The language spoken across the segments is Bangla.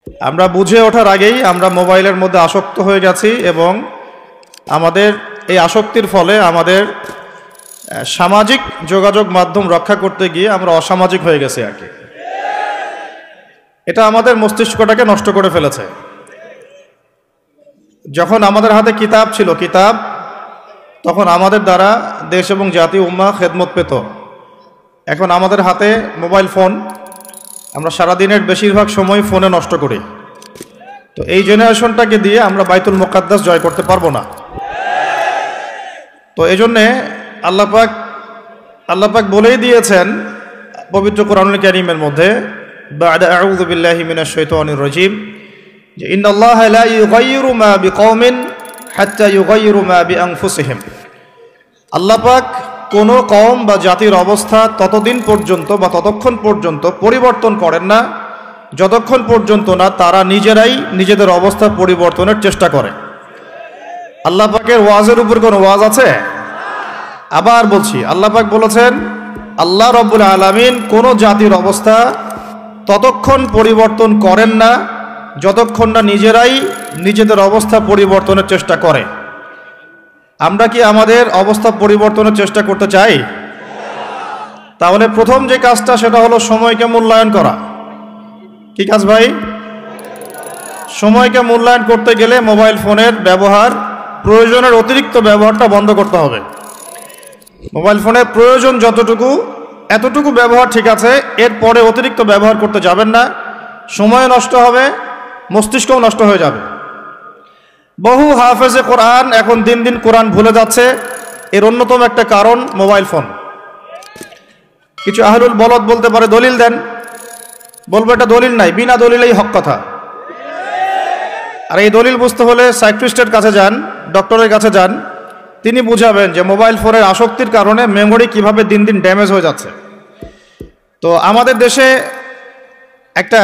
আমরা বুঝে ওঠার আগেই আমরা মোবাইলের মধ্যে আসক্ত হয়ে গেছি এবং আমাদের এই আসক্তির ফলে আমাদের সামাজিক যোগাযোগ মাধ্যম রক্ষা করতে গিয়ে আমরা অসামাজিক হয়ে গেছি আর কি। এটা আমাদের মস্তিষ্কটাকে নষ্ট করে ফেলেছে। যখন আমাদের হাতে কিতাব ছিল, তখন আমাদের দ্বারা দেশ এবং জাতি উম্মাহ খেদমত পেত। এখন আমাদের হাতে মোবাইল ফোন, আমরা সারাদিনের বেশিরভাগ সময় ফোনে নষ্ট করি। তো এই জেনারেশনটাকে দিয়ে আমরা বাইতুল মুকাদ্দাস জয় করতে পারবো না। তো এই জন্যে আল্লাহ পাক বলেই দিয়েছেন পবিত্র কোরআনুল কারীমের মধ্যে, বা'দা আউযু বিল্লাহি মিনাশ শাইতানির রাজীম, যে ইন্নাল্লাহা লা ইউগাইয়িরু মা বিকওমিন হাত্তা ইউগাইয়িরু মা বিআনফুসিহিম। আল্লাহ পাক কোনো কওম বা জাতির অবস্থা ততদিন পর্যন্ত বা ততক্ষণ পর্যন্ত পরিবর্তন করেন না যতক্ষণ পর্যন্ত না তারা নিজেরাই নিজেদের অবস্থা পরিবর্তনের চেষ্টা করে। আল্লাহ পাকের ওয়াজের উপর কোনো ওয়াজ আছে? আবার বলছি, আল্লাহ পাক বলেছেন আল্লাহ রাব্বুল আলামিন কোনো জাতির অবস্থা ততক্ষণ পরিবর্তন করেন না যতক্ষণ না নিজেরাই নিজেদের অবস্থা পরিবর্তনের চেষ্টা করে। আমরা কি আমাদের অবস্থা পরিবর্তনের চেষ্টা করতে চাই? তাহলে প্রথম যে কাজটা সেটা হলো সময়কে মূল্যায়ন করা। কি কাজ ভাই? সময়কে মূল্যায়ন করতে গেলে মোবাইল ফোনের ব্যবহার, প্রয়োজনের অতিরিক্ত ব্যবহারটা বন্ধ করতে হবে। মোবাইল ফোনের প্রয়োজন যতটুকু এতটুকু ব্যবহার ঠিক আছে, এরপরে অতিরিক্ত ব্যবহার করতে যাবেন না। সময় নষ্ট হবে, মস্তিষ্কও নষ্ট হয়ে যাবে। বহু হাফেজে কোরআন এখন দিন দিন কোরআন ভুলে যাচ্ছে, এর অন্যতম একটা কারণ মোবাইল ফোন। কিছু আহলুল বলদ বলতে পারে দলিল দেন, বলবো এটা দলিল নাই, বিনা দলিলেই হক কথা। আর এই দলিল বুঝতে হলে সাইকিয়াট্রিস্টের কাছে যান, ডক্টরের কাছে যান, তিনি বুঝাবেন যে মোবাইল ফোনের আসক্তির কারণে মেমোরি কিভাবে দিন দিন ড্যামেজ হয়ে যাচ্ছে। তো আমাদের দেশে একটা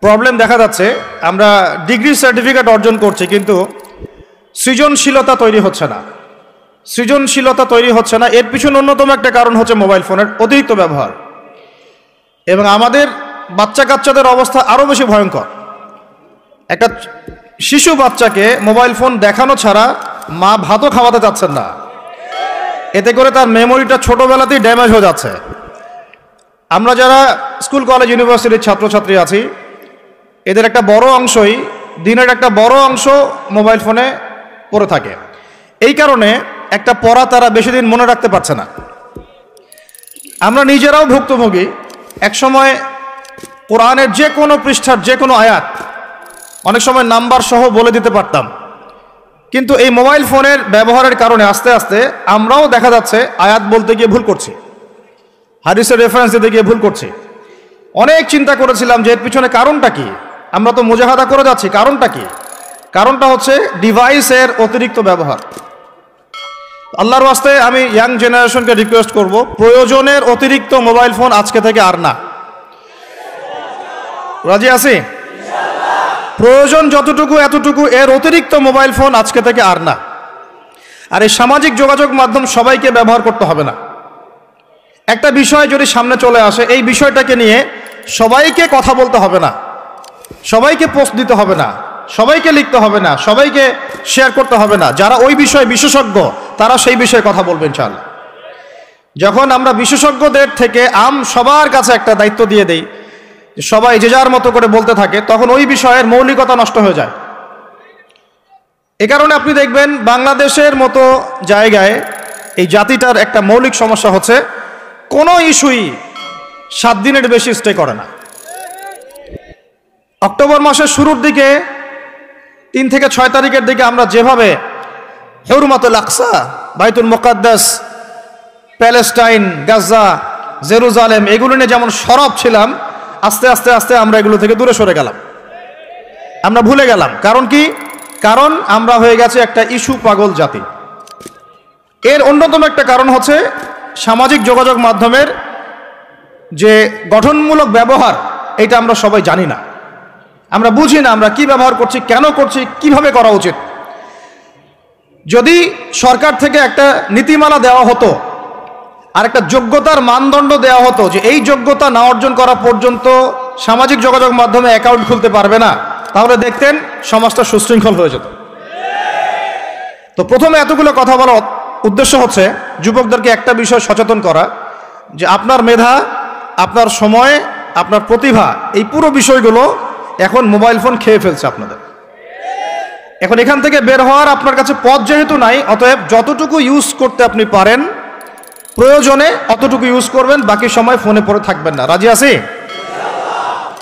প্রবলেম দেখা যাচ্ছে, আমরা ডিগ্রি সার্টিফিকেট অর্জন করছি কিন্তু সৃজনশীলতা তৈরি হচ্ছে না। এর পিছনে অন্যতম একটা কারণ হচ্ছে মোবাইল ফোনের অতিরিক্ত ব্যবহার। এবং আমাদের বাচ্চা কাচ্চাদের অবস্থা আরও বেশি ভয়ঙ্কর। একটা শিশু বাচ্চাকে মোবাইল ফোন দেখানো ছাড়া মা ভাতও খাওয়াতে চাচ্ছেন না, এতে করে তার মেমোরিটা ছোটোবেলাতেই ড্যামেজ হয়ে যাচ্ছে। আমরা যারা স্কুল কলেজ ইউনিভার্সিটির ছাত্রছাত্রী আছি, এদের একটা বড় অংশই, দিনের একটা বড় অংশ মোবাইল ফোনে পড়ে থাকে। এই কারণে একটা পড়া তারা বেশি দিন মনে রাখতে পারছে না। আমরা নিজেরাও ভুক্তভোগী। একসময় কোরআনের যে কোনো পৃষ্ঠার যে কোনো আয়াত অনেক সময় নাম্বার সহ বলে দিতে পারতাম, কিন্তু এই মোবাইল ফোনের ব্যবহারের কারণে আস্তে আস্তে আমরাও দেখা যাচ্ছে আয়াত বলতে গিয়ে ভুল করছি, হাদিসের রেফারেন্স দিতে গিয়ে ভুল করছি। অনেক চিন্তা করেছিলাম যে এর পিছনে কারণটা কি। আমরা তো মুজাহাদা করে যাচ্ছি, কারণটা কি? কারণটা হচ্ছে ডিভাইসের অতিরিক্ত ব্যবহার। আল্লাহর ওয়াস্তে আমি ইয়াং জেনারেশনকে রিকোয়েস্ট করব, প্রয়োজনের অতিরিক্ত মোবাইল ফোন আজকে থেকে আর না। রাজি আছি? প্রয়োজন যতটুকু এতটুকু, এর অতিরিক্ত মোবাইল ফোন আজকে থেকে আর না। আর এই সামাজিক যোগাযোগ মাধ্যম সবাইকে ব্যবহার করতে হবে না। একটা বিষয় যদি সামনে চলে আসে, এই বিষয়টাকে নিয়ে সবাইকে কথা বলতে হবে না, সবাইকে পোস্ট দিতে হবে না, সবাইকে লিখতে হবে না, সবাইকে শেয়ার করতে হবে না। যারা ওই বিষয়ে বিশেষজ্ঞ তারা সেই বিষয়ে কথা বলবেন ইনশাআল্লাহ। যখন আমরা বিশেষজ্ঞদের থেকে সবার কাছে একটা দায়িত্ব দিয়ে দেই, সবাই যে যার মতো করে বলতে থাকে, তখন ওই বিষয়ের মৌলিকতা নষ্ট হয়ে যায়। এ কারণে আপনি দেখবেন বাংলাদেশের মতো জায়গায় এই জাতিটার একটা মৌলিক সমস্যা হচ্ছে, কোনো ইস্যুই 7 দিনের বেশি স্টে করে না। অক্টোবর মাসের শুরুর দিকে 3 থেকে 6 তারিখের দিকে আমরা যেভাবে হুরমাতুল আকসা, বাইতুল মুকাদ্দাস, প্যালেস্টাইন, গাজা, জেরুজালেম এগুলো নিয়ে যেমন সরব ছিলাম, আস্তে আস্তে আস্তে আমরা এগুলো থেকে দূরে সরে গেলাম, আমরা ভুলে গেলাম। কারণ কি? কারণ আমরা হয়ে গেছে একটা ইস্যু পাগল জাতি। এর অন্যতম একটা কারণ হচ্ছে সামাজিক যোগাযোগ মাধ্যমের যে গঠনমূলক ব্যবহার, এটা আমরা সবাই জানি না, আমরা বুঝি না আমরা কি ব্যবহার করছি, কেন করছি, কিভাবে করা উচিত। যদি সরকার থেকে একটা নীতিমালা দেওয়া হতো আর একটা যোগ্যতার মানদণ্ড দেওয়া হতো যে এই যোগ্যতা না অর্জন করা পর্যন্ত সামাজিক যোগাযোগ মাধ্যমে অ্যাকাউন্ট খুলতে পারবে না, তাহলে দেখতেন সমাজটা সুশৃঙ্খল হয়ে যেত। তো প্রথমে এতগুলো কথা বলার উদ্দেশ্য হচ্ছে যুবকদেরকে একটা বিষয় সচেতন করা, যে আপনার মেধা, আপনার সময়, আপনার প্রতিভা, এই পুরো বিষয়গুলো এখন মোবাইল ফোন খেয়ে ফেলছে আপনাদের। এখন এখান থেকে বের হওয়ার আপনার কাছে পথ যেহেতু নাই, অতএব যতটুকু ইউজ করতে আপনি পারেন প্রয়োজনে অতটুকু ইউজ করবেন, বাকি সময় ফোনে পড়ে থাকবেন না। রাজি আছি?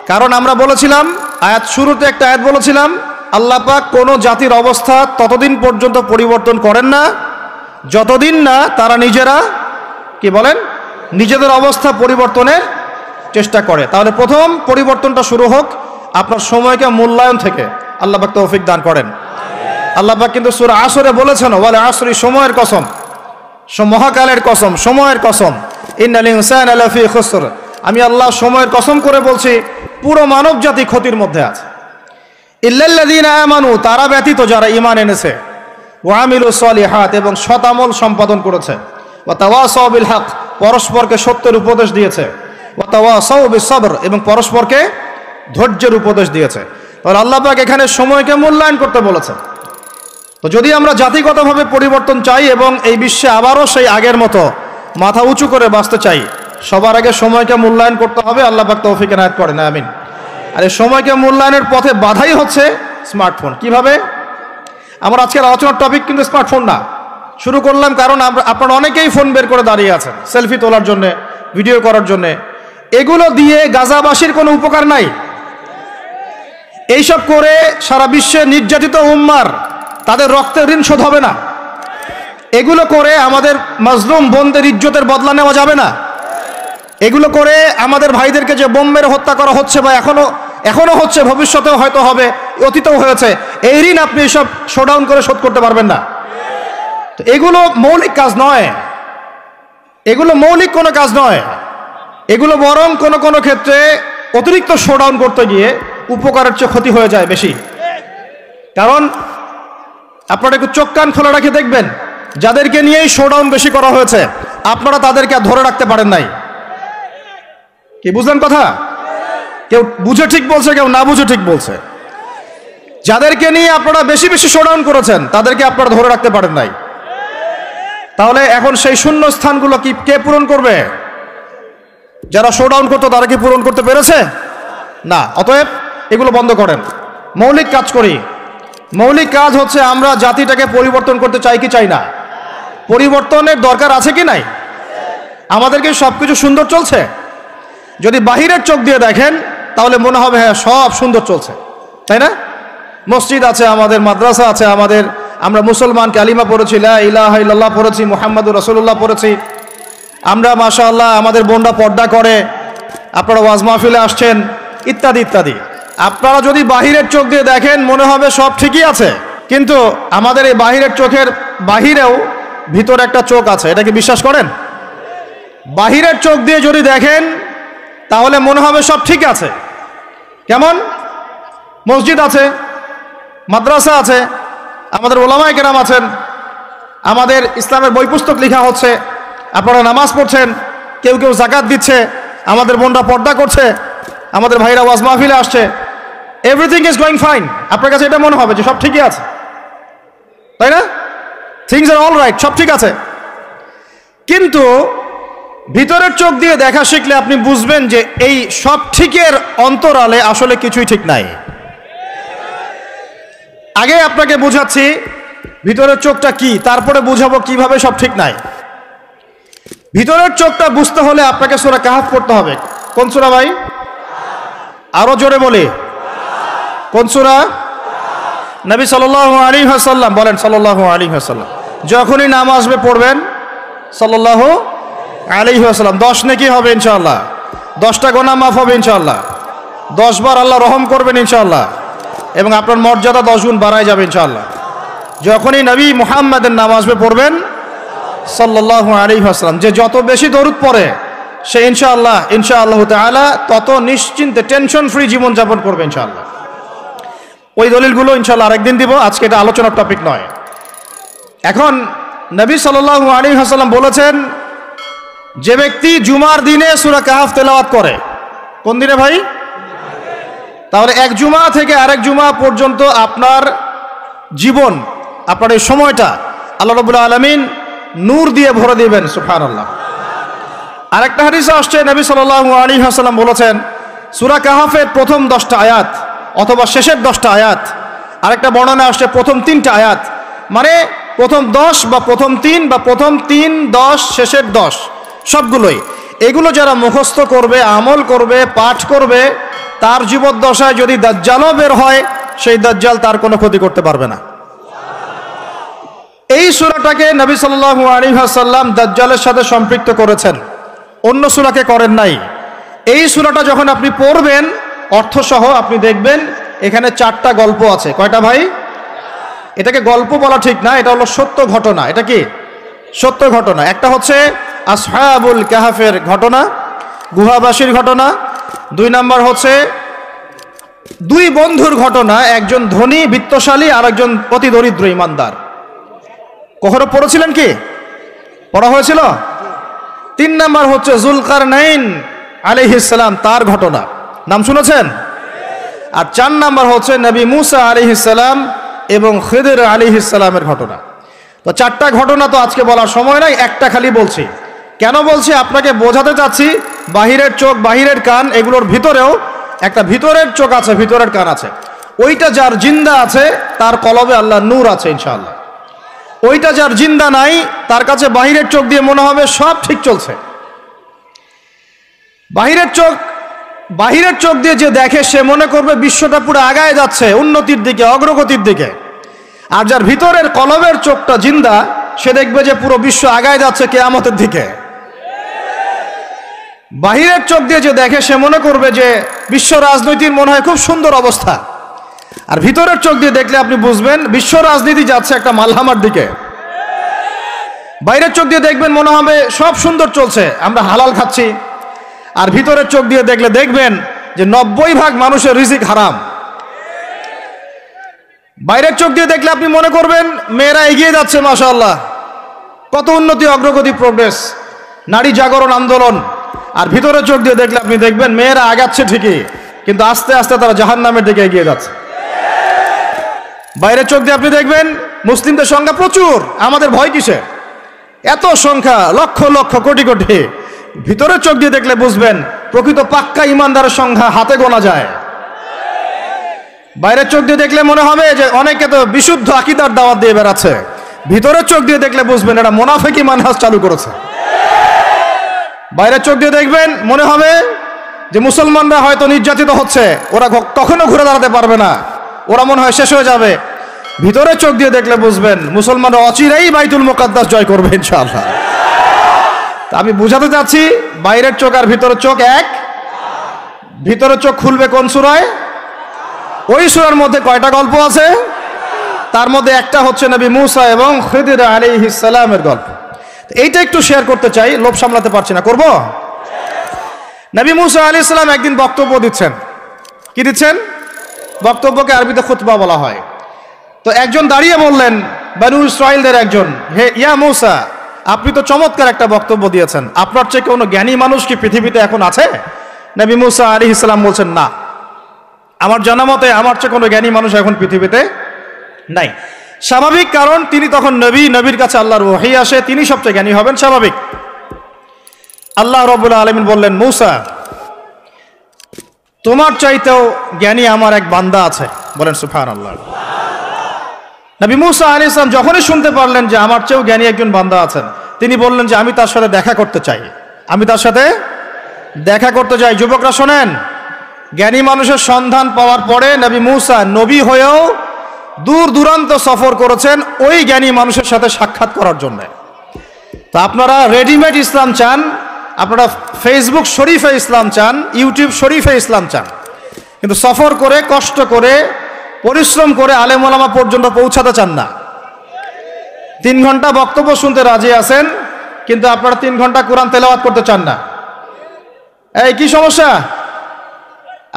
কারণ আমরা বলেছিলাম, আয়াত শুরুতে একটা আয়াত বলেছিলাম, আল্লাহ পাক কোনো জাতির অবস্থা ততদিন পর্যন্ত পরিবর্তন করেন না যতদিন না তারা নিজেরা কি বলেন, নিজেদের অবস্থা পরিবর্তনের চেষ্টা করে। তাহলে প্রথম পরিবর্তনটা শুরু হোক আপনার সময়কে মূল্যায়ন থেকে। আল্লাহ পাক তৌফিক দান করেন। আল্লাহ পাক কিন্তু সূরা আসরে বলেছেন, ওয়াল আসরি, সময়ের কসম, মহাকালের কসম, সময়ের কসম, ইন্নাল ইনসানা লাফি খুসর, আমি আল্লাহ সময়ের কসম করে বলছি পুরো মানব জাতি ক্ষতির মধ্যে আছে। ইল্লাল্লাযীনা আমানু, তারা ব্যতীত যারা ঈমান এনেছে, ওয়া আমিলুস সলিহাত, এবং সৎ আমল সম্পাদন করেছে, ওয়া তাওয়াসাউ বিল হক, পরস্পরকে সত্যের উপদেশ দিয়েছে, ওয়া তাওয়াসাউ বিস সবর, এবং পরস্পরকে ধৈর্যের উপদেশ দিয়েছে। তাহলে আল্লাহ পাক এখানে সময়কে মূল্যায়ন করতে বলেছেন। তো যদি আমরা জাতিগতভাবে পরিবর্তন চাই এবং এই বিশ্বে আবারও সেই আগের মতো মাথা উঁচু করে বাঁচতে চাই, সবার আগে সময়কে মূল্যায়ন করতে হবে। আল্লাহ পাক তৌফিক এনায়েত করেন, আমিন। আর এই সময়কে মূল্যায়নের পথে বাধাই হচ্ছে স্মার্টফোন। কিভাবে? আমার আজকের আলোচনার টপিক কিন্তু স্মার্টফোন না। শুরু করলাম কারণ আপনারা অনেকেই ফোন বের করে দাঁড়িয়ে আছেন সেলফি তোলার জন্যে, ভিডিও করার জন্যে। এগুলো দিয়ে গাজাবাসীর কোনো উপকার নাই। এইসব করে সারা বিশ্বে নির্যাতিত উম্মার তাদের রক্তের ঋণ শোধ হবে না। এগুলো করে আমাদের মাজলুম বোনদের ইজ্জতের বদলা নেওয়া যাবে না। এগুলো করে আমাদের ভাইদেরকে যে বোম মেরে হত্যা করা হচ্ছে বা এখনো হচ্ছে, ভবিষ্যতেও হয়তো হবে, অতীতেও হয়েছে, এই ঋণ আপনি এসব শোডাউন করে শোধ করতে পারবেন না। তো এগুলো মৌলিক কাজ নয়, এগুলো মৌলিক কোনো কাজ নয়। এগুলো বরং কোনো কোনো ক্ষেত্রে অতিরিক্ত শোডাউন করতে গিয়ে উপকারের চেয়ে ক্ষতি হয়ে যায় বেশি। কারণ আপনারা একটু চোখ কান খোলা রাখে দেখবেন, যাদেরকে নিয়েই শোডাউন বেশি করা হয়েছে আপনারা তাদেরকে আর ধরে রাখতে পারেন নাই। কি বুঝলেন কথা? কেউ বুঝে ঠিক বলছে, কেউ না বুঝে ঠিক বলছে। যাদেরকে নিয়ে আপনারা বেশি বেশি শোডাউন করেছেন তাদেরকে আপনারা ধরে রাখতে পারেন নাই। তাহলে এখন সেই শূন্য স্থানগুলো কি কে পূরণ করবে? যারা শোডাউন করতো তারা কি পূরণ করতে পেরেছে? না। অতএব এগুলো বন্ধ করেন, মৌলিক কাজ করি। মৌলিক কাজ হচ্ছে আমরা জাতিটাকে পরিবর্তন করতে চাই কি চাই না? পরিবর্তনের দরকার আছে কি নাই? আমাদেরকে সবকিছু সুন্দর চলছে? যদি বাহিরের চোখ দিয়ে দেখেন তাহলে মনে হবে হ্যাঁ সব সুন্দর চলছে, তাই না? মসজিদ আছে আমাদের, মাদ্রাসা আছে আমাদের, আমরা মুসলমান কালিমা পড়েছি, লা ইলাহা ইল্লাল্লাহ পড়েছি, মুহাম্মাদুর রাসূলুল্লাহ পড়েছি, আমরা মাশাআল্লাহ আমাদের বোনরা পর্দা করে, আপনারা ওয়াজ মাহফিলে আসছেন, ইত্যাদি ইত্যাদি। আপনারা যদি বাহিরের চোখ দিয়ে দেখেন মনে হবে সব ঠিকই আছে, কিন্তু আমাদের এই বাহিরের চোখের বাহিরেও ভিতরে একটা চোখ আছে। এটা কি বিশ্বাস করেন? বাহিরের চোখ দিয়ে যদি দেখেন তাহলে মনে হবে সব ঠিক আছে। কেমন? মসজিদ আছে, মাদ্রাসা আছে, আমাদের ওলামায়ে কেরাম আছেন, আমাদের ইসলামের বই পুস্তক লেখা হচ্ছে, আপনারা নামাজ পড়ছেন, কেউ কেউ যাকাত দিচ্ছে, আমাদের বোনরা পর্দা করছে, আমাদের ভাইরা ওয়াজ মাহফিলে আসছে, এভরিথিং ইজ গোয়িং ফাইন। আপনার কাছে এটা মনে হবে যে সব ঠিকই আছে, তাই না? থিংস আর অল রাইট, সব ঠিক আছে। কিন্তু ভিতরের চোখ দিয়ে দেখা শিখলে আপনি বুঝবেন যে এই সব ঠিকের অন্তরালে আসলে কিছুই ঠিক নাই। আগে আপনাকে বুঝাচ্ছি ভিতরের চোখটা কি, তারপরে বুঝাবো কিভাবে সব ঠিক নাই। ভিতরের চোখটা বুঝতে হলে আপনাকে সূরা কাহফ পড়তে হবে। কোন সূরা ভাই? আরো জোরে বলি, কোন সূরা? নবী সাল্লাল্লাহু আলাইহি ওয়াসাল্লাম বলেন, সাল্লাল্লাহু আলাইহি ওয়াসাল্লাম যখনই নাম আসবে পড়বেন সাল্লাল্লাহু আলাইহি ওয়াসাল্লাম। 10 নেকি হবে ইনশাআল্লাহ, 10টা গুনাহ মাফ হবে ইনশাআল্লাহ, 10 বার আল্লাহ রহম করবেন ইনশাআল্লাহ, এবং আপনার মর্যাদা 10 গুণ বাড়ায় যাবে ইনশাআল্লাহ। যখনই নবী মুহাম্মাদের নাম আসবে পড়বেন সাল্লাল্লাহু আলাইহি ওয়াসাল্লাম। যে যত বেশি দরুদ পড়ে সে ইনশাআল্লাহ তাআলা তত নিশ্চিন্তে টেনশন ফ্রি জীবন যাপন করবে ইনশাআল্লাহ। ওই দলিলগুলো ইনশাআল্লাহ আরেকদিন দিব, আজকে এটা আলোচনার টপিক নয়। এখন নবী সাল্লাল্লাহু আলাইহি ওয়াসাল্লাম বলেছেন, যে ব্যক্তি জুমার দিনে সূরা কাহফ তেলাওয়াত করে, কোন দিনে ভাই? তাহলে এক জুমা থেকে আরেক জুমা পর্যন্ত আপনার জীবন, আপনার এই সময়টা আল্লাহ রাব্বুল আলামিন নূর দিয়ে ভরে দিবেন। সুবহানাল্লাহ। আরেকটা হাদিসে আসছে, নবী সাল্লাল্লাহু আলাইহি ওয়াসাল্লাম বলেছেন, সূরা কাহাফের প্রথম 10টা আয়াত অথবা শেষের 10টা আয়াত, আরেকটা বর্ণনা আসছে প্রথম 3টা আয়াত, মানে প্রথম 10 বা প্রথম 3 বা প্রথম 3, 10, শেষের 10 সবগুলোই, এগুলো যারা মুখস্থ করবে, আমল করবে, পাঠ করবে, তার জীবদ্দশায় যদি দাজ্জালও বের হয়, সেই দাজ্জাল তার কোনো ক্ষতি করতে পারবে না। এই সূরাটাকে নবী সাল্লাল্লাহু আলাইহি ওয়াসাল্লাম দাজ্জালের সাথে সম্পৃক্ত করেছেন, অন্য সূরাকে করেন নাই। এই সূরাটা যখন আপনি পড়বেন অর্থসহ, আপনি দেখবেন এখানে 4টা গল্প আছে। কয়টা ভাই? এটাকে গল্প বলা ঠিক না, এটা হলো সত্য ঘটনা। এটা কি? সত্য ঘটনা। একটা হচ্ছে আসহাবুল কাহাফের ঘটনা, গুহাবাসীর ঘটনা। 2 নাম্বার হচ্ছে 2 বন্ধুর ঘটনা, একজন ধনী বিত্তশালী আর একজন অতি দরিদ্র ইমানদার। কখনো পড়েছিলেন কি? পড়া হয়েছিল? 3 নাম্বার হচ্ছে যুলকারনাইন আলাইহিস সালাম, তার ঘটনা, নাম শুনেছেন? আর 4 নাম্বার হচ্ছে নবী মুসা আলাইহিস সালাম এবং খিদর আলাইহিস সালামের ঘটনা। তো 4টা ঘটনা তো আজকে বলার সময় নাই, একটা খালি বলছি। কেন বলছি? আপনাকে বোঝাতে চাচ্ছি বাহিরের চোখ, বাহিরের কান, এগুলোর ভিতরেও একটা ভিতরের চোখ আছে, ভিতরের কান আছে। ওইটা যার জিন্দা আছে তার কলবে আল্লাহ নূর আছে ইনশাআল্লাহ। ওইটা যার জিন্দা নাই, তার কাছে বাহিরের চোখ দিয়ে মনে হবে সব ঠিক চলছে। বাহিরের চোখ দিয়ে যে দেখে সে মনে করবে বিশ্বটা পুরো আগায় যাচ্ছে, উন্নতির দিকে, অগ্রগতির দিকে। আর যার ভিতরের কলবের চোখটা জিন্দা, সে দেখবে যে পুরো বিশ্ব আগায় যাচ্ছে কিয়ামতের দিকে। বাহিরের চোখ দিয়ে যে দেখে সে মনে করবে যে বিশ্ব রাজনীতির মনে হয় খুব সুন্দর অবস্থা, আর ভিতরের চোখ দিয়ে দেখলে আপনি বুঝবেন বিশ্ব রাজনীতি যাচ্ছে একটা মালহামার দিকে। বাইরের চোখ দিয়ে দেখবেন মনে হবে সব সুন্দর চলছে, আমরা হালাল খাচ্ছি, আর ভিতরের চোখ দিয়ে দেখলে দেখবেন যে 90% মানুষের রিজিক হারাম। বাইরের চোখ দিয়ে দেখলে আপনি মনে করবেন মেয়েরা এগিয়ে যাচ্ছে, মাশাআল্লাহ, কত উন্নতি, অগ্রগতি, প্রোগ্রেস, নারী জাগরণ আন্দোলন। আর ভিতরের চোখ দিয়ে দেখলে আপনি দেখবেন মেয়েরা আগাচ্ছে ঠিকই, কিন্তু আস্তে আস্তে তারা জাহান্নামের দিকে এগিয়ে যাচ্ছে। বাইরের চোখ দিয়ে আপনি দেখবেন মুসলিমদের সংখ্যা প্রচুর, আমাদের ভয় কিসে, এত সংখ্যা, লক্ষ লক্ষ, কোটি কোটি। ভিতরের চোখ দিয়ে দেখলে বুঝবেন প্রকৃত পাক্কা ইমানদারের সংখ্যা হাতে গোনা যায়। বাইরের চোখ দিয়ে দেখলে মনে হবে যে অনেকে তো বিশুদ্ধ আকীদার দাওয়াত দিয়ে বেড়াচ্ছে, ভিতরের চোখ দিয়ে দেখলে বুঝবেন এটা মুনাফিকি মানহাজ চালু করেছে। বাইরের চোখ দিয়ে দেখবেন মনে হবে যে মুসলমানরা হয়তো নির্যাতিত হচ্ছে, ওরা কখনো ঘুরে দাঁড়াতে পারবে না, ওরা মনে হয় শেষ হয়ে যাবে। ভিতরের চোখ দিয়ে দেখলে বুঝবেন মুসলমানরা অচিরেই বাইতুল মুকাদ্দাস জয় করবে ইনশাআল্লাহ। আমি বুঝাতে চাচ্ছি বাইরের চোখ আর ভিতরের চোখ এক। ভিতরের চোখ খুলবে কোন সূরায়? ওই সূরার মধ্যে কয়টা গল্প আছে? তার মধ্যে একটা হচ্ছে নবী মুসা এবং খিদর আলাইহিস সালামের গল্প। এইটা একটু শেয়ার করতে চাই, লোভ সামলাতে পারছি না, করব। নবী মুসা আলাইহিস সালাম একদিন বক্তব্য দিচ্ছেন। কি দিচ্ছেন? বক্তব্যকে আরবিতে খুতবা বলা হয়। তো একজন দাঁড়িয়ে বললেন, বনু ইসরাইলদের একজন, হে ইয়া মুসা, আপনি তো চমৎকার একটা বক্তব্য দিয়েছেন, আপনার চেয়ে কোনো জ্ঞানী মানুষ কি পৃথিবীতে এখন আছে? নবী মুসা আলাইহিস সালাম বলছেন, না, আমার জানা মতে আমার চেয়ে কোনো জ্ঞানী মানুষ এখন পৃথিবীতে নাই। স্বাভাবিক, কারণ তিনি তখন নবী, নবীর কাছে আল্লাহর ওহী আসে, তিনি সবচেয়ে জ্ঞানী হবেন, স্বাভাবিক। আল্লাহ রাব্বুল আলামিন বললেন, মুসা, তোমার চাইতেও জ্ঞানী আমার এক বান্দা আছে। বলেন সুবহানাল্লাহ। নবী মুসা আলাইহিস সালাম যখনই শুনতে পারলেন যে আমার চেয়েও জ্ঞানী একজন বান্দা আছেন, তিনি বললেন যে আমি তার সাথে দেখা করতে চাই, আমি তার সাথে দেখা করতে চাই। যুবকরা শোনেন, জ্ঞানী মানুষের সন্ধান পাওয়ার পরে নবী মুসা নবী হয়েও দূর দূরান্ত সফর করেছেন ওই জ্ঞানী মানুষের সাথে সাক্ষাৎ করার জন্য। তো আপনারা রেডিমেড ইসলাম চান, আপনারা ফেসবুক শরীফে ইসলাম চান, ইউটিউব শরীফে ইসলাম চান, কিন্তু সফর করে, কষ্ট করে, পরিশ্রম করে আলেম ওলামা পর্যন্ত পৌঁছাতে চান না। 3 ঘন্টা বক্তব্য শুনতে রাজি আছেন, কিন্তু আপনারা 3 ঘন্টা কোরআন তেলাওয়াত করতে চান না। এই কি সমস্যা?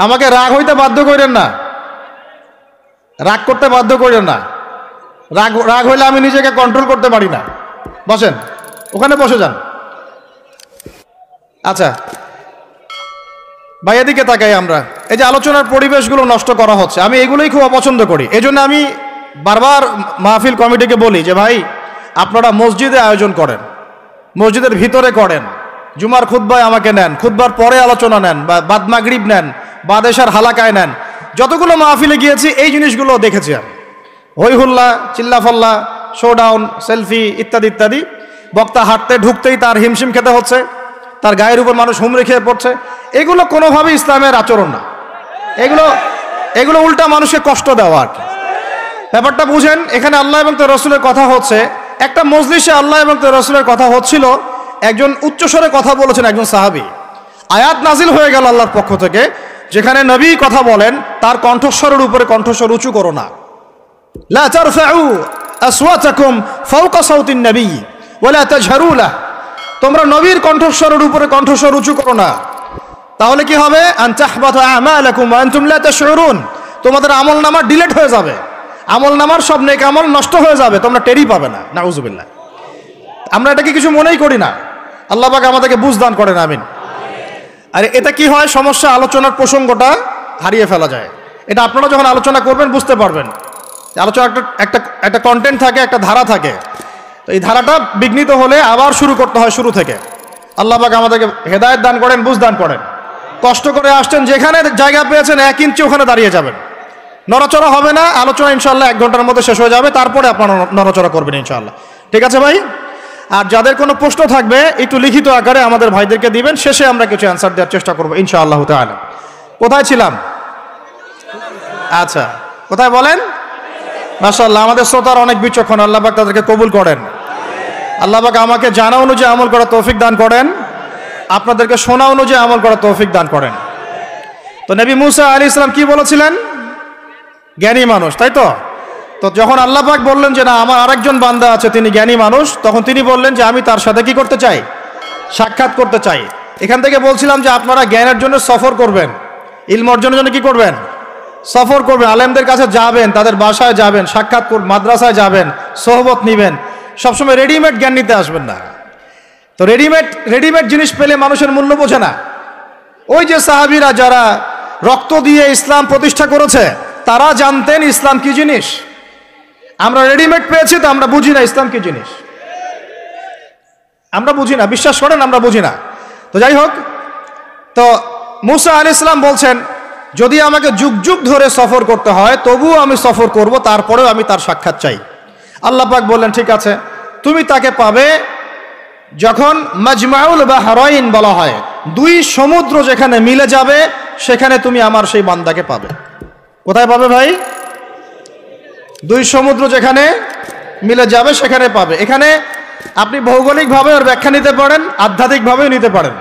আমাকে রাগ হইতে বাধ্য করেন না, রাগ করতে বাধ্য করেন না। রাগ হইলে আমি নিজেকে কন্ট্রোল করতে পারি না। বসেন, ওখানে বসে যান। আচ্ছা, বা এদিকে তাকাই আমরা, এই যে আলোচনার পরিবেশগুলো নষ্ট করা হচ্ছে, আমি এগুলোই খুব অপছন্দ করি। এই জন্য আমি বারবার মাহফিল কমিটিকে বলি যে ভাই, আপনারা মসজিদে আয়োজন করেন, মসজিদের ভিতরে করেন, জুমার খুতবায় আমাকে নেন, খুতবার পরে আলোচনা নেন, বা বাদ মাগরিব নেন, বা দেশের হালাকায় নেন। যতগুলো মাহফিলে গিয়েছি এই জিনিসগুলো দেখেছি আমি, হই হুল্লা, চিল্লাফাল্লা, শোডাউন, সেলফি ইত্যাদি ইত্যাদি। বক্তা হাঁটতে ঢুকতেই তার হিমশিম খেতে হচ্ছে, তার গায়ের উপর মানুষ হুমড়ি খেয়ে পড়ছে। এগুলো কোনোভাবেই ইসলামের আচরণ না, এগুলো উল্টা মানুষকে কষ্ট দেওয়া আর কি। ব্যাপারটা বুঝেন, এখানে আল্লাহ এবং তার রসুলের কথা হচ্ছে, একটা মজলিসে আল্লাহ এবং তার রসুলের কথা হচ্ছিল, একজন উচ্চস্বরে কথা বলেছেন একজন সাহাবী, আয়াত নাজিল হয়ে গেল আল্লাহর পক্ষ থেকে, যেখানে নবী কথা বলেন তার কণ্ঠস্বরের উপরে কণ্ঠস্বর উঁচু করো না। লা তারফাউ আসওয়াতাকুম ফাওকা সাউতিন নবী ওয়া লা তাজহারু লাহ, তোমরা নবীর কণ্ঠস্বরের উপরে কণ্ঠস্বর উঁচু করো না, তাহলে কি হবে? আন তাহবাতা আমালাকুম ওয়া আনতুম লা তাশউরুন, তোমাদের আমলনামা ডিলিট হয়ে যাবে, আমলনামার সব নেক আমল নষ্ট হয়ে যাবে, তোমরা টেরই পাবে না। নাউজুবিল্লাহ। আমরা এটাকে কিছু মনেই করি না। আল্লাহ পাক আমাদেরকে বুঝ দান করেন, আমিন। আরে এটা কি হয়, সমস্যা আলোচনার প্রসঙ্গটা হারিয়ে ফেলা যায়। এটা আপনারা যখন আলোচনা করবেন বুঝতে পারবেন। আলোচনা একটা কন্টেন্ট থাকে, একটা ধারা থাকে, তো এই ধারাটা বিঘ্নিত হলে আবার শুরু করতে হয় শুরু থেকে। আল্লাহ পাক আমাদেরকে হেদায়েত দান করেন, বুঝ দান করেন। কষ্ট করে আসছেন, যেখানে জায়গা পেয়েছেন 1 ইঞ্চি ওখানে দাঁড়িয়ে যাবেন, নড়াচড়া হবে না। আলোচনা ইনশাআল্লাহ 1 ঘন্টার মধ্যে শেষ হয়ে যাবে, তারপরে আপনারা নড়াচড়া করবেন ইনশাআল্লাহ। ঠিক আছে ভাই? আর যাদের কোনো প্রশ্ন থাকবে একটু লিখিত আকারে আমাদের ভাইদেরকে দিবেন, শেষে আমরা কিছু অ্যান্সার দেওয়ার চেষ্টা করবো ইনশাআল্লাহ তাআলা। কোথায় ছিলাম? আচ্ছা, কোথায় বলেন? মাশাআল্লাহ, আমাদের শ্রোতার অনেক বিচক্ষণ, আল্লাহ পাক তাদেরকে কবুল করেন। আল্লাহ পাক আমাকে জানা অনুযায়ী আমল করার তৌফিক দান করেন, আপনাদেরকে শোনা অনুযায়ী আমল করার তৌফিক দান করেন। তো নবী মুসা আলাইহিস সালাম কি বলেছিলেন? জ্ঞানী মানুষ, তাই তো? তো যখন আল্লাহ পাক বললেন যে না, আমার আরেকজন বান্দা আছে তিনি জ্ঞানী মানুষ, তখন তিনি বললেন যে আমি তার সাথে কি করতে চাই? সাক্ষাৎ করতে চাই। এখান থেকে বলছিলাম যে আপনারা জ্ঞানের জন্য সফর করবেন, ইলম অর্জনের জন্য কি করবেন? সফর করবেন, আলেমদের কাছে যাবেন, তাদের বাসায় যাবেন, সাক্ষাৎ করবেন, মাদ্রাসায় যাবেন, সোহবত নিবেন। সবসময় রেডিমেড জ্ঞান নিতে আসবেন না। তো রেডিমেড জিনিস পেলে মানুষের মূল্য বোঝে না। ওই যে সাহাবীরা যারা রক্ত দিয়ে ইসলাম প্রতিষ্ঠা করেছে, তারা জানতেন ইসলাম কি জিনিস। আমরা রেডিমেড পেয়েছি, তো আমরা বুঝি না ইসলাম কি জিনিস, আমরা বুঝি না, বিশ্বাস করেন আমরা বুঝি না। তো যাই হোক, তো মুসা আলাইহিস সালাম বলছেন যদি আমাকে যুগ যুগ ধরে সফর করতে হয় তবুও আমি সফর করব, তারপরেও আমি তার সাক্ষাৎ চাই। আল্লাহ পাক বললেন ঠিক আছে, তুমি তাকে পাবে যখন মাজমাউল বাহরাইন বলা হয়, 2 সমুদ্র যেখানে মিলে যাবে সেখানে তুমি আমার সেই বান্দাকে পাবে। কোথায় পাবে ভাই? 2 সমুদ্র যেখানে মিলে যাবে সেখানে পাবে। এখানে আপনি ভৌগোলিকভাবে ওর ব্যাখ্যা নিতে পারেন, আধ্যাত্মিকভাবেও নিতে পারেন।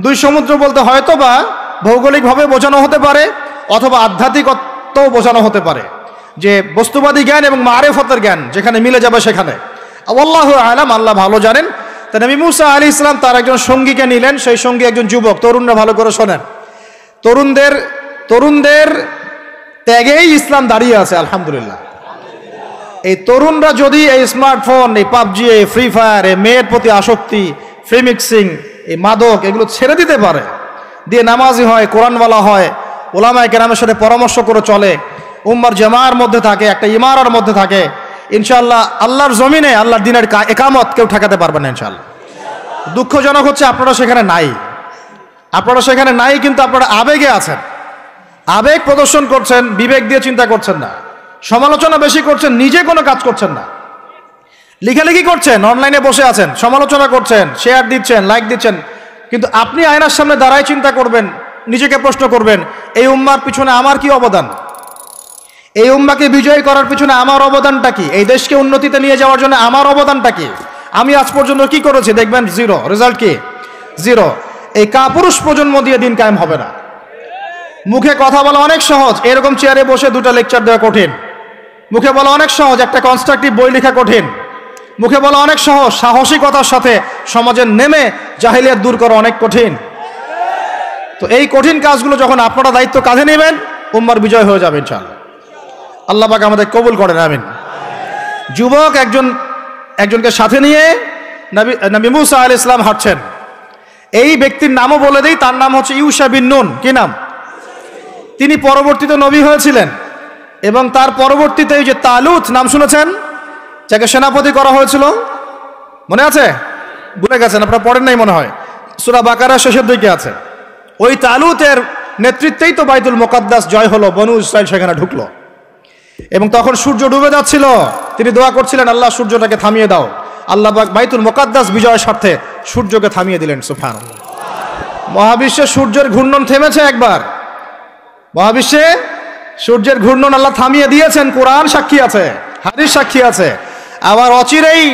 2 সমুদ্র বলতে হয়তো বা ভৌগোলিকভাবে বোঝানো হতে পারে, অথবা আধ্যাত্মিকতাও বোঝানো হতে পারে, যে বস্তুবাদী জ্ঞান এবং মারিফতের জ্ঞান যেখানে মিলে যাবে সেখানে। আল্লাহু আ'লাম, আল্লাহ ভালো জানেন। তা নবী মুসা আলাইহিস সালাম তার একজন সঙ্গীকে নিলেন, সেই সঙ্গী একজন যুবক। তরুণরা ভালো করে শোনেন, তরুণদের ত্যাগেই ইসলাম দাঁড়িয়ে আছে আলহামদুলিল্লাহ। এই তরুণরা যদি এই স্মার্টফোন, এই পাবজি, এই ফ্রি ফায়ার, এই মেয়ের প্রতি আসক্তি, ফ্রি মিক্সিং, এই মাদক, এগুলো ছেড়ে দিতে পারে, দিয়ে নামাজি হয়, কোরআনওয়ালা হয়, ওলামায়ে কেরামের সাথে পরামর্শ করে চলে, উম্মার জামার মধ্যে থাকে, একটা ইমারার মধ্যে থাকে, ইনশাআল্লাহ আল্লাহর জমিনে আল্লাহর দ্বীনের একামত কেউ ঠেকাতে পারবে না ইনশাআল্লাহ। দুঃখজনক হচ্ছে আপনারা সেখানে নাই, কিন্তু আপনারা আবেগে আছেন, আবেগ প্রদর্শন করছেন, বিবেক দিয়ে চিন্তা করছেন না, সমালোচনা বেশি করছেন, নিজে কোনো কাজ করছেন না, লেখালেখি করছেন, অনলাইনে বসে আছেন, সমালোচনা করছেন, শেয়ার দিচ্ছেন, লাইক দিচ্ছেন, কিন্তু আপনি আয়নার সামনে দাঁড়ায় চিন্তা করবেন, নিজেকে প্রশ্ন করবেন, এই উম্মার পিছনে আমার কি অবদান? এই উম্মাকে বিজয়ী করার পিছনে আমার অবদানটা কি? এই দেশকে উন্নতিতে নিয়ে যাওয়ার জন্য আমার অবদানটা কি? আমি আজ পর্যন্ত কি করেছি? দেখবেন জিরো, রেজাল্ট কি? জিরো। এই কাপুরুষ প্রজন্ম দিয়ে দিন কায়েম হবে না। মুখে কথা বলা অনেক সহজ, এরকম চেয়ারে বসে 2টা লেকচার দেওয়া কঠিন। মুখে বলা অনেক সহজ, একটা কনস্ট্রাকটিভ বই লেখা কঠিন। মুখে বলা অনেক সহজ, সাহসিকতার সাথে সমাজে নেমে জাহিলিয়াত দূর করা অনেক কঠিন। তো এই কঠিন কাজগুলো যখন আপনারা দায়িত্ব কাঁধে নেবেন, উম্মার বিজয় হয়ে যাবে ইনশাআল্লাহ। আল্লাহ পাক আমাদের কবুল করেন, আমিন। যুবক একজনকে সাথে নিয়ে নবী মুসা আলাইহিস সালাম হাঁটছেন। এই ব্যক্তির নামও বলে দেই, তার নাম হচ্ছে ইউশা বিন নুন। কি নাম? তিনি পরবর্তীতে নবী হয়েছিলেন এবং তার পরবর্তীতে এই যে তালুত নাম শুনেছেন, যাকে সেনাপতি করা হয়েছিল, মনে আছে? ভুলে গেছেন, আপনারা পড়েন নাই মনে হয়, সূরা বাকারা শেষের দিকে আছে। ওই তালুতের নেতৃত্বেই তো বাইতুল মুকাদ্দাস জয় হলো, বনু ইসরাইল সেখানে ঢুকলো এবং তখন সূর্য ডুবে যাচ্ছিল। তিনি দোয়া করছিলেন, আল্লাহ সূর্যটাকে থামিয়ে দাও। আল্লাহ পাক বাইতুল মুকাদ্দাস বিজয়ের স্বার্থে সূর্যকে থামিয়ে দিলেন। সুবহানাল্লাহ। মহাবিশ্বে সূর্যের ঘূর্ণন থেমেছে একবার, মহাবিশ্বে সূর্যের ঘূর্ণন আল্লাহ থামিয়ে দিয়েছেন। কোরআন সাক্ষী আছে, হাদিস সাক্ষী আছে। আবার অচিরেই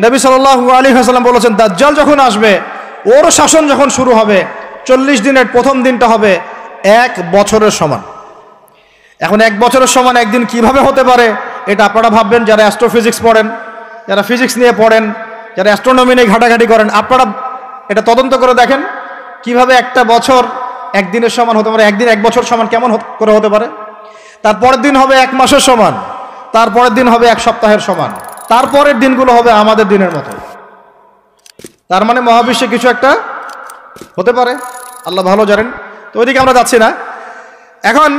নবী সাল্লাল্লাহু আলাইহি ওয়াসাল্লাম বলেছেন, দাজ্জাল যখন আসবে, ওর শাসন যখন শুরু হবে, 40 দিনের প্রথম দিনটা হবে 1 বছরের সমান। এখন 1 বছরের সমান একদিন কিভাবে হতে পারে, এটা আপনারা ভাববেন যারা অ্যাস্ট্রোফিজিক্স পড়েন, যারা ফিজিক্স নিয়ে পড়েন, যারা অ্যাস্ট্রোনমি নিয়ে ঘাটাঘাটি করেন, আপনারা এটা তদন্ত করে দেখেন কিভাবে একটা বছর একদিনের সমান হতে পারে। একদিন 1 বছর সমান কেমন করে হতে পারে? তারপরের দিন হবে 1 মাসের সমান, তারপরের দিন হবে 1 সপ্তাহের সমান, তারপরের দিনগুলো হবে আমাদের দিনের মতো। তার মানে মহাবিশ্বে কিছু একটা হতে পারে, আল্লাহ ভালো জানেন। তো ওইদিকে আমরা যাচ্ছি না। এখন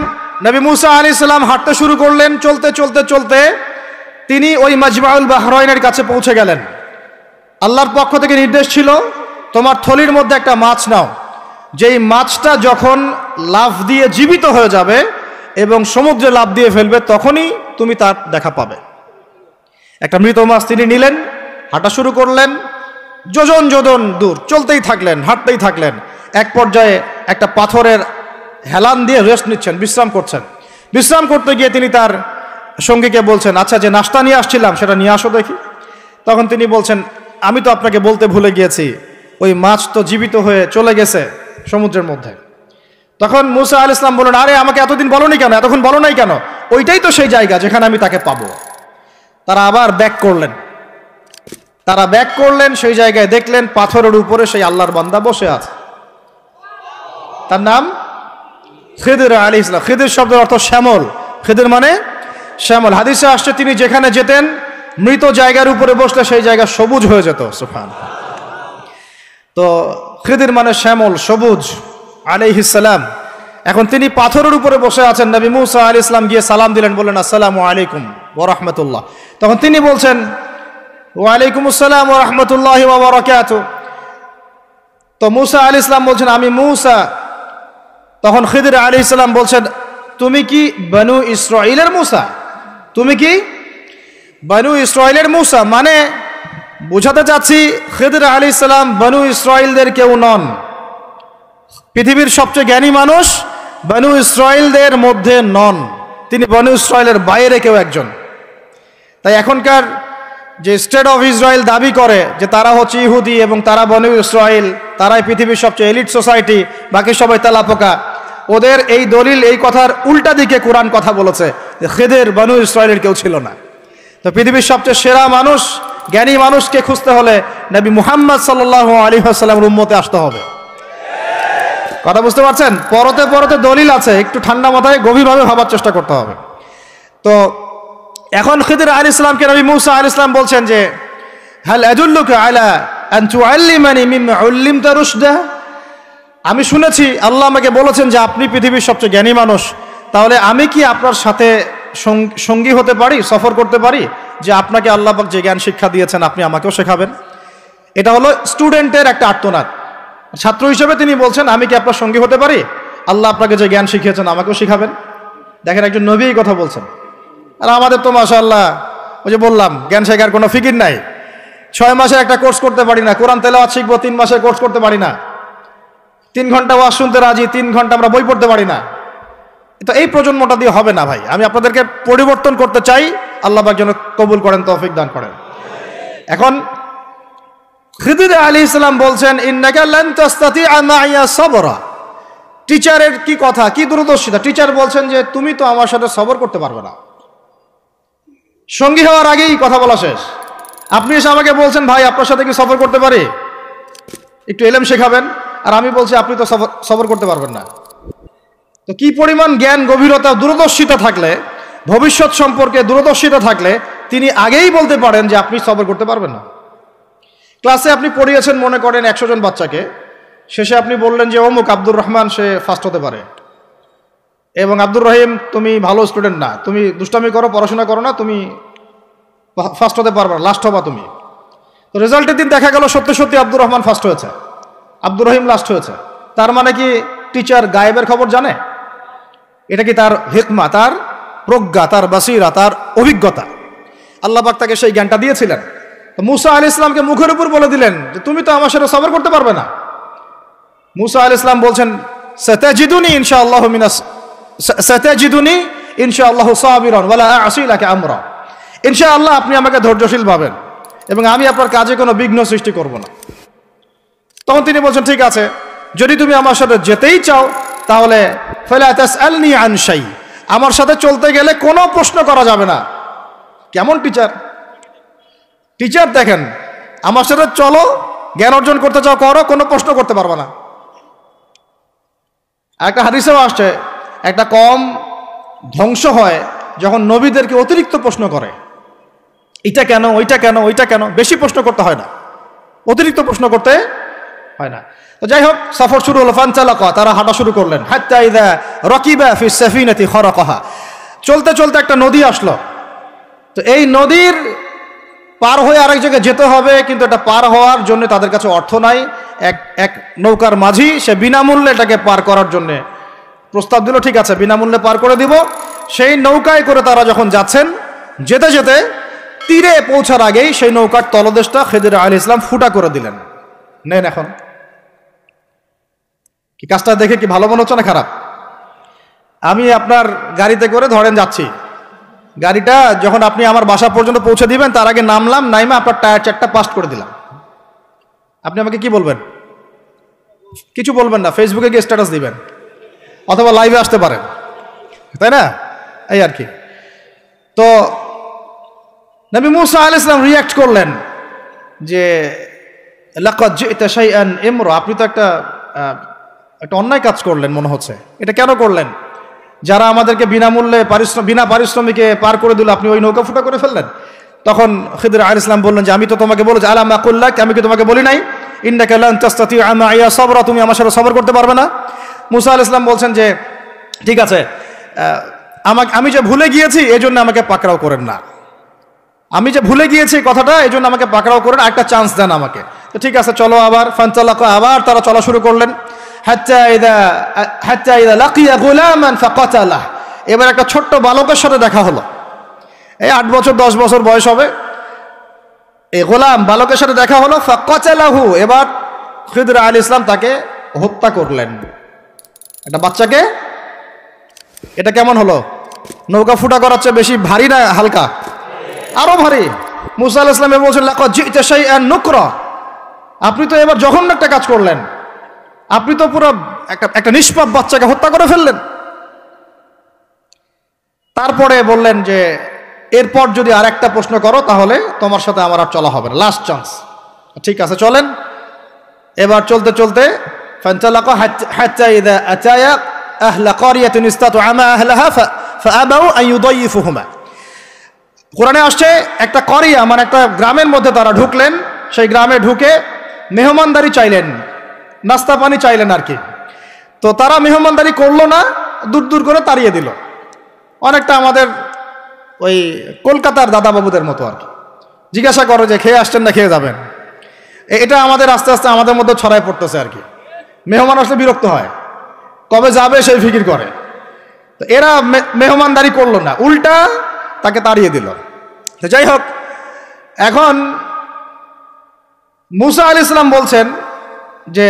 নবী মুসা আলাইহিস সালাম হাঁটতে শুরু করলেন। চলতে চলতে চলতে তিনি ওই মাজমাউল বাহরাইনের কাছে পৌঁছে গেলেন। আল্লাহর পক্ষ থেকে নির্দেশ ছিল, তোমার থলির মধ্যে একটা মাছ নাও, যেই মাছটা যখন লাফ দিয়ে জীবিত হয়ে যাবে এবং সমুদ্রে লাফ দিয়ে ফেলবে, তখনই তুমি তার দেখা পাবে। একটা মৃত মাছ তিনি নিলেন, হাঁটা শুরু করলেন। যোজন যোজন দূর চলতেই থাকলেন, হাঁটতেই থাকলেন। এক পর্যায়ে একটা পাথরের হেলান দিয়ে রেস্ট নিচ্ছেন, বিশ্রাম করছেন। বিশ্রাম করতে গিয়ে তিনি তার সঙ্গীকে বলছেন, আচ্ছা, যে নাস্তা নিয়ে আসছিলাম সেটা নিয়ে আসো দেখি। তখন তিনি বলছেন, আমি তো আপনাকে বলতে ভুলে গিয়েছি, ওই মাছ তো জীবিত হয়ে চলে গেছে সমুদ্রের মধ্যে। তখন মুসা আলাইহিস সালাম বললেন, আরে আমাকে এতদিন বলোনি কেন, এতক্ষণ বলো নাই কেন? ওইটাই তো সেই জায়গা যেখানে আমি তাকে পাবো। তারা আবার ব্যাক করলেন, সেই জায়গায় দেখলেন পাথরের উপরে সেই আল্লাহর বান্দা বসে আছে। তার নাম খিদির আলাইহিস সালাম। খিদির শব্দের অর্থ শ্যামল। খিদির মানে শ্যামল। হাদিসে আসছে, তিনি যেখানে যেতেন মৃত জায়গার উপরে বসলে সেই জায়গা সবুজ হয়ে যেত। সুবহানাল্লাহ। তো খিদির মানে শ্যামল, সবুজ আলাইহিস সালাম। এখন তিনি পাথরের উপরে বসে আছেন। নবী মুসা আলাইহিস সালাম গিয়ে সালাম দিলেন, বললেন, আসসালামু আলাইকুম ওয়া রাহমাতুল্লাহ। তখন তিনি বলছেন, ওয়া আলাইকুম আসসালাম ওয়া রাহমাতুল্লাহি ওয়া বারাকাতুহু। তো মুসা আলাইহিস সালাম বলছেন, আমি মুসা। তখন খিদির আলাইহিস সালাম বলছেন, তুমি কি বনু ইসরাইলের মুসা? তুমি কি বনু ইসরাইলের মুসা? মানে বুঝাতে চাচ্ছি, খিদির আলাইহিস সালাম বনু ইসরাইলদের কেউ নন। পৃথিবীর সবচেয়ে জ্ঞানী মানুষ বনু ইসরাইলদের মধ্যে নন, তিনি বনু ইসরাইলের বাইরে কেউ একজন। তাই এখনকার যে স্টেট অফ ইসরায়েল দাবি করে যে তারা হচ্ছে ইহুদি এবং তারা বনু ইসরাইল, তারাই পৃথিবীর সবচেয়ে এলিট সোসাইটি, বাকি সবাই তেলাপোকা, ওদের এই দলিল, এই কথার উল্টা দিকে কোরআন কথা বলেছে যে খিদির বনু ইসরাইলের কেউ ছিল না। তো পৃথিবীর সবচেয়ে সেরা মানুষ, জ্ঞানী মানুষকে খুঁজতে হলে নবী মুহাম্মদ সাল্লাল্লাহু আলাইহি ওয়াসাল্লামের উম্মতে আসতে হবে। কথা বুঝতে পারছেন? পরতে পরতে দলিল আছে, একটু ঠান্ডা মাথায় গভীরভাবে ভাবার চেষ্টা করতে হবে। তো এখন খিদির আলাইহিস সালামকে নবী মুসা আলাইহিস সালাম বলছেন যে, হাল আদুল্লুকা আলা আন তুআল্লিমানি মিম্মা উল্লিমতা রুশদা। আমি শুনেছি আল্লাহ আমাকে বলেছেন যে আপনি পৃথিবীর সবচেয়ে জ্ঞানী মানুষ, তাহলে আমি কি আপনার সাথে সঙ্গী হতে পারি, সফর করতে পারি, যে আপনাকে আল্লাহ পাক যে জ্ঞান শিক্ষা দিয়েছেন আপনি আমাকেও শেখাবেন? এটা হলো স্টুডেন্টের একটা আর্তনাদ। ছাত্র হিসেবে তিনি বলছেন, আমি কি আপনার সঙ্গী হতে পারি? আল্লাহ আপনাকে যে জ্ঞান শিখিয়েছেন আমাকেও শিখাবেন। দেখেন, একজন নবী এই কথা বলছেন। আর আমাদের তো মাশাআল্লাহ, ওই যে বললাম, জ্ঞান শেখার কোনো ফিকির নাই। 6 মাসের একটা কোর্স করতে পারি না, কোরআন তেলাওয়াত শিখবো 3 মাসের কোর্স করতে পারি না, 3 ঘন্টা ওয়াজ শুনতে রাজি, 3 ঘন্টা আমরা বই পড়তে পারি না। তো এই প্রজন্মটা দিয়ে হবে না ভাই। আমি আপনাদেরকে পরিবর্তন করতে চাই, আল্লাহ পাক যেন কবুল করেন, তৌফিক দান করেন। এখন খিদির আলাইহিস সালাম বলছেন, ইন্নাকা লান তাস্তাতিআ মাইয়া সাবরা। টিচারের কি কথা, কি দূরদর্শিতা! টিচার বলছেন যে তুমি তো আমার সাথে সবর করতে পারবে না। সঙ্গী হওয়ার আগেই কথা বলা শেষ। আপনি এসে আমাকে বলছেন, ভাই আপনার সাথে কি সফর করতে পারি, একটু এলেম শেখাবেন, আর আমি বলছি আপনি তো সবর করতে পারবেন না। তো কি পরিমাণ জ্ঞান, গভীরতা, দূরদর্শিতা থাকলে, ভবিষ্যৎ সম্পর্কে দূরদর্শিতা থাকলে তিনি আগেই বলতে পারেন যে আপনি সবর করতে পারবেন না। ক্লাসে আপনি পড়িয়েছেন মনে করেন 100 জন বাচ্চাকে, শেষে আপনি বললেন যে অমুক আব্দুর রহমান সে ফার্স্ট হতে পারে, এবং আব্দুর রহিম তুমি ভালো স্টুডেন্ট না, তুমি দুষ্টামি করো, পড়াশোনা করো না, তুমি ফার্স্ট হতে পারবে না, লাস্ট হবা তুমি। তো রেজাল্টের দিন দেখা গেল সত্যি সত্যি আব্দুর রহমান ফার্স্ট হয়েছে, আব্দুর রহিম লাস্ট হয়েছে। তার মানে কি টিচার গায়েবের খবর জানে? এটা কি তার হিকমা, তার প্রজ্ঞা, তার বাসিরা, তার অভিজ্ঞতা? আল্লাহ পাক তাকে সেই জ্ঞানটা দিয়েছিলেন। মুসা আলাইহিস সালামকে মুখের উপর বলে দিলেন যে তুমি তো আমার সাথে সবর করতে পারবে না। মুসা আলাইহিস সালাম বলছেন সাতাজিদুনি ইনশাআল্লাহু মিনাস সাতাজিদুনি ইনশাআল্লাহু সাবিরান ওয়ালা আ'সি লাকা আমরা। ইনশাআল্লাহ আপনি আমাকে ধৈর্যশীল পাবেন এবং আমি আপনার কাজে কোনো বিঘ্ন সৃষ্টি করব না। তখন তিনি বলছেন ঠিক আছে, যদি তুমি আমার সাথে যেতেই চাও তাহলে ফালা তাসআলনি আন শাই, আমার সাথে চলতে গেলে কোনো প্রশ্ন করা যাবে না। কেমন টিচার! টিচার দেখেন, আমার সাথে চলো, জ্ঞান অর্জন করতে চাও করো, কোনো প্রশ্ন করতে পারবে না। একটা হাদিসেও আসছে একটা কম ধ্বংস হয় যখন নবীদেরকে অতিরিক্ত প্রশ্ন করে, এটা কেন, ওইটা কেন, ওইটা কেন। বেশি প্রশ্ন করতে হয় না, অতিরিক্ত প্রশ্ন করতে হয় না। তো যাই হোক, সফর শুরু হলো। ফানতালাকা, তারা হাঁটা শুরু করলেন। হাত্তা ইযা রাকিবা ফি সাফিনাতি খারাকাহা, চলতে চলতে একটা নদী আসলো। তো এই নদীর পার হয়ে আরেক জায়গায় যেতে হবে, কিন্তু এটা পার হওয়ার জন্য তাদের কাছে অর্থ নাই। এক নৌকার মাঝি সে বিনামূল্যে এটাকে পার করার জন্য প্রস্তাব দিল, ঠিক আছে বিনামূল্যে পার করে দিব। সেই নৌকায় করে তারা যখন যাচ্ছেন, যেতে যেতে তীরে পৌঁছার আগেই সেই নৌকার তলদেশটা খিদির আলাইহিস সালাম ফুটা করে দিলেন। নেন এখন কি কাজটা দেখে কি ভালো মনে হচ্ছে না খারাপ? আমি আপনার গাড়িতে করে ধরেন যাচ্ছি, গাড়িটা যখন আপনি আমার বাসা পর্যন্ত পৌঁছে দিবেন তার আগে নামলাম, নাইমা আপনার টায়ার চারটা পাস্ট করে দিলাম, আপনি আমাকে কি বলবেন? কিছু বলবেন না, ফেসবুকে গিয়ে স্ট্যাটাস দিবেন অথবা লাইভে আসতে পারেন, তাই না? এই আর কি। তো নবী মুসা আলাইহিস সালাম রিঅ্যাক্ট করলেন যে লাকাদ জি'তা শাইআন ইমরা, আপনি তো একটা অন্যায় কাজ করলেন মনে হচ্ছে। এটা কেন করলেন? যারা আমাদেরকে বিনামূল্যে বিনা পারিশ্রমিকে পার করে দিল, আপনি ওই নৌকা ফুটা করে ফেললেন। তখন খিদির আলাইহিস সালাম বললেন যে আমি তো তোমাকে বলেছি, আলা মা কুল্লাক, আমি কি তোমাকে বলি নাই ইন্নাকা লান তাসতাতিআ মাইয়া সাবরা, তুমি আমার সাথে সবর করতে পারবে না? মুসা আলাইহিস সালাম বলছেন যে ঠিক আছে, আমি যে ভুলে গিয়েছি এজন্য আমাকে পাকড়াও করেন না, আমি যে ভুলে গিয়েছি কথাটা এই জন্য আমাকে পাকড়াও করেন, একটা চান্স দেন আমাকে। তো ঠিক আছে চলো আবার। ফানতালাকা, আবার তারা চলা শুরু করলেন। হাত্তা ইযা লাকিয়া গুলামান ফাকাতালাহ, এবার একটা ছোট্ট বালকের সাথে দেখা হলো। এই 8 বছর 10 বছর বয়স হবে, এই গোলাম বালকের সাথে দেখা হলো। ফাকাতালাহু, এবার খিদির আলাইহিস সালাম তাকে হত্যা করলেন। একটা বাচ্চাকে, এটা কেমন হলো? নৌকা ফুটা করার চেয়ে বেশি ভারী না হালকা? আরো ভারী। মুসা আলাইহিস সালাম বলছেন লাকাদ জি'তা শাইআন নুকরা, আপনি তো এবার জঘন্য একটা কাজ করলেন, আপনি তো পুরো একটা নিষ্পাপ বাচ্চাকে হত্যা করে ফেললেন। তারপরে বললেন যে এরপর যদি আর একটা প্রশ্ন করো তাহলে তোমার সাথে আমার আর চলা হবে না, লাস্ট চান্স। ঠিক আছে চলেন। এবার চলতে চলতে ফানতালাকা হাত্তা ইযা আতায়া আহলা ক্বরিয়াতিন ইসতাতআমা আহলাহা ফাআবাউ আন ইউদাইফুহুমা, কোরআনে আসছে একটা করিয়া মানে একটা গ্রামের মধ্যে তারা ঢুকলেন। সেই গ্রামে ঢুকে মেহমানদারি চাইলেন, নাস্তা পানি চাইলেন আর কি। তো তারা মেহমানদারি করলো না, দূর দূর করে তাড়িয়ে দিল। অনেকটা আমাদের ওই কলকাতার দাদাবাবুদের মতো আর কি। জিজ্ঞাসা করো যে খেয়ে আসছেন না খেয়ে যাবেন, এটা আমাদের আস্তে আস্তে আমাদের মধ্যে ছড়ায় পড়তেছে আর কি। মেহমান আসলে বিরক্ত হয়, কবে যাবে সেই ফিকির করে। তো এরা মেহমানদারি করলো না, উল্টা তাকে তাড়িয়ে দিল। তো যাই হোক, এখন মুসা আলাইহিস সালাম বলছেন যে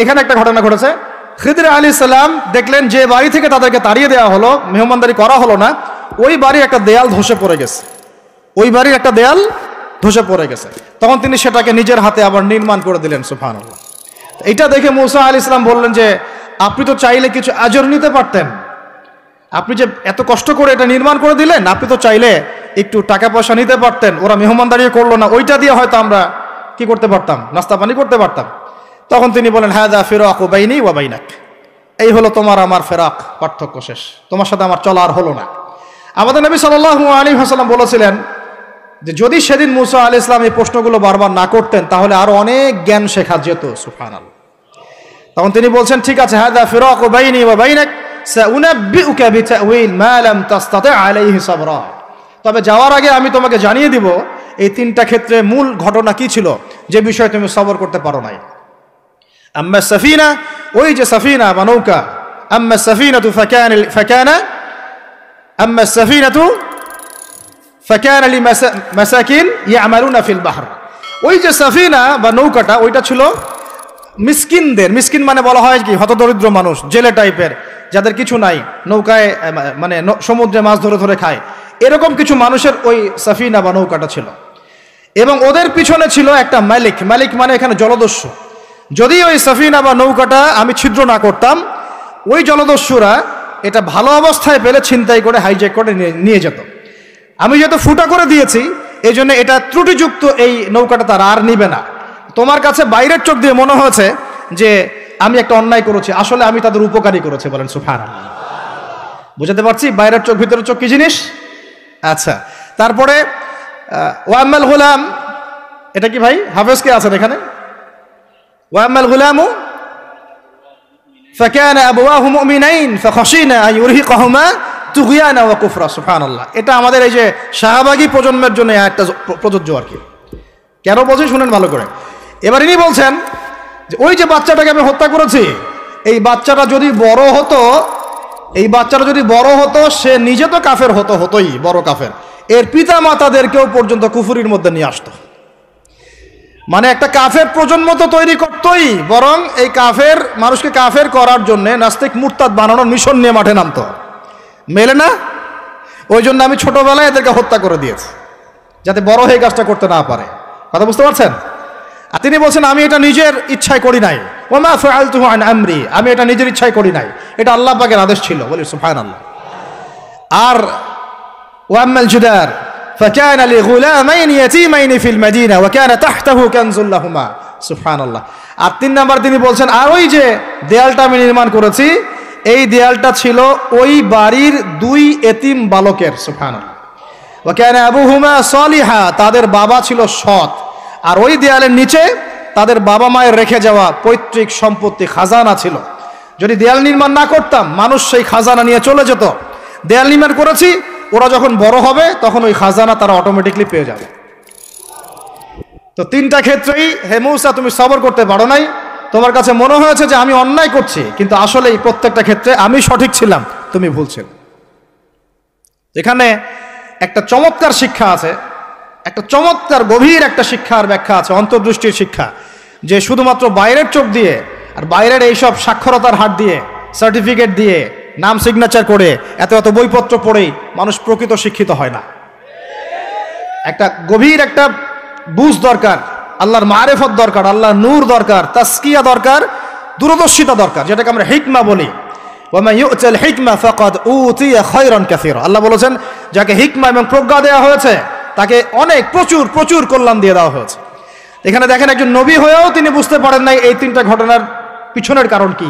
এখানে একটা ঘটনা ঘটেছে। খিদির আলাইহিস সালাম দেখলেন যে বাড়ি থেকে তাদেরকে তাড়িয়ে দেওয়া হলো, মেহমানদারি করা হলো না, ওই বাড়ির একটা দেয়াল ধসে পড়ে গেছে, ওই বাড়ির একটা দেয়াল ধসে পড়ে গেছে। তখন তিনি সেটাকে নিজের হাতে আবার নির্মাণ করে দিলেন। সুবহানাল্লাহ। এটা দেখে মুসা আলাইহিস সালাম বললেন যে আপনি তো চাইলে কিছু আজর নিতে পারতেন, আপনি যে এত কষ্ট করে এটা নির্মাণ করে দিলেন, আপনি তো চাইলে একটু টাকা পয়সা নিতে পারতেন। ওরা মেহমানদারি করলো না, ওইটা দিয়ে হয়তো আমরা কি করতে পারতাম, নাস্তা পানি করতে পারতাম। তখন তিনি বলেন হাযা ফিরাকু বাইনি ওয়া বাইনাক, এই হলো তোমার আমার ফেরাক, পার্থক্য শেষ, তোমার সাথে আমার চলা আর হলো না। আমাদের নবী সাল্লাল্লাহু আলাইহি ওয়াসাল্লাম বলেছিলেন যে যদি সেদিন মুসা আলাইহিস সালাম এই প্রশ্নগুলো বারবার না করতেন তাহলে আরো অনেক জ্ঞান শেখা যেত। সুবহানাল্লাহ। তখন তিনি বলছেন, ঠিক আছে, হাদা ফিরাকু বাইনি ওয়া বাইনাক সাউনাব্বিউকা বিতাউইল মা লাম তাস্তাতি আলাইহি সাবরা। তবে যাওয়ার আগে আমি তোমাকে জানিয়ে দিব এই তিনটা ক্ষেত্রে মূল ঘটনা কি ছিল যে বিষয়ে তুমি সবর করতে পারো নাই। আম্মা সাফিনা, ওই যে সাফিনা বা নৌকা, আম্মা সাফিনাতু ফাকানা লিমাসাকিন ইয়ামালুনা ফিল বাহর। ওই যে সাফিনা বা নৌকাটা, ওইটা ছিল মিসকিনদের। মিসকিন মানে বলা হয় কি, হতদরিদ্র মানুষ, জেলে টাইপের, যাদের কিছু নাই, নৌকায় মানে সমুদ্রে মাছ ধরে ধরে খায়, এরকম কিছু মানুষের ওই সাফিনা বা নৌকাটা ছিল। এবং ওদের পিছনে ছিল একটা মালিক। মালিক মানে এখানে জলদস্যু। যদি ওই সাফিনা বা নৌকাটা আমি ছিদ্র না করতাম, ওই জলদস্যুরা এটা ভালো অবস্থায় পেলে ছিনতাই করে হাইজ্যাক করে নিয়ে যেত। আমি যেহেতু ফুটা করে দিয়েছি, এই জন্য এটা ত্রুটিযুক্ত এই নৌকাটা তারা আর নিবে না। তোমার কাছে বাইরের চোখ দিয়ে মনে হয়েছে যে আমি একটা অন্যায় করেছি, আসলে আমি তাদের উপকারী করেছি। বলেন সুবহানাল্লাহ। বুঝাতে পারছি বাইরের চোখ ভিতরের চোখ কি জিনিস? আচ্ছা, তারপরে ওয়াম্মাল গুলাম, এটা কি ভাই হাফেজ কে আছেন এখানে? ওয়াম্মাল গুলামু ফাকানা আবওয়াহু মুমিনাইন ফাখাশিনা আন ইউরহিকাহুমা তুগয়ানা ওয়া কুফরা। সুবহানাল্লাহ। এটা আমাদের এই যে শাহবাগী প্রজন্মের জন্য একটা প্রযোজ্য আর কি। কেন বলছি শুনেন ভালো করে। এবার ইনি বলছেন যে ওই যে বাচ্চাটাকে আমি হত্যা করেছি, এই বাচ্চাটা যদি বড় হতো, সে নিজে তো কাফের হতোই, বড় কাফের, এর পিতা মাতাদেরকেও পর্যন্ত কুফরির মধ্যে নিয়ে আসতো। মানে একটা কাফের প্রজন্ম তো তৈরি করতোই, বরং এই কাফের মানুষকে কাফের করার জন্য নাস্তিক মুরতাদ বানানোর মিশন নিয়ে মাঠে নামতো। মেলে না? ওই জন্য আমি ছোটবেলায় এদেরকে হত্যা করে দিয়েছি, যাতে বড় হয়ে কাজটা করতে না পারে। কথা বুঝতে পারছেন? আর তিনি বলছেন আমি এটা নিজের ইচ্ছায় করি নাই, ওমা ফাআলতুহু আন আমরি, আমি এটা নিজের ইচ্ছায় করি নাই, এটা আল্লাহ পাকের আদেশ ছিল। বলি সুবহানাল্লাহ। আর ওয়াম্মাল জুদার ফাকানা লিগুলামাইন ইয়াতীমাইন ফিল মাদিনা ওয়া কানা তাহতাহু কানজুল লাহুমা। সুবহানাল্লাহ। আর 3 নাম্বার তিনি বলছেন, আর ওই যে দেয়ালটা আমি নির্মাণ করেছি, এই দেয়ালটা ছিল ওই বাড়ির 2 এতিম বালকের। সুবহানাল্লাহ। ওয়া কানা আবুহুমা সালিহা, তাদের বাবা ছিল সৎ। আর ওই দেয়ালের নিচে তাদের বাবা মায়ের রেখে যাওয়া পৈতৃক সম্পত্তি, খাজানা ছিল। যদি দেয়াল নির্মাণ না করতাম, মানুষ সেই খাজানা নিয়ে চলে যেত। দেয়াল নির্মাণ করেছি, ওরা যখন বড় হবে তখন ওই খাজানা তারা অটোমেটিকলি পেয়ে যাবে। তো 3টা ক্ষেত্রেই, হে মূসা তুমি সবর করতে পারো নাই, তোমার কাছে মনে হয়েছে যে আমি অন্যায় করছি, কিন্তু আসলে এই প্রত্যেকটা ক্ষেত্রে আমি সঠিক ছিলাম, তুমি ভুল ছিল। এখানে একটা চমৎকার শিক্ষা আছে, একটা চমৎকার গভীর একটা শিক্ষার ব্যাখ্যা আছে, অন্তর্দৃষ্টির শিক্ষা, যে শুধুমাত্র বাইরের চোখ দিয়ে আর বাইরের এইসব সাক্ষরতার হাত দিয়ে, সার্টিফিকেট দিয়ে, নাম সিগনেচার করে, এত বইপত্র পড়েই মানুষ প্রকৃত শিক্ষিত হয় না। একটা গভীর একটা বুঝ দরকার, আল্লাহর মারেফত দরকার, আল্লাহর নূর দরকার, তাসকিয়া দরকার, দূরদর্শিতা দরকার, যেটাকে আমরা হিকমা বলি। ওয়ামা ইউতাল হিকমা ফাকাদ উতিয়া খায়রান কাসীরা। আল্লাহ বলেছেন, যাকে হিকমা এবং প্রজ্ঞা দেওয়া হয়েছে তাকে অনেক প্রচুর কল্যাণ দিয়ে দেওয়া হয়েছে। এখানে দেখেন, একজন নবী হয়েও তিনি বুঝতে পারেন নাই এই 3টা ঘটনার পিছনের কারণ কি,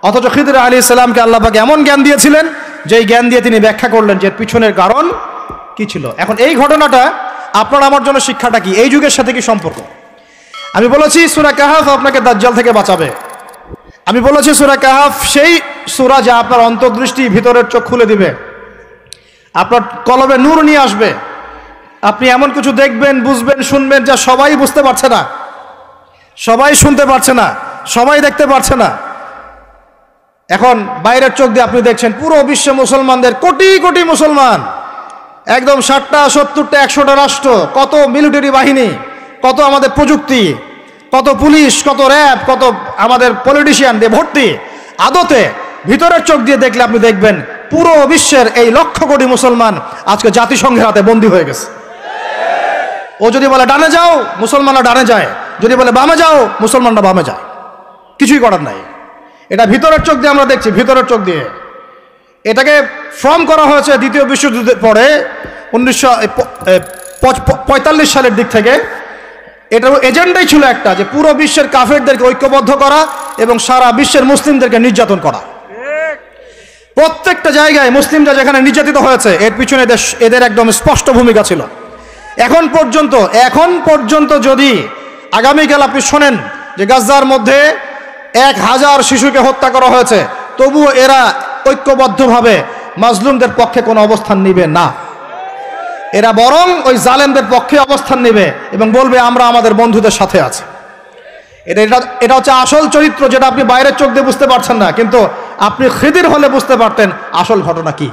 অথচ খিদর আলাইহিস সালামকে আল্লাহ পাক এমন জ্ঞান দিয়েছিলেন যেই জ্ঞান দিয়ে তিনি ব্যাখ্যা করলেন যে পিছনের কারণ কি ছিল। এখন এই ঘটনাটা আপনার আমার জন্য শিক্ষাটা কি, এই যুগের সাথে কি সম্পর্ক? আমি বলেছি সূরা কাহাফ আপনাকে দাজ্জাল থেকে বাঁচাবে। আমি বলেছি সূরা কাহাফ সেই সূরা যা আপনার অন্তর্দৃষ্টি, ভিতরের চোখ খুলে দিবে, আপনার কলবে নূর নিয়ে আসবে। আপনি এমন কিছু দেখবেন, বুঝবেন, শুনবেন যা সবাই বুঝতে পারছে না, সবাই শুনতে পারছে না, সবাই দেখতে পারছে না। এখন বাইরের চোখ দিয়ে আপনি দেখছেন পুরো বিশ্বে মুসলমানদের, কোটি কোটি মুসলমান, একদম 60টা 70টা 100টা রাষ্ট্র, কত মিলিটারি বাহিনী, কত আমাদের প্রযুক্তি, কত পুলিশ, কত র্যাব, কত আমাদের পলিটিশিয়ান দিয়ে ভর্তি। আদতে ভিতরের চোখ দিয়ে দেখলে আপনি দেখবেন পুরো বিশ্বের এই লক্ষ কোটি মুসলমান আজকে জাতিসংঘের হাতে বন্দী হয়ে গেছে। ও যদি বলে ডানে যাও, মুসলমানরা ডানে যায়, যদি বলে বামে যাও, মুসলমানরা বামে যায়, কিছুই করার নাই। এটা ভিতরের চোখ দিয়ে আমরা দেখছি, ভিতরের চোখ দিয়ে। এটাকে ফর্ম করা হয়েছে দ্বিতীয় বিশ্বযুদ্ধের পরে 1945 সালের দিক থেকে। এটার এজেন্ডাই ছিল একটা, যে পুরো বিশ্বের কাফেরদেরকে ঐক্যবদ্ধ করা এবং সারা বিশ্বের মুসলিমদেরকে নির্যাতন করা। প্রত্যেকটা জায়গায় মুসলিমরা যেখানে নির্যাতিত হয়েছে, এর পিছনে এদের একদম স্পষ্ট ভূমিকা ছিল। এখন পর্যন্ত যদি আগামীকাল আপনি শোনেন যে গাজার মধ্যে 1000 শিশুকে হত্যা করা হয়েছে, তবুও এরা ঐক্যবদ্ধভাবে মাজলুমদের পক্ষে কোনো অবস্থান নিবে না। এরা বরং ওই জালেমদের পক্ষে অবস্থান নেবে এবং বলবে আমরা আমাদের বন্ধুদের সাথে আছি। এটা হচ্ছে আসল চরিত্র, যেটা আপনি বাইরের চোখ দিয়ে বুঝতে পারছেন না, কিন্তু আপনি খিদির হলে বুঝতে পারতেন আসল ঘটনা কি।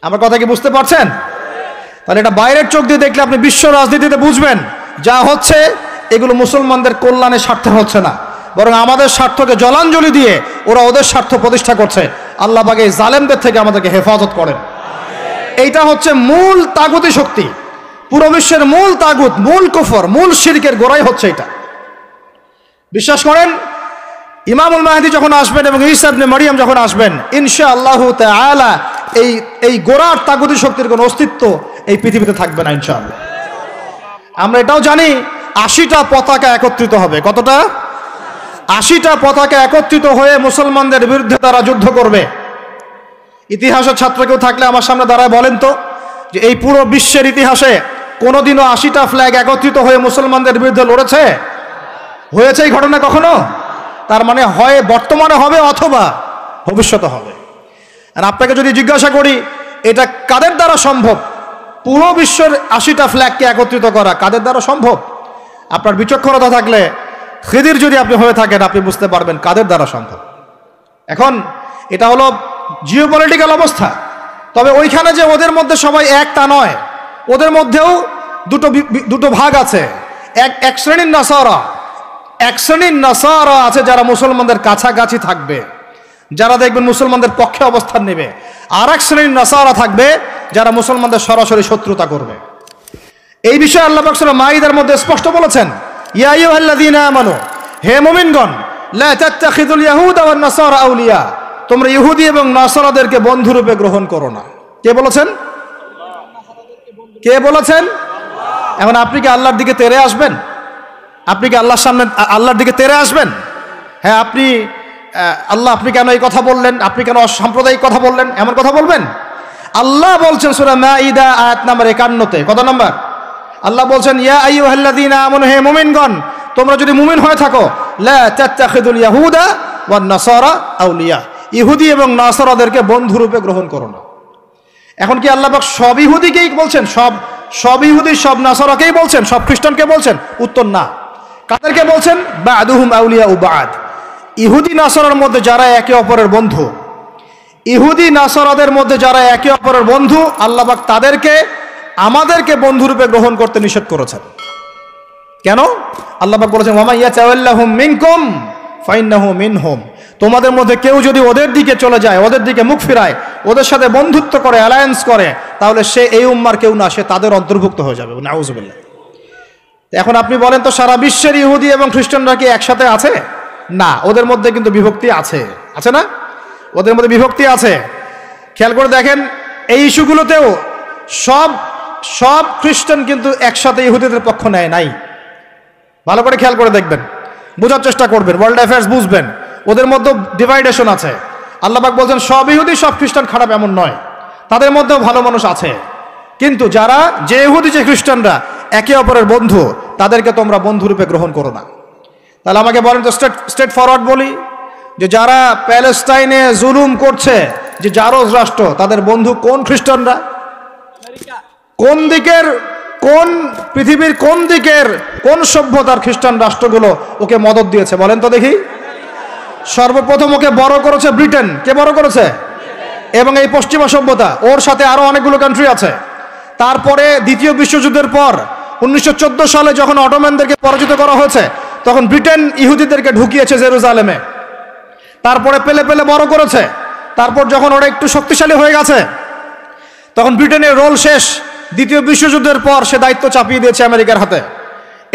আমার কথা কি বুঝতে পারছেন? তাহলে এটা বাইরের চোখ দিয়ে দেখলে আপনি বিশ্ব রাজনীতিতে বুঝবেন যা হচ্ছে এগুলো মুসলমানদের কল্যাণের স্বার্থে হচ্ছে না, বরং আমাদের স্বার্থকে জলাঞ্জলি দিয়ে ওরা ওদের স্বার্থ প্রতিষ্ঠা করছে। আল্লাহ পাক এই জালেমদের থেকে আমাদেরকে হেফাজত করেন। এইটা হচ্ছে মূল তাগুতি শক্তি, পুরো বিশ্বের মূল তাগুত, মূল কুফর, মূল শিরকের গোড়াই হচ্ছে এটা। বিশ্বাস করেন ইমামুল মাহদী যখন আসবেন এবং ঈসা ইবনে মারইয়াম যখন আসবেন, ইনশাআল্লাহু তাআলা এই গোড়ার তাগুতি শক্তির কোনো অস্তিত্ব এই পৃথিবীতে থাকবে না ইনশাআল্লাহ। আমরা এটাও জানি 80টা পতাকা একত্রিত হবে। কতটা? 80টা পতাকা একত্রিত হয়ে মুসলমানদের বিরুদ্ধে তারা যুদ্ধ করবে। ইতিহাসের ছাত্র কেউ থাকলে আমার সামনে দাঁড়ায় বলেন তো, যে এই পুরো বিশ্বের ইতিহাসে কোনোদিনও 80টা ফ্ল্যাগ একত্রিত হয়ে মুসলমানদের বিরুদ্ধে লড়েছে? হয়েছে এই ঘটনা কখনো? তার মানে হয় বর্তমানে হবে অথবা ভবিষ্যতে হবে। আর আপনাকে যদি জিজ্ঞাসা করি এটা কাদের দ্বারা সম্ভব, পুরো বিশ্বের 80টা ফ্ল্যাগকে একত্রিত করা কাদের দ্বারা সম্ভব? আপনার বিচক্ষণতা থাকলে, খিদির যদি আপনি হয়ে থাকেন, আপনি বুঝতে পারবেন কাদের দ্বারা সম্ভব। এখন এটা হলো জিওপলিটিক্যাল অবস্থা। তবে ওইখানে যে ওদের মধ্যে সবাই এক তা নয়, ওদের মধ্যেও দুটো ভাগ আছে। এক শ্রেণীর নাসারা আছে যারা মুসলমানদের কাছাকাছি থাকবে, যারা দেখবেন মুসলমানদের পক্ষে অবস্থান নেবে। আর এক শ্রেণীর নাসারা থাকবে যারা মুসলমানদের সরাসরি শত্রুতা করবে। এই বিষয়ে আল্লাহ পাক সূরা মাঈদার মধ্যে স্পষ্ট বলেছেন, ইয়া আইয়ুহাল্লাযীনা আমানু, হে মুমিনগণ, লা তাত্তাখিযুল ইয়াহুদা ওয়ান নাসারা আউলিয়া, তোমরা ইহুদি এবং নাসারাদেরকে বন্ধুরূপে গ্রহণ করো না। কে বলেছেন? কে বলেছেন? এখন আপনি কি আল্লাহর দিকে তেরে আসবেন? আপনি কি আল্লাহর সামনে আল্লাহর দিকে তেরে আসবেন? হ্যাঁ, আপনি কেন এই কথা বললেন, আপনি কেন অসাম্প্রদায়িক কথা বললেন, এমন কথা বলবেন? আল্লাহ বলছেন সূরা মাঈদা আয়াত নাম্বার 51-তে, কত নাম্বার? আল্লাহ বলছেন, ইয়া আইয়ুহাল্লাযীনা আমানু, হে মুমিনগণ, তোমরা যদি মুমিন হয়ে থাকো, লা তাত্তাখিযুল ইয়াহুদা ওয়ান নাসারা আউলিয়া, ইহুদি এবং নাসারাদেরকে বন্ধুরূপে গ্রহণ করো না। এখন কি আল্লাহ পাক সব ইহুদিকেই বলছেন, সব ইহুদি সব নাসারাকেই বলছেন, সব খ্রিস্টানকে বলছেন? উত্তর না। কাদেরকে বলছেন? বা'দুহুম আউলিয়া বা'দ, ইহুদি নাসারার মধ্যে যারা একে অপরের বন্ধু, ইহুদি নাসারাদের মধ্যে যারা একে অপরের বন্ধু, আল্লাহ পাক তাদেরকে আমাদেরকে বন্ধুরূপে গ্রহণ করতে নিষেধ করেছেন। কেন? আল্লাহ পাক বলেছেন, ওয়া মান ইয়াতাওয়াল্লাহুম মিনকুম ফাইন্নাহু মিনহুম, তোমাদের মধ্যে কেউ যদি ওদের দিকে চলে যায়, ওদের দিকে মুখ ফিরায়, ওদের সাথে বন্ধুত্ব করে, অ্যালায়েন্স করে, তাহলে সে এই উম্মার কেউ না, সে তাদের অন্তর্ভুক্ত হয়ে যাবে। নাউযুবিল্লাহ। এখন আপনি বলেন তো, সারা বিশ্বের ইহুদি এবং খ্রিস্টানরা কি একসাথে আছে? না, ওদের মধ্যে কিন্তু বিভক্তি আছে, আছে না? ওদের মধ্যে বিভক্তি আছে। খেয়াল করে দেখেন, এই ইস্যুগুলোতেও সব খ্রিস্টান কিন্তু একসাথে ইহুদিদের পক্ষ নেয় নাই। ভালো করে খেয়াল করে দেখবেন, বোঝার চেষ্টা করবেন, ওয়ার্ল্ড অ্যাফেয়ার্স বুঝবেন। ওদের মধ্যে ডিভাইডেশন আছে। আল্লাহ পাক বলছেন সব ইহুদি সব খ্রিস্টান খারাপ এমন নয়, তাদের মধ্যেও ভালো মানুষ আছে। কিন্তু যে ইহুদি যে খ্রিস্টানরা একে অপরের বন্ধু, তাদেরকে তোমরা বন্ধুরূপে গ্রহণ করো না। তাহলে আমাকে বলেন তো, স্ট্রেট ফরওয়ার্ড বলি, যে যারা প্যালেস্টাইনে জুলুম করছে, যে জারজ রাষ্ট্র, তাদের বন্ধু কোন খ্রিস্টানরা? কোন দিকের, কোন পৃথিবীর কোন দিকের, কোন সভ্যতার খ্রিস্টান রাষ্ট্রগুলো ওকে মদদ দিয়েছে বলেন তো দেখি? সর্বপ্রথম ওকে বড় করেছে ব্রিটেন। কে বড় করেছে? এবং এই পশ্চিমা সভ্যতা, ওর সাথে আরো অনেকগুলো কান্ট্রি আছে। তারপরে দ্বিতীয় বিশ্বযুদ্ধের পর 1914 সালে যখন অটোম্যানদেরকে পরাজিত করা হয়েছে, তখন ব্রিটেন ইহুদিদেরকে ঢুকিয়েছে জেরুজালেমে। তারপরে পেলে বড় করেছে। তারপর যখন ওরা একটু শক্তিশালী হয়ে গেছে, তখন ব্রিটেনের রোল শেষ। দ্বিতীয় বিশ্বযুদ্ধের পর সে দায়িত্ব চাপিয়ে দিয়েছে আমেরিকার হাতে।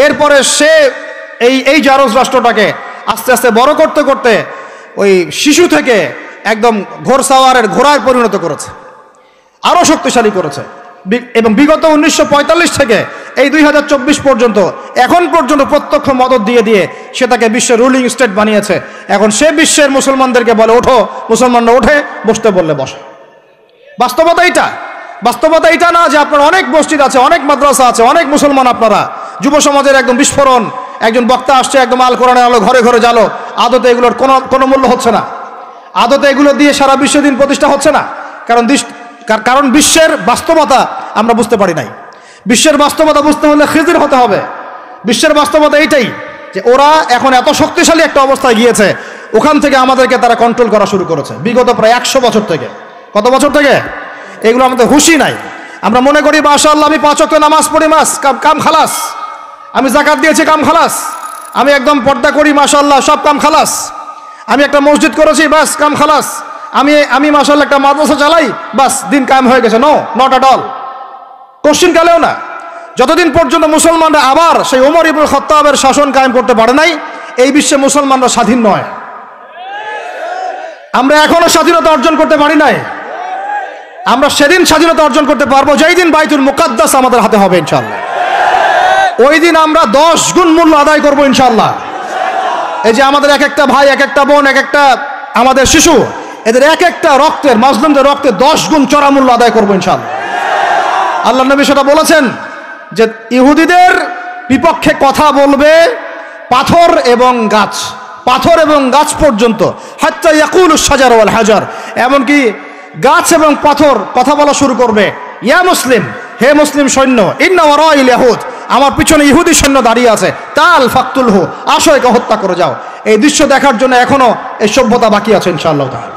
এরপরে সে এই জারজ রাষ্ট্রটাকে আস্তে আস্তে বড় করতে করতে ওই শিশু থেকে একদম ঘোড়সাওয়ারের ঘোড়ায় পরিণত করেছে, আরো শক্তিশালী করেছে। এবং বিগত 1945 থেকে এই 2024 পর্যন্ত, এখন পর্যন্ত প্রত্যক্ষ মদদ দিয়ে সে তাকে বিশ্বের রুলিং স্টেট বানিয়েছে। এখন সে বিশ্বের মুসলমানদেরকে বলে, ওঠো, মুসলমানরা ওঠে, বসতে বললে বসে। বাস্তবতা এটা না যে আপনার অনেক মসজিদ আছে, অনেক মাদ্রাসা আছে, অনেক মুসলমান, আপনারা যুব সমাজের একদম বিস্ফোরণ, একজন বক্তা আসছে, একদম আল কোরআনের আলো ঘরে ঘরে জ্বালো, আদতে এগুলোর কোনো মূল্য হচ্ছে না, আদতে এগুলো দিয়ে সারা বিশ্ব দিন প্রতিষ্ঠা হচ্ছে না। কারণ বিশ্বের বাস্তবতা আমরা বুঝতে পারি নাই। বিশ্বের বাস্তবতা বুঝতে হলে খিজির হতে হবে। বিশ্বের বাস্তবতা এইটাই যে ওরা এখন এত শক্তিশালী একটা অবস্থায় গিয়েছে, ওখান থেকে আমাদেরকে তারা কন্ট্রোল করা শুরু করেছে বিগত প্রায় 100 বছর থেকে। কত বছর থেকে? এগুলো আমাদের হুঁশই নাই। আমরা মনে করি মাশাআল্লাহ আমি 5 ওয়াক্ত নামাজ পড়ি, কাম খালাস, আমি যাকাত দিয়েছি, কাম খালাস, আমি একদম পর্দা করি, মাশাআল্লাহ সব কাম খালাস, আমি একটা মসজিদ করেছি, বাস কাম খালাস, আমি মাশাআল্লাহ একটা মাদ্রাসা চালাই, বাস দিন কায়েম হয়ে গেছে। No, not at all, question কালেও না। যতদিন পর্যন্ত মুসলমানরা আবার সেই ওমর ইবনে খাত্তাবের শাসন কায়েম করতে পারে নাই, এই বিশ্বে মুসলমানরা স্বাধীন নয়। আমরা এখনো স্বাধীনতা অর্জন করতে পারি নাই। আমরা সেদিন স্বাধীনতা অর্জন করতে পারবো যেই দিন বাইতুল মুকাদ্দাস আমাদের হাতে হবে ইনশাআল্লাহ। ওই দিন আমরা 10 গুণ মূল্য আদায় করবো ইনশাআল্লাহ। এই যে আমাদের এক একটা ভাই, এক একটা বোন, এক একটা আমাদের শিশু, এদের এক একটা রক্তের, মাজলুমদের রক্তের 10 গুণ চড়া মূল্য আদায় করবো ইনশাআল্লাহ। আল্লাহ নবী সেটা বলেছেন যে ইহুদিদের বিপক্ষে কথা বলবে পাথর এবং গাছ, পাথর এবং গাছ পর্যন্ত, হাত্তা ইয়াকুলুশ শাজার ওয়াল হাজার, এমনকি গাছ এবং পাথর কথা বলা শুরু করবে, ইয়া মুসলিম, হে মুসলিম সৈন্য, ইন্না ওয়ারাইল ইয়াহুদ, আমার পিছনে ইহুদি সৈন্য দাঁড়িয়ে আছে, তাল ফাকতুলহু, আসো একে হত্যা করে যাও। এই দৃশ্য দেখার জন্য এখনো এই সভ্যতা বাকি আছে ইনশাআল্লাহ তাআলা।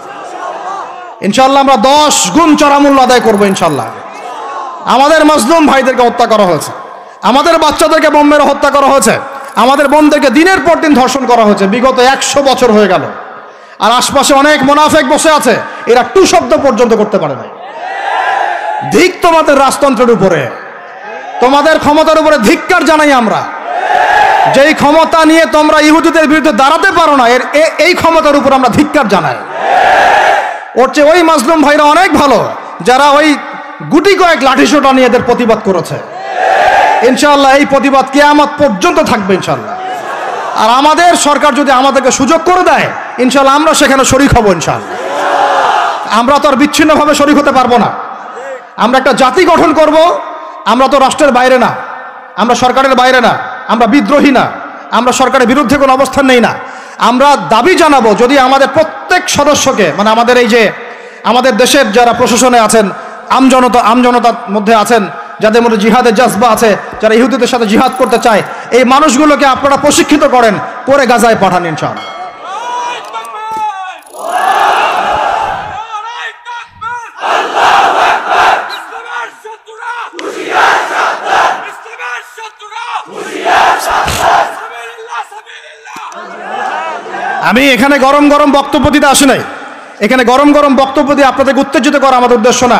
ইনশাআল্লাহ আমরা 10 গুণ চড়া মূল্য আদায় করবো ইনশাআল্লাহ। আমাদের মাজলুম ভাইদেরকে হত্যা করা হয়েছে, আমাদের বাচ্চাদেরকে বোম মেরে হত্যা করা হয়েছে, আমাদের বোনদেরকে দিনের পর দিন ধর্ষণ করা হয়েছে, বিগত 100 বছর হয়ে গেল। আর আশপাশে অনেক মুনাফিক বসে আছে, এরা টু শব্দ পর্যন্ত করতে পারে না। ধিক তোমাদের রাজতন্ত্রের উপরে, তোমাদের ক্ষমতার উপরে ধিক্কার জানাই আমরা। যেই ক্ষমতা নিয়ে তোমরা ইহুদিদের বিরুদ্ধে দাঁড়াতে পারো না, এই ক্ষমতার উপর আমরা ধিক্কার জানাই। ওর চেয়ে ওই মাজলুম ভাইরা অনেক ভালো যারা ওই গুটি কয়েক লাঠিসোঁটা নিয়ে এদের প্রতিবাদ করেছে। ইনশাআল্লাহ এই প্রতিবাদ কিয়ামত পর্যন্ত থাকবে ইনশাআল্লাহ। আর আমাদের সরকার যদি আমাদেরকে সুযোগ করে দেয়, ইনশাআল্লাহ আমরা সেখানে শরীক হব ইনশাআল্লাহ। আমরা তো আর বিচ্ছিন্নভাবে শরীক হতে পারবো না। আমরা একটা জাতি গঠন করব। আমরা তো রাষ্ট্রের বাইরে না, আমরা সরকারের বাইরে না, আমরা বিদ্রোহী না, আমরা সরকারের বিরুদ্ধে কোনো অবস্থান নেই না। আমরা দাবি জানাবো যদি আমাদের প্রত্যেক সদস্যকে, মানে আমাদের এই যে আমাদের দেশের যারা প্রশাসনে আছেন, আমজনতার মধ্যে আছেন, যাদের মধ্যে জিহাদের জজবা আছে, যারা ইহুদিদের সাথে জিহাদ করতে চায়, এই মানুষগুলোকে আপনারা প্রশিক্ষিত করেন, করে গাজায় পাঠান ইনশাআল্লাহ। আমি এখানে গরম গরম বক্তব্য দিতে আসি নাই। এখানে গরম গরম বক্তব্য দিয়ে আপনাদেরকে উত্তেজিত করা আমাদের উদ্দেশ্য না।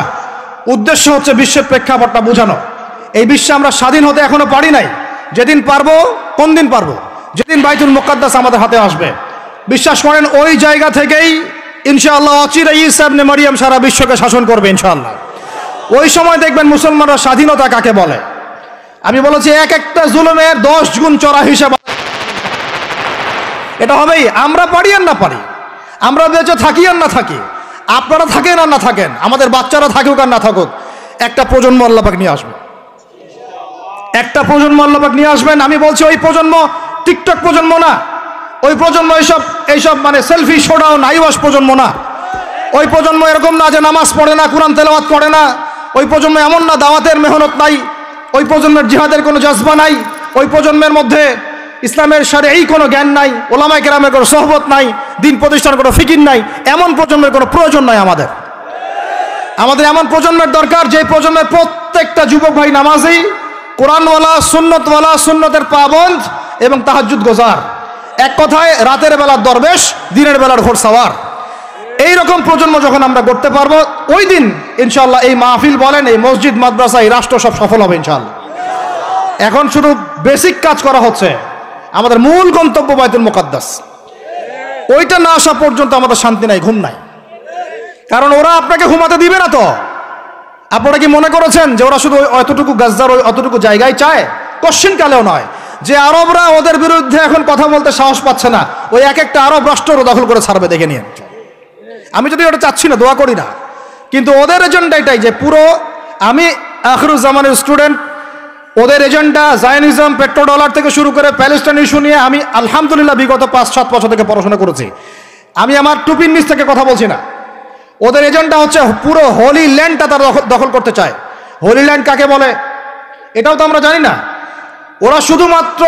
উদ্দেশ্য হচ্ছে বিশ্বের প্রেক্ষাপটটা বোঝানো। এই বিশ্বে আমরা স্বাধীন হতে এখনো পারি নাই। যেদিন পারবো, কোন দিন পারবো? যেদিন বাইতুল মুকাদ্দাস আমাদের হাতে আসবে। বিশ্বাস করেন ওই জায়গা থেকেই ইনশাআল্লাহ অচিরেই ঈসা ইবনে মারিয়াম সারা বিশ্বকে শাসন করবে ইনশাআল্লাহ। ওই সময় দেখবেন মুসলমানরা স্বাধীনতা কাকে বলে। আমি বলেছি এক একটা জুলুমের 10 গুণ চড়া হিসাব এটা হবেই। আমরা পারি আর না পারি, আমরা বেঁচে থাকি আর না থাকি, আপনারা থাকেন আর না থাকেন, আমাদের বাচ্চারা থাকুক আর না থাকুক, একটা প্রজন্ম আল্লাহ পাক নিয়ে আসবে। একটা প্রজন্ম আল্লাহ পাক নিয়ে আসবেন। আমি বলছি ওই প্রজন্ম টিকটক প্রজন্ম না, ওই প্রজন্ম এইসব মানে সেলফি শোডাউন আইওয়াস প্রজন্ম না। ওই প্রজন্ম এরকম না যে নামাজ পড়ে না, কোরআন তেলাওয়াত করে না। ওই প্রজন্ম এমন না দাওয়াতের মেহনত নাই, ওই প্রজন্মের জিহাদের কোনো জজবা নাই, ওই প্রজন্মের মধ্যে ইসলামের শারঈ কোনো জ্ঞান নাই, ওলামায়ে কেরামের কোনো সোহবত নাই, দিন প্রতিষ্ঠার কোনো ফিকির নাই। এমন প্রজন্মের কোনো প্রয়োজন নাই আমাদের। আমাদের এমন প্রজন্মের দরকার যে প্রজন্মের প্রত্যেকটা যুবক ভাই নামাজি, কোরআনওয়ালা, সুন্নতওয়ালা, সুন্নতের পাবন্দ এবং তাহাজ্জুদ গোজার। এক কথায় রাতের বেলার দরবেশ, দিনের বেলার ঘোড়সাওয়ার। এইরকম প্রজন্ম যখন আমরা করতে পারবো, ওই দিন ইনশাআল্লাহ এই মাহফিল বলেন, এই মসজিদ, মাদ্রাসা, এই রাষ্ট্র সব সফল হবে ইনশাআল্লাহ। এখন শুধু বেসিক কাজ করা হচ্ছে। আমাদের মূল গন্তব্য বাইতুল মুকাদ্দাস। ওইটা না আসা পর্যন্ত আমাদের শান্তি নাই, ঘুম নাই। কারণ ওরা আপনাকে ঘুমাতে দিবে না। তো আপনারা কি মনে করেছেন যে ওরা শুধু অতটুকু গাজার ওই অতটুকু জায়গায় চায়? কোশ্চিন কালেও নয়। যে আরবরা ওদের বিরুদ্ধে এখন কথা বলতে সাহস পাচ্ছে না, ওই এক একটা আরব রাষ্ট্র দখল করে ছাড়বে, দেখে নিন। আমি যদি ওটা চাচ্ছি না, দোয়া করি না, কিন্তু ওদের এজেন্ডা এটাই যে পুরো আমি আখিরুজ্জামানের স্টুডেন্ট, ওদের এজেন্ডা জায়নিজম, পেট্রোডলার থেকে শুরু করে প্যালেস্টাইন ইস্যু নিয়ে আমি আলহামদুলিল্লাহ বিগত 5-7 বছর থেকে পড়াশোনা করেছি। আমি আমার টুপির নিচ থেকে কথা বলছি না। ওদের এজেন্ডা হচ্ছে পুরো হোলি ল্যান্ডটা তারা দখল করতে চায়। হোলি ল্যান্ড কাকে বলে এটাও তো আমরা জানি না। ওরা শুধুমাত্র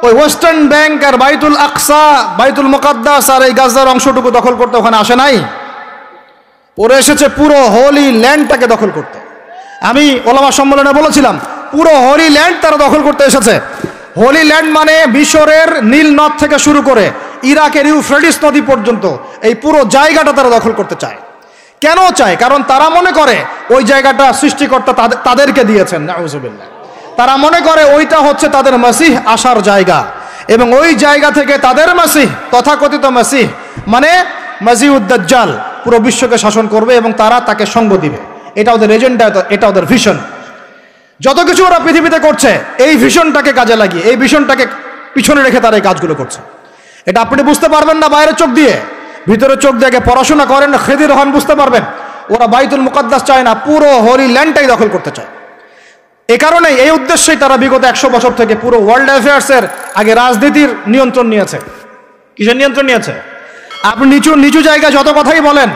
ওই ওয়েস্টার্ন ব্যাংক আর বাইতুল আকসা, বাইতুল মুকাদ্দাস আর এই গাজার অংশটুকু দখল করতে ওখানে আসে নাই। ওরা এসেছে পুরো হোলি ল্যান্ডটাকে দখল করতে। আমি ওলামা সম্মেলনে বলেছিলাম পুরো হোলি ল্যান্ড তারা দখল করতে এসেছে। হোলি ল্যান্ড মানে মিশরের নীল নদ থেকে শুরু করে ইরাকের ইউফ্রেটিস নদী পর্যন্ত এই পুরো জায়গাটা তারা দখল করতে চায়। কেন চায়? কারণ তারা মনে করে ওই জায়গাটা সৃষ্টিকর্তা তাদেরকে দিয়েছেন, নাউজুবিল্লাহ। তারা মনে করে ওইটা হচ্ছে তাদের মাসিহ আসার জায়গা, এবং ওই জায়গা থেকে তাদের মাসিহ, তথাকথিত মাসিহ মানে মাসিহুদ দাজ্জাল, পুরো বিশ্বকে শাসন করবে এবং তারা তাকে সঙ্গ দিবে। এটা ওদের এজেন্ডা, এটা ওদের ভিশন। যত কিছু ওরা পৃথিবীতে করছে এই ভিশনটাকে কাজে লাগিয়ে, এই ভিশনটাকে পিছনে রেখে তারা এই কাজগুলো করছে। এটা আপনি বুঝতে পারবেন না বাইরের চোখ দিয়ে, ভিতরের চোখ দিয়ে পড়াশোনা করেন, খেদির হন, বুঝতে পারবেন। ওরা বাইতুল মুকাদ্দাস চায় না, পুরো হোলি ল্যান্ডটাই দখল করতে চায়। এ কারণে এই উদ্দেশ্যেই তারা বিগত 100 বছর থেকে পুরো ওয়ার্ল্ড অ্যাফেয়ার্সের আগে রাজনীতির নিয়ন্ত্রণ নিয়েছে। কিসের নিয়ন্ত্রণ নিয়েছে? আপনি নিচু জায়গায় যত কথাই বলেন,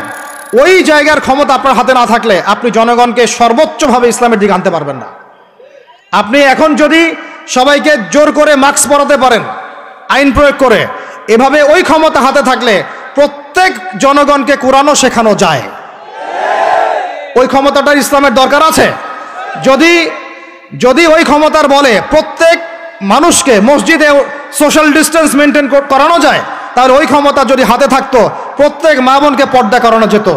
ওই জায়গার ক্ষমতা আপনার হাতে না থাকলে আপনি জনগণকে সর্বোচ্চভাবে ইসলামের দিকে আনতে পারবেন না। আপনি এখন যদি সবাইকে জোর করে মাস্ক পরাতে পারেন আইন প্রয়োগ করে, এভাবে ওই ক্ষমতা হাতে থাকলে প্রত্যেক জনগণকে কোরআনও শেখানো যায়। ওই ক্ষমতাটা ইসলামের দরকার আছে। যদি ওই ক্ষমতার বলে প্রত্যেক মানুষকে মসজিদে সোশ্যাল ডিস্টেন্স মেনটেন করানো যায়, তাহলে ওই ক্ষমতা যদি হাতে থাকতো প্রত্যেক মা বোনকে পর্দা করানো যেত,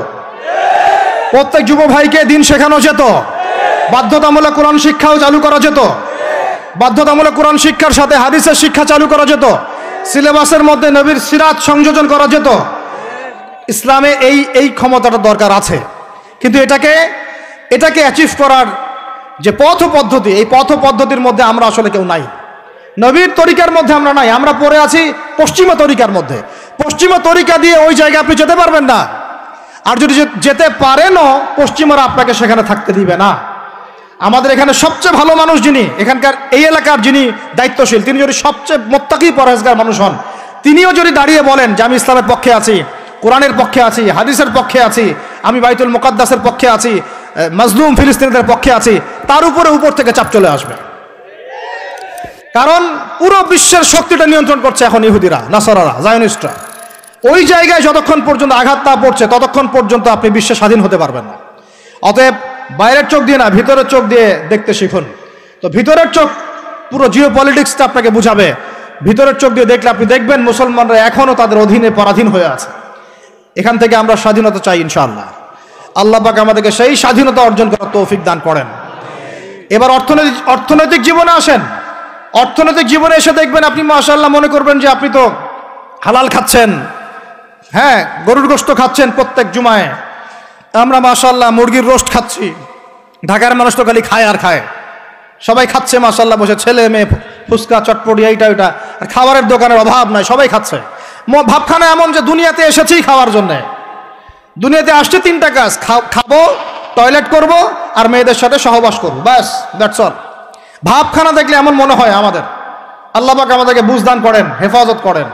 প্রত্যেক যুব ভাইকে দিন শেখানো যেত, বাধ্যতামূলক কোরআন শিক্ষাও চালু করা যেত, বাধ্যতামূলক কোরআন শিক্ষার সাথে হাদিসের শিক্ষা চালু করা যেত, সিলেবাসের মধ্যে নবীর সিরাত সংযোজন করা যেত। ইসলামে এই ক্ষমতাটা দরকার আছে। কিন্তু এটাকে অ্যাচিভ করার যে পথ পদ্ধতি, এই পথ পদ্ধতির মধ্যে আমরা আসলে কেউ নাই। নবীর তরিকার মধ্যে আমরা নাই, আমরা পড়ে আছি পশ্চিমা তরিকার মধ্যে। পশ্চিমা তরিকা দিয়ে ওই জায়গায় আপনি যেতে পারবেন না। আর যদি যেতে পারেনও, পশ্চিমারা আপনাকে সেখানে থাকতে দিবে না। আমাদের এখানে সবচেয়ে ভালো মানুষ যিনি, এখানকার এই এলাকার যিনি দায়িত্বশীল, তিনি যদি সবচেয়ে মুত্তাকি পরহেজগার মানুষ হন, তিনিও যদি দাঁড়িয়ে বলেন যে আমি ইসলামের পক্ষে আছি, কোরআনের পক্ষে আছি, হাদিসের পক্ষে আছি, আমি বাইতুল মুকাদ্দাসের পক্ষে আছি, মাজলুম ফিলিস্তিনিদের পক্ষে আছি, তার উপর থেকে চাপ চলে আসবে। কারণ পুরো বিশ্বের শক্তিটা নিয়ন্ত্রণ করছে এখন ইহুদিরা, নাসারারা, জায়নিস্টরা। ওই জায়গায় যতক্ষণ পর্যন্ত আঘাত না পড়ছে ততক্ষণ পর্যন্ত আপনি বিশ্বে স্বাধীন হতে পারবেন না। অতএব বাইরের চোখ দিয়ে না, ভিতরের চোখ দিয়ে দেখতে শিখুন। তো ভিতরের চোখ পুরো জিও পলিটিক্সটা আপনাকে বুঝাবে। ভিতরের চোখ দিয়ে দেখলে আপনি দেখবেন মুসলমানরা এখনও তাদের অধীনে পরাধীন হয়ে আছে। এখান থেকে আমরা স্বাধীনতা চাই ইনশাআল্লাহ। আল্লাহ পাক আমাদেরকে সেই স্বাধীনতা অর্জন করার তৌফিক দান করেন। এবার অর্থনৈতিক জীবনে আসেন। অর্থনৈতিক জীবনে এসে দেখবেন আপনি মাশাআল্লাহ মনে করবেন যে আপনি তো হালাল খাচ্ছেন, হ্যাঁ, গরুর গোশত খাচ্ছেন প্রত্যেক জুমায়। আমরা মাশাআল্লাহ মুরগির রোস্ট খাচ্ছি। ঢাকার মানুষ তো খালি খায় আর খায়, সবাই খাচ্ছে মাশাআল্লাহ বসে, ছেলে মেয়ে, ফুচকা চটপটি এইটা ওইটা, আর খাবারের দোকানের অভাব নাই, সবাই খাচ্ছে। ভাবখানা এমন যে দুনিয়াতে এসেছি খাওয়ার জন্যে। দুনিয়াতে আসছে 3টা কাজ, খাবো, টয়লেট করব, আর মেয়েদের সাথে সহবাস করবো, ব্যাস, দ্যাটস অল। ভাবখানা দেখলে এমন মনে হয় আমাদের। আল্লাহ পাক আমাদেরকে বুঝদান করেন, হেফাজত করেন।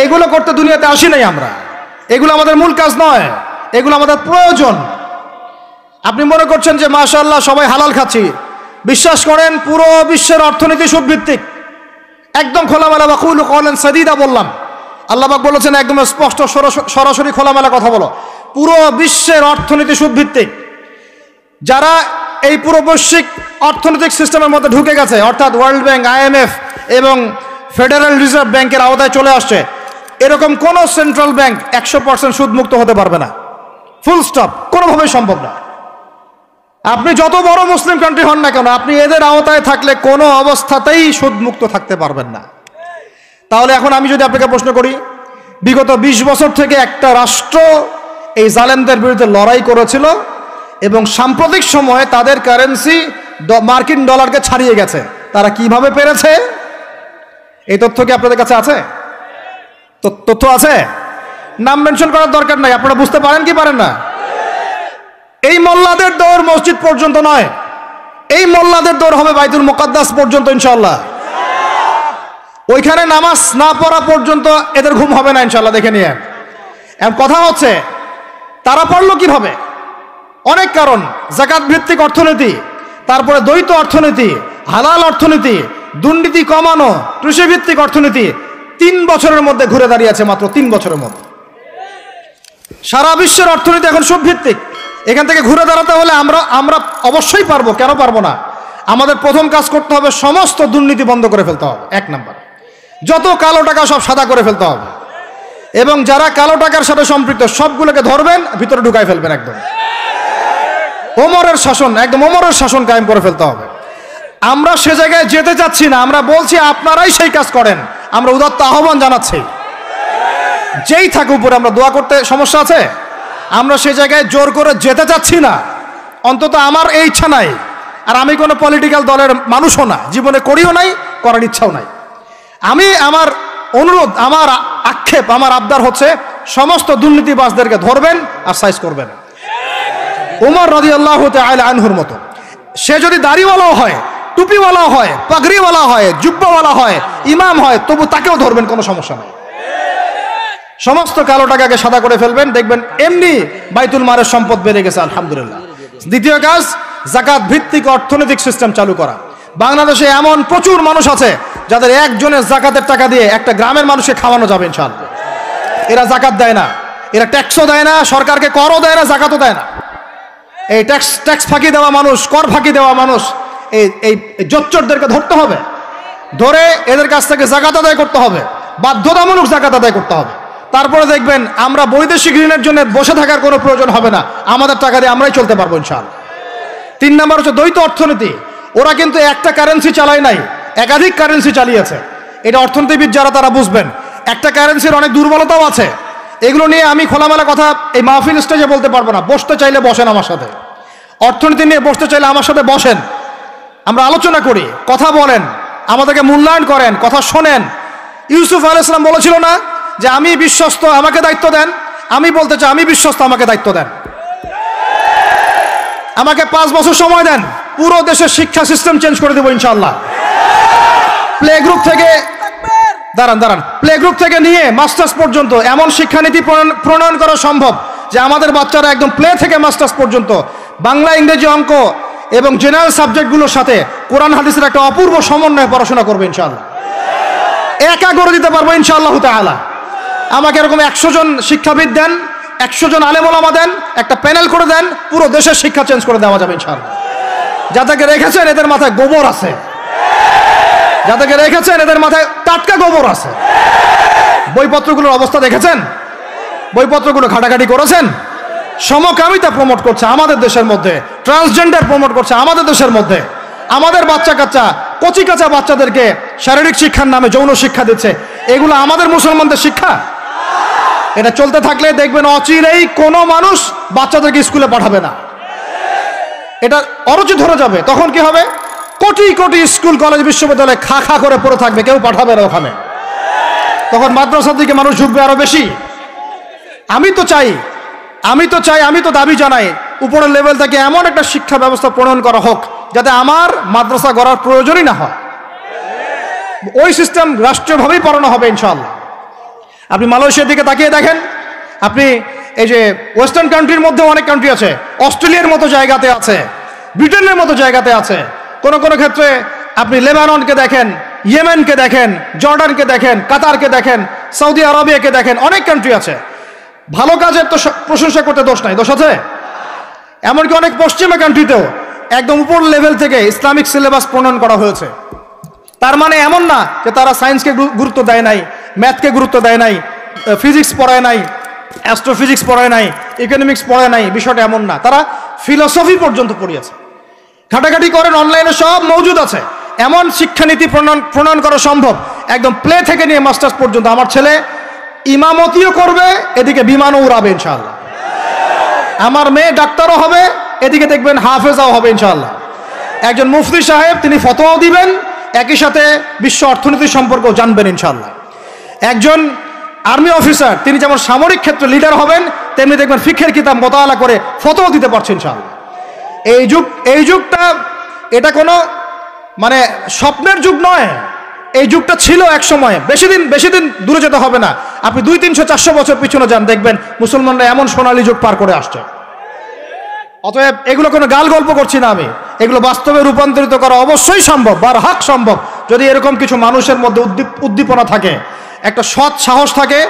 এইগুলো করতে দুনিয়াতে আসি নাই আমরা। এগুলো আমাদের মূল কাজ নয়, এগুলো আমাদের প্রয়োজন। আপনি মনে করছেন যে মাশাআল্লাহ সবাই হালাল খাচ্ছি, বিশ্বাস করেন পুরো বিশ্বের অর্থনীতি সুদভিত্তিক। একদম খোলামেলা ওয়াকুলু কওলান সাদীদা বললাম। আল্লাহ পাক বলেছেন একদম স্পষ্ট সরাসরি খোলামেলা কথা বলো। পুরো বিশ্বের অর্থনীতি সুদভিত্তিক। যারা এই পুরো বৈশ্বিক অর্থনৈতিক সিস্টেমের মধ্যে ঢুকে গেছে, অর্থাৎ ওয়ার্ল্ড ব্যাংক, IMF এবং ফেডারেল রিজার্ভ ব্যাংকের আওতায় চলে আসছে, এরকম কোন সেন্ট্রাল ব্যাংক 100% সুদমুক্ত হতে পারবে না। ফুল স্টপ, কোনোভাবেই সম্ভব না। আপনি যত বড় মুসলিম কান্ট্রি হন না কেন, আপনি এদের আওতায় থাকলে কোনো অবস্থাতেই সুদমুক্ত থাকতে পারবেন না। তাহলে এখন আমি যদি আপনাকে প্রশ্ন করি, বিগত 20 বছর থেকে একটা রাষ্ট্র এই জালেমদের বিরুদ্ধে লড়াই করেছিল এবং সাম্প্রতিক সময়ে তাদের কারেন্সি মার্কিন ডলারকে ছাড়িয়ে গেছে, তারা কিভাবে পেরেছে? এই তথ্য কি আপনাদের কাছে আছে? তথ্য আছে? নাম মেনশন করার দরকার নাই, আপনারা বুঝতে পারেন কি পারেন না? এই মোল্লাদের দৌড় মসজিদ পর্যন্ত নয়, এই মোল্লাদের দৌড় হবে বাইতুল মুকাদ্দাস পর্যন্ত ইনশাআল্লাহ। ওইখানে নামাজ না পড়া পর্যন্ত এদের ঘুম হবে না ইনশাআল্লাহ, দেখে নিয়ে। এখন কথা হচ্ছে তারা পড়লো কিভাবে? অনেক কারণ, যাকাত ভিত্তিক অর্থনীতি, তারপরে দ্বৈত অর্থনীতি, হালাল অর্থনীতি, দুর্নীতি কমানো, কৃষিভিত্তিক অর্থনীতি 3 বছরের মধ্যে ঘুরে দাঁড়িয়েছে, মাত্র 3 বছরের মধ্যে। সারা বিশ্বের অর্থনীতি এখন সুদভিত্তিক। এখান থেকে ঘুরে দাঁড়াতে হলে আমরা অবশ্যই পারবো, কেন পারবো না? আমাদের প্রথম কাজ করতে হবে, সমস্ত দুর্নীতি বন্ধ করে ফেলতে হবে। 1 নাম্বার, যত কালো টাকা সব সাদা করে ফেলতে হবে, এবং যারা কালো টাকার সাথে সম্পৃক্ত সবগুলোকে ধরবেন, ভিতরে ঢুকাই ফেলবেন। একদম ওমরের শাসন, একদম ওমরের শাসন কায়েম করে ফেলতে হবে। আমরা সে জায়গায় যেতে চাচ্ছি না, আমরা বলছি আপনারাই সেই কাজ করেন। আমরা উদাত্ত আহ্বান জানাচ্ছি, যেই থাকে উপরে। আমরা দোয়া করতে সমস্যা আছে? আমরা সে জায়গায় জোর করে যেতে চাচ্ছি না, অন্তত আমার এই ইচ্ছা নাই। আর আমি কোনো পলিটিক্যাল দলের মানুষও না, জীবনে করিও নাই, করার ইচ্ছাও নাই। আমি আমার অনুরোধ, আমার আক্ষেপ, আমার আবদার হচ্ছে সমস্ত দুর্নীতিবাজদেরকে ধরবেন আর সাইজ করবেন। ওমর রাদিয়াল্লাহু তাআলা আনহুর মতো সে যদি দাড়িওয়ালাও হয়, টুপিওয়ালা হয়, পাগড়িওয়ালা হয়, জুব্বাওয়ালা হয়, ইমাম হয়, তবু তাকেও ধরবেন, কোনো সমস্যা নেই। সমস্ত কালো টাকাকে সাদা করে ফেলবেন, দেখবেন এমনি বাইতুল মালের সম্পদ বেড়ে গেছে, আলহামদুলিল্লাহ। দ্বিতীয় কাজ, যাকাত ভিত্তিক অর্থনৈতিক সিস্টেম চালু করা। বাংলাদেশে এমন প্রচুর মানুষ আছে যাদের একজনের যাকাতের টাকা দিয়ে একটা গ্রামের মানুষকে খাওয়ানো যাবে ইনশাআল্লাহ। এরা যাকাত দেয় না, এরা ট্যাক্সও দেয় না, সরকারকে করও দেয় না, যাকাতও দেয় না। এই ট্যাক্স ফাঁকি দেওয়া মানুষ, কর ফাঁকি দেওয়া মানুষ, এই জোচ্চরদেরকে ধরতে হবে, ধরে এদের কাছ থেকে যাকাত আদায় করতে হবে, বাধ্যতামূলক যাকাত আদায় করতে হবে। তারপরে দেখবেন আমরা বৈদেশিক ঋণের জন্য বসে থাকার কোনো প্রয়োজন হবে না, আমাদের টাকা দিয়ে আমরাই চলতে পারবো ইনশাআল্লাহ। 3 নাম্বার হচ্ছে দ্বৈত অর্থনীতি। ওরা কিন্তু একটা কারেন্সি চালায় নাই, একাধিক কারেন্সি চালিয়েছে। এটা অর্থনীতিবিদ যারা তারা বুঝবেন। একটা কারেন্সির অনেক দুর্বলতাও আছে, এগুলো নিয়ে আমি খোলামেলা কথা এই মাহফিল স্টেজে বলতে পারবো না। বসতে চাইলে বসেন আমার সাথে, অর্থনীতি নিয়ে বসতে চাইলে আমার সাথে বসেন, আমরা আলোচনা করি, কথা বলেন, আমাদেরকে মূল্যায়ন করেন, কথা শোনেন। ইউসুফ আলাইহিস সালাম বলেছিল না যে আমি বিশ্বস্ত, আমাকে দায়িত্ব দেন? আমি বলতে চাই, আমি বিশ্বস্ত, আমাকে দায়িত্ব দেন। আমাকে 5 বছর সময় দেন, পুরো দেশের শিক্ষা সিস্টেম চেঞ্জ করে দেবো ইনশাআল্লাহ। প্লে গ্রুপ থেকে প্লে গ্রুপ থেকে নিয়ে মাস্টার্স পর্যন্ত এমন শিক্ষানীতি প্রণয়ন করা সম্ভব যে আমাদের বাচ্চারা একদম প্লে থেকে মাস্টার্স পর্যন্ত বাংলা, ইংরেজি, অঙ্ক এবং জেনারেল সাবজেক্টগুলোর সাথে কোরআন হাদিসের একটা অপূর্ব সমন্বয়ে পড়াশোনা করবে ইনশাআল্লাহ। একা করে দিতে পারবো ইনশাআল্লাহ তাআলা। আমাকে এরকম 100 জন শিক্ষাবিদ দেন, 100 জন আলেম ওলামা দেন, একটা প্যানেল করে দেন, পুরো দেশের শিক্ষা চেঞ্জ করে দেওয়া যাবে ইনশাআল্লাহ। যাদেরকে রেখেছেন এদের মাথায় গোবর আছে, যাদেরকে রেখেছেন এদের মাথায় টাটকা গোবর আছে। বইপত্রগুলোর অবস্থা দেখেছেন? বইপত্রগুলো ঘাটাঘাটি করেছেন? সমকামিতা প্রমোট করছে আমাদের দেশের মধ্যে, ট্রান্সজেন্ডার প্রমোট করছে আমাদের দেশের মধ্যে। আমাদের বাচ্চা কাচ্চা, কচি কাঁচা বাচ্চাদেরকে শারীরিক শিক্ষার নামে যৌন শিক্ষা দিচ্ছে। এগুলো আমাদের মুসলমানদের শিক্ষা? এটা চলতে থাকলে দেখবেন অচিরেই কোনো মানুষ বাচ্চাদেরকে স্কুলে পাঠাবে না, এটা অরুচি ধরে যাবে। তখন কি হবে? কোটি কোটি স্কুল, কলেজ, বিশ্ববিদ্যালয়ে খা খা করে পড়ে থাকবে, কেউ পাঠাবে না ওখানে। তখন মাদ্রাসার দিকে মানুষ ঝুঁকবে আরো বেশি। আমি তো দাবি জানাই উপরের লেভেল থেকে এমন একটা শিক্ষা ব্যবস্থা প্রণয়ন করা হোক যাতে আমার মাদ্রাসা গড়ার প্রয়োজনই না হয়। ওই সিস্টেম রাষ্ট্রীয়ভাবেই পড়ানো হবে ইনশাআল্লাহ। আপনি মালয়েশিয়ার দিকে তাকিয়ে দেখেন, আপনি এই যে ওয়েস্টার্ন কান্ট্রির মধ্যে অনেক কান্ট্রি আছে, অস্ট্রেলিয়ার মতো জায়গাতে আছে, ব্রিটেনের মতো জায়গাতে আছে, কোনো কোনো ক্ষেত্রে আপনি লেবাননকে দেখেন, ইয়েমেনকে দেখেন, জর্ডানকে দেখেন, কাতারকে দেখেন, সৌদি আরবিয়াকে দেখেন, অনেক কান্ট্রি আছে। ভালো কাজের তো প্রশংসা করতে দোষ নাই, দোষ আছে? এমনকি অনেক পশ্চিমা কান্ট্রিতেও একদম উপর লেভেল থেকে ইসলামিক সিলেবাস প্রণয়ন করা হয়েছে। তার মানে এমন না যে তারা সায়েন্সকে গুরুত্ব দেয় নাই, ম্যাথকে গুরুত্ব দেয় নাই, ফিজিক্স পড়ায় নাই, অ্যাস্ট্রোফিজিক্স পড়ায় নাই, ইকোনমিক্স পড়ায় নাই, বিষয়টা এমন না। তারা ফিলোসফি পর্যন্ত পড়িয়েছে। ঘাটাঘাটি করেন, অনলাইনে সব মজুদ আছে। এমন শিক্ষানীতি প্রণয়ন করা সম্ভব, একদম প্লে থেকে নিয়ে মাস্টার্স পর্যন্ত। আমার ছেলে ইমামতিও করবে, এদিকে বিমানও উড়াবে ইনশাআল্লাহ। আমার মেয়ে ডাক্তারও হবে, এদিকে দেখবেন হাফেজাও হবে ইনশাআল্লাহ। একজন মুফতি সাহেব, তিনি ফতোয়াও দিবেন, একই সাথে বিশ্ব অর্থনীতি সম্পর্কেও জানবেন ইনশাআল্লাহ। একজন আর্মি অফিসার, তিনি যেমন সামরিক ক্ষেত্রে লিডার হবেন, তেমনি দেখবেন ফিকহের কিতাব মোতালা করে ফতোয়া দিতে পারছেন ইনশাআল্লাহ। এটা কোনো মানে স্বপ্নের যুগ নয়, এই যুগটা ছিল এক সময়। বেশি দিন দূরে যেতে হবে না, আপনি 200, 300, 400 বছর পিছনে যান, দেখবেন মুসলমানরা এমন সোনালী যুগ পার করে আসছে। অতএব এগুলো কোনো গাল গল্প করছি না আমি, এগুলো বাস্তবে রূপান্তরিত করা অবশ্যই সম্ভব, বারহাক সম্ভব, যদি এরকম কিছু মানুষের মধ্যে উদ্দীপনা থাকে, একটা সৎ সাহস থাকে,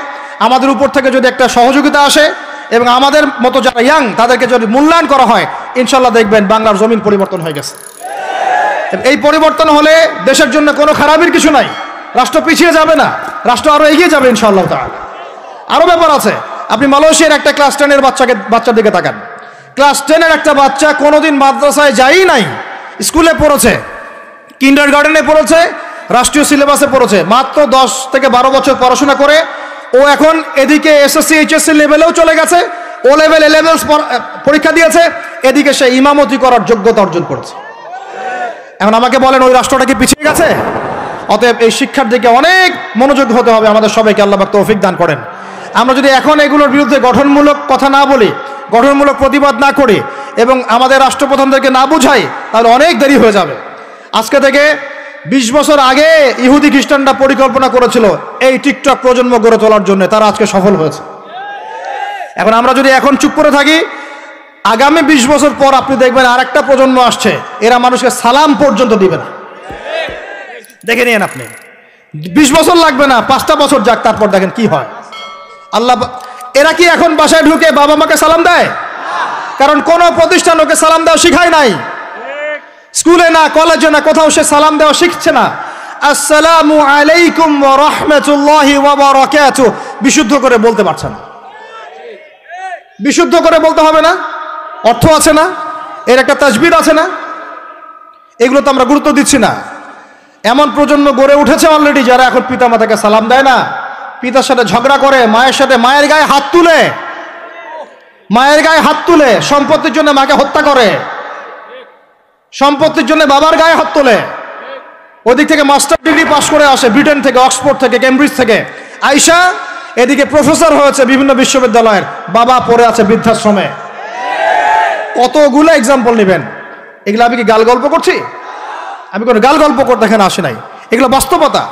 আমাদের উপর থেকে যদি একটা সহযোগিতা আসে এবং আমাদের মতো যারা ইয়াং তাদেরকে যদি মূল্যায়ন করা হয়, ইনশাল্লাহ দেখবেন বাংলার জমিন পরিবর্তন হয়ে গেছে। এই পরিবর্তন হলে দেশের জন্য কোনো খারাপের কিছু নাই, রাষ্ট্র পিছিয়ে যাবে না, রাষ্ট্র আরো এগিয়ে যাবে ইনশাআল্লাহ তাআলা। আরো ব্যাপার আছে, আপনি মালয়েশিয়ার একটা ক্লাস 10-এর বাচ্চার দিকে তাকান। ক্লাস 10-এর একটা বাচ্চা কোনোদিন মাদ্রাসায় যায়ই নাই, স্কুলে পড়েছে, কিন্ডারগার্টেনে পড়েছে, রাষ্ট্রীয় সিলেবাসে পড়েছে, মাত্র 10 থেকে 12 বছর পড়াশোনা করে ও এখন এদিকে এসএসসি এইচএসসি লেভেলেও চলে গেছে, ও লেভেল এ লেভেলস পরীক্ষা দিয়েছে, এদিকে সে ইমামতি করার যোগ্যতা অর্জন করেছে। এখন আমাকে বলেন ওই রাষ্ট্রটা কি পিছিয়ে গেছে? অতএব এই শিক্ষার দিকে অনেক মনোযোগ হতে হবে আমাদের সবাইকে, আল্লাহ পাক তৌফিক দান করেন। আমরা যদি এখন এগুলোর বিরুদ্ধে গঠনমূলক কথা না বলি, গঠনমূলক প্রতিবাদ না করি এবং আমাদের রাষ্ট্রপ্রধানদেরকে না বুঝাই, তাহলে অনেক দেরি হয়ে যাবে। আজকে থেকে 20 বছর আগে ইহুদি খ্রিস্টানরা পরিকল্পনা করেছিল এই টিকটক প্রজন্ম গড়ে তোলার জন্য, তারা আজকে সফল হয়েছে। এখন আমরা যদি এখন চুপ করে থাকি, আগামী 20 বছর পর আপনি দেখবেন আর একটা প্রজন্ম আসছে, এরা মানুষকে সালাম পর্যন্ত দিবে না। দেখে নিন আপনি, 20 বছর লাগবে না, 5টা বছর যাক, তারপর দেখেন কি হয়। আল্লাহ, এরা কি এখন বাসায় ঢুকে বাবা মাকে সালাম দেয়? কারণ কোন প্রতিষ্ঠান ওকে সালাম দেওয়া শিখায় নাই, স্কুলে না, কলেজে না, কোথাও সে সালাম দেওয়া শিখছে না। আসসালামু আলাইকুম ওয়া রাহমাতুল্লাহি ওয়া বারাকাতুহু বিশুদ্ধ করে বলতে পারছে না, বিশুদ্ধ করে বলতে হবে না, অর্থ আছে না, এর একটা তাজবির আছে না, এগুলো তো আমরা গুরুত্ব দিচ্ছি না। এমন প্রজন্ম গড়ে উঠেছে অলরেডি যারা এখন পিতা মাতাকে সালাম দেয় না, পিতার সাথে ঝগড়া করে, মায়ের সাথে, মায়ের গায়ে হাত তুলে, মায়ের গায়ে হাত তুলে, সম্পত্তির জন্য মাকে হত্যা করে, সম্পত্তির জন্য বাবার গায়ে হাত তোলে। ওদিক থেকে মাস্টার ডিগ্রি পাশ করে আসে ব্রিটেন থেকে, অক্সফোর্ড থেকে, কেমব্রিজ থেকে আইসা এদিকে প্রফেসর হয়েছে বিভিন্ন বিশ্ববিদ্যালয়ের, বাবা পড়ে আছে বৃদ্ধাশ্রমে। কতগুলো এক্সাম্পল নেবেন, এগুলো আমি কি গাল গল্প করছি? আমি কোনো গাল গল্প করতে এখানে আসি নাই, এগুলো বাস্তবতা।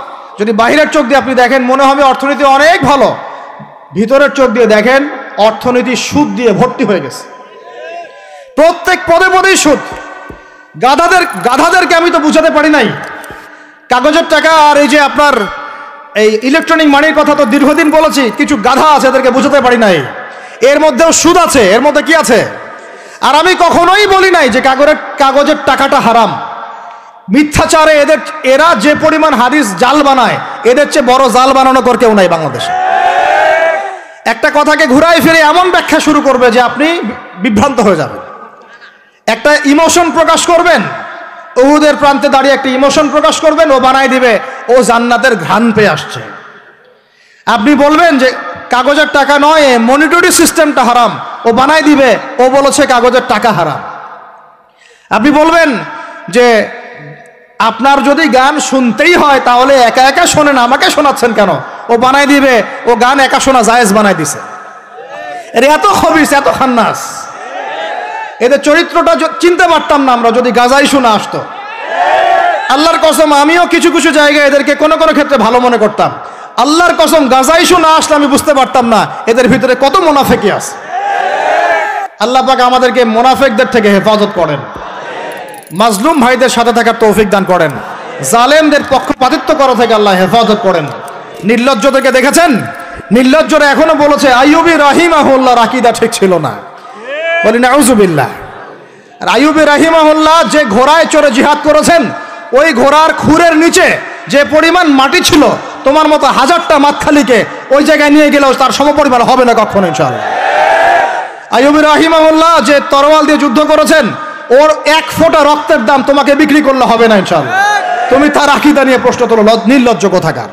যদি বাহিরের চোখ দিয়ে আপনি দেখেন মনে হবে অর্থনীতি অনেক ভালো, ভিতরের চোখ দিয়ে দেখেন অর্থনীতি সুদ দিয়ে ভর্তি হয়ে গেছে, প্রত্যেক পদে পদেই সুদ। গাধাদেরকে আমি তো বুঝাতে পারি নাই, কাগজের টাকা আর এই যে আপনার এই ইলেকট্রনিক মানির কথা তো দীর্ঘদিন বলেছি, কিছু গাধা আছে এদেরকে বুঝাতে পারি নাই, এর মধ্যেও সুদ আছে, এর মধ্যে কি আছে। আর আমি কখনোই বলি নাই যে কাগজের টাকাটা হারাম। মিথ্যাচারে এরা যে পরিমাণ হাদিস জাল বানায়, এদের চেয়ে বড় জাল বানানো কর কেউ নাই বাংলাদেশে। একটা কথাকে ঘুরাই ফিরে এমন ব্যাখ্যা শুরু করবে যে আপনি বিভ্রান্ত হয়ে যাবেন। একটা ইমোশন প্রকাশ করবেন, উহুদের প্রান্তে দাঁড়িয়ে একটা ইমোশন প্রকাশ করবেন, ও বানাই দিবে ও জান্নাতের ঘ্রাণ পেয়ে আসছে। আপনি বলবেন যে কাগজের টাকা নয়, মনিটরি সিস্টেমটা হারাম, ও বানাই দিবে ও বলেছে কাগজের টাকা হারাম। আপনি বলবেন যে আপনার যদি গান শুনতেই হয় তাহলে একা একা শোনেন, আমাকে শোনাচ্ছেন কেন, ও বানাই দিবে ও গান একা শোনা জায়েজ বানাই দিছে। এর এত খবিস, এত খান্নাস, এদের চরিত্রটা চিনতে পারতাম না আমরা যদি গাজাই শোনা আসতো। আল্লাহর কসম, আমিও কিছু কিছু জায়গায় এদেরকে কোনো কোনো ক্ষেত্রে ভালো মনে করতাম। আল্লাহর কসম, গাজাই শোনা আসলে আমি বুঝতে পারতাম না এদের ভিতরে কত মুনাফিকি আছে। আল্লাহ পাক আমাদেরকে মুনাফিকদের থেকে হেফাজত করেন, মাজলুম ভাইদের সাথে থাকার তৌফিক দান করেন, জালেমদের পক্ষপাতিত্ব করা থেকে আল্লাহ হেফাজত করেন। নির্লজ্জদেরকে দেখেছেন, নির্লজ্জরা এখনো বলেছে আইয়ুবী রাহিমাহুল্লাহর আকীদা ঠিক ছিল না, বলি নাউযুবিল্লাহ। আর আইয়ুবী রাহিমাহুল্লাহ যে ঘোড়ায় চড়ে জিহাদ করেছেন, ওই ঘোড়ার খুরের নিচে যে পরিমাণ মাটি ছিল, তোমার মতো হাজারটা মাতখালিকে ওই জায়গায় নিয়ে গেলেও তার সমপরিমাণ হবে না কখনো ইনশাআল্লাহ। আইয়ুবী রাহিমাহুল্লাহ যে তরোয়াল দিয়ে যুদ্ধ করেছেন, ওর এক ফোঁটা রক্তের দাম তোমাকে বিক্রি করলে হবে না ইনশাআল্লাহ। তুমি তার আকীদা নিয়ে প্রশ্ন তোলো, নির্লজ্জ কোথাকার।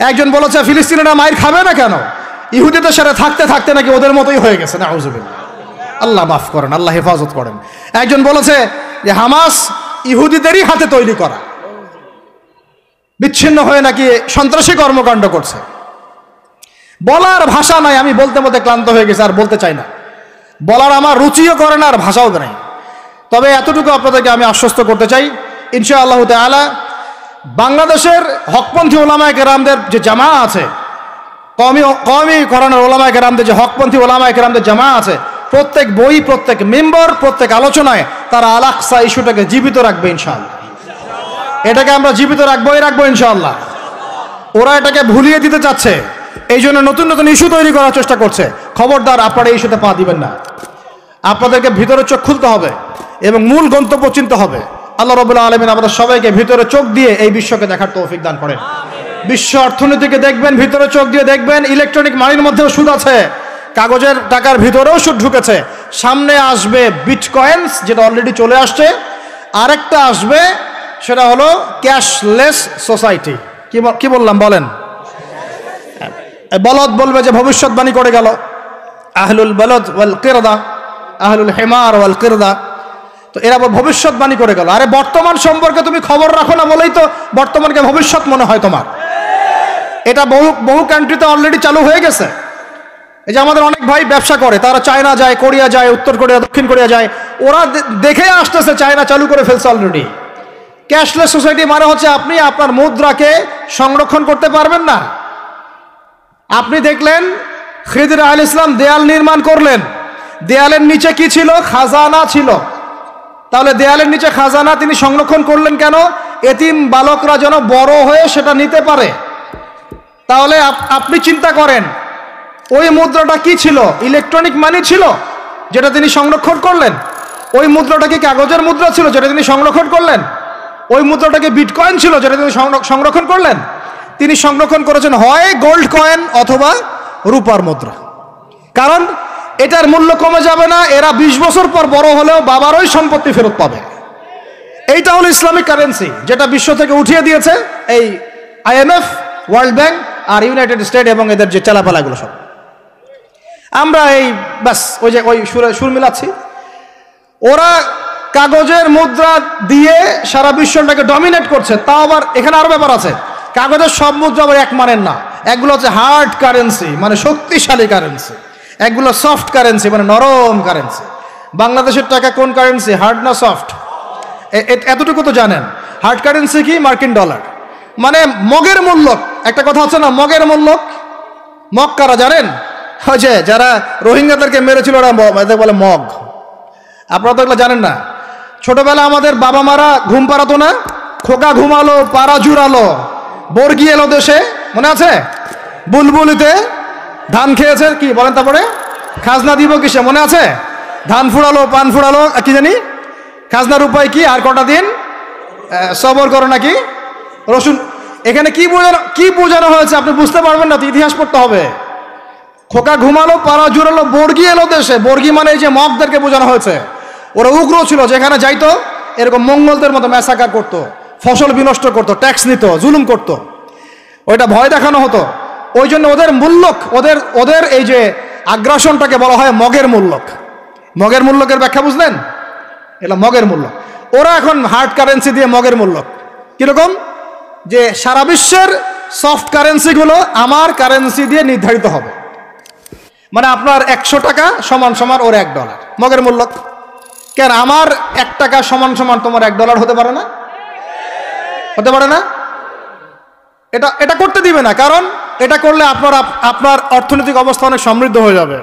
একজন বলেছে ফিলিস্তিনিরা মায়ের খাবে না কেন, ইহুদিদের সাথে থাকতে থাকতে নাকি ওদের মতোই হয়ে গেছে। নাউযুবিল্লাহ, আল্লাহ মাফ করেন, আল্লাহ হেফাজত করেন। একজন বলেছে যে হামাস ইহুদিদেরই হাতে তৈরি করা, বিচ্ছিন্ন হয়ে নাকি সন্ত্রাসী কর্মকাণ্ড করছে। বলার ভাষা নাই, আমি বলতে বলতে ক্লান্ত হয়ে গেছি, আর বলতে চাই না। বলার আমার রুচিও করে না, আর ভাষাও নাই। তবে এতটুকু আপনাদেরকে আমি আশ্বস্ত করতে চাই, ইনশাআল্লাহ তাআলা বাংলাদেশের হকপন্থী ওলামায়ে কেরামদের যে জামা আছে, কওমি কোরআনের ওলামায়ে কেরামদের যে হকপন্থী ওলামায়ে কেরামদের জামা আছে, প্রত্যেক বই, প্রত্যেক মেম্বার, প্রত্যেক আলোচনায় তারা আল আকসা ইস্যুটাকে জীবিত রাখবে ইনশাআল্লাহ। এটাকে আমরা জীবিত রাখবো ইনশাআল্লাহ। ওরা এটাকে ভুলিয়ে দিতে চাচ্ছে, এই জন্য নতুন নতুন ইস্যু তৈরি করার চেষ্টা করছে। খবরদার, আপনারা এই ইস্যুতে পা দিবেন না। আপনাদেরকে ভিতরে চোখ খুলতে হবে এবং মূল গন্তব্য চিনতে হবে। আল্লাহ রাব্বুল আলামিন আমাদের সবাইকে ভিতরে চোখ দিয়ে এই বিশ্বকে দেখার তৌফিক দান করেন। বিশ্ব অর্থনীতিকে দেখবেন, ভিতরে চোখ দিয়ে দেখবেন। ইলেকট্রনিক মানির মধ্যেও সুদ আছে, কাগজের টাকার ভিতরেও সুদ ঢুকেছে। সামনে আসবে বিটকয়েন্স, যেটা অলরেডি চলে আসছে। আরেকটা আসবে, সেটা হলো ক্যাশলেস সোসাইটি। কি বললাম বলেন? বলদ বলবে যে ভবিষ্যৎবাণী করে গেল, আহলুল বলদ ওয়াল কিরদা, আহলুল হিমার ওয়াল কিরদা। তো এরা ভবিষ্যৎবাণী করে গেল। আরে বর্তমান সম্পর্কে তুমি খবর রাখো না বলেই তো বর্তমানকে ভবিষ্যৎ মনে হয় তোমার। এটা বহু কান্ট্রিতে অলরেডি চালু হয়ে গেছে। এই যে আমাদের অনেক ভাই ব্যবসা করে, তারা চায়না যায়, কোরিয়া যায়, উত্তর কোরিয়া, দক্ষিণ কোরিয়া যায়। ওরা দেখে আসতেছে চায়না চালু করে ফেলছে অলরেডি। ক্যাশলেস সোসাইটি মানে হচ্ছে আপনি আপনার মুদ্রাকে সংরক্ষণ করতে পারবেন না। আপনি দেখলেন খিদির আলাইহিস সালাম দেয়াল নির্মাণ করলেন, দেয়ালের নিচে কি ছিল? খাজানা ছিল। তাহলে দেয়ালের নিচে খাজানা তিনি সংরক্ষণ করলেন কেন? এতিম বালকরা যেন বড় হয়ে সেটা নিতে পারে। তাহলে আপনি চিন্তা করেন, ওই মুদ্রাটা কি ছিল? ইলেকট্রনিক মানি ছিল, যেটা তিনি সংরক্ষণ করলেন। ওই মুদ্রাটা কি কাগজের মুদ্রা ছিল, যেটা তিনি সংরক্ষণ করলেন? ওই মুদ্রাটাকে বিটকয়েন ছিল, যেটা তিনি সংরক্ষণ করলেন? তিনি সংরক্ষণ করেছেন হয় গোল্ড কয়েন অথবা রূপার মুদ্রা। কারণ এটার মূল্য কমে যাবে না। এরা 20 বছর পর বড় হলেও বাবারই সম্পত্তি ফেরত পাবে। এইটা হলো ইসলামিক কারেন্সি, যেটা বিশ্ব থেকে উঠিয়ে দিয়েছে এই IMF, ওয়ার্ল্ড ব্যাংক আর ইউনাইটেড স্টেট এবং এদের যে চালাপালাগুলো সব। আমরা এই বাস ওই সুর মিলাচ্ছি। ওরা কাগজের মুদ্রা দিয়ে সারা বিশ্বটাকে ডমিনেট করছে। তাও আবার এখানে আরো ব্যাপার আছে, কাগজের সব মুদ্রা আবার এক মানের না। একগুলো হচ্ছে হার্ড কারেন্সি, মানে শক্তিশালী কারেন্সি। একগুলো সফট কারেন্সি, মানে নরম কারেন্সি। বাংলাদেশের টাকা কোন কারেন্সি, হার্ড না সফট? এতটুকু তো জানেন। হার্ড কারেন্সি কি? মার্কিন ডলার, মানে মগের মূল্য। একটা কথা হচ্ছে না, মগের মূল্য। মগ কারা জানেন? ওই যে যারা রোহিঙ্গাদেরকে মেরেছিল, ওরা বলে মগ। আপনারা তো এগুলো জানেন না। ছোটবেলা আমাদের বাবা মারা ঘুম পাড়াতো না? খোকা ঘুমালো, পাড়া জুড়ালো, বর্গি এলো দেশে, মনে আছে? বুলবুলিতে ধান খেয়েছে, কি বলেন? তারপরে খাজনা দিব কিসে, মনে আছে? ধান ফুরালো, পান ফুরালো, কি জানি খাজনার উপায় কি? আর কটা দিন সবর করো নাকি রসুন। এখানে কি বোঝানো হয়েছে আপনি বুঝতে পারবেন না, তো ইতিহাস পড়তে হবে। খোকা ঘুমালো, পাড়া জুড়ালো, বর্গি এলো দেশে। বর্গি মানে এই যে মগদেরকে বোঝানো হয়েছে। ওরা উগ্র ছিল, যেখানে যাইতো এরকম মঙ্গলদের মতো ম্যাসাকার করতো, ফসল বিনষ্ট করতো, ট্যাক্স নিত, জুলুম করতো। ওইটা ভয় দেখানো হতো। ওই জন্য ওদের মূল্যক, ওদের এই যে আগ্রাসনটাকে বলা হয় মগের মূল্যক। মগের মূল্যকের ব্যাখ্যা বুঝলেন? এটা মগের মূল্য। ওরা এখন হার্ড কারেন্সি দিয়ে মগের মূল্যক। কিরকম? যে সারা বিশ্বের সফট কারেন্সিগুলো আমার কারেন্সি দিয়ে নির্ধারিত হবে। মানে আপনার 100 টাকা সমান সমান ওর $1 মগের মূল্য। কেন আমার 1 টাকা সমান সমান তোমার $1 হতে পারে না? হতে পারে না? এটা করতে দিবে না। কারণ এটা করলে আপনার অর্থনৈতিক অবস্থা অনেক সমৃদ্ধ হয়ে যাবে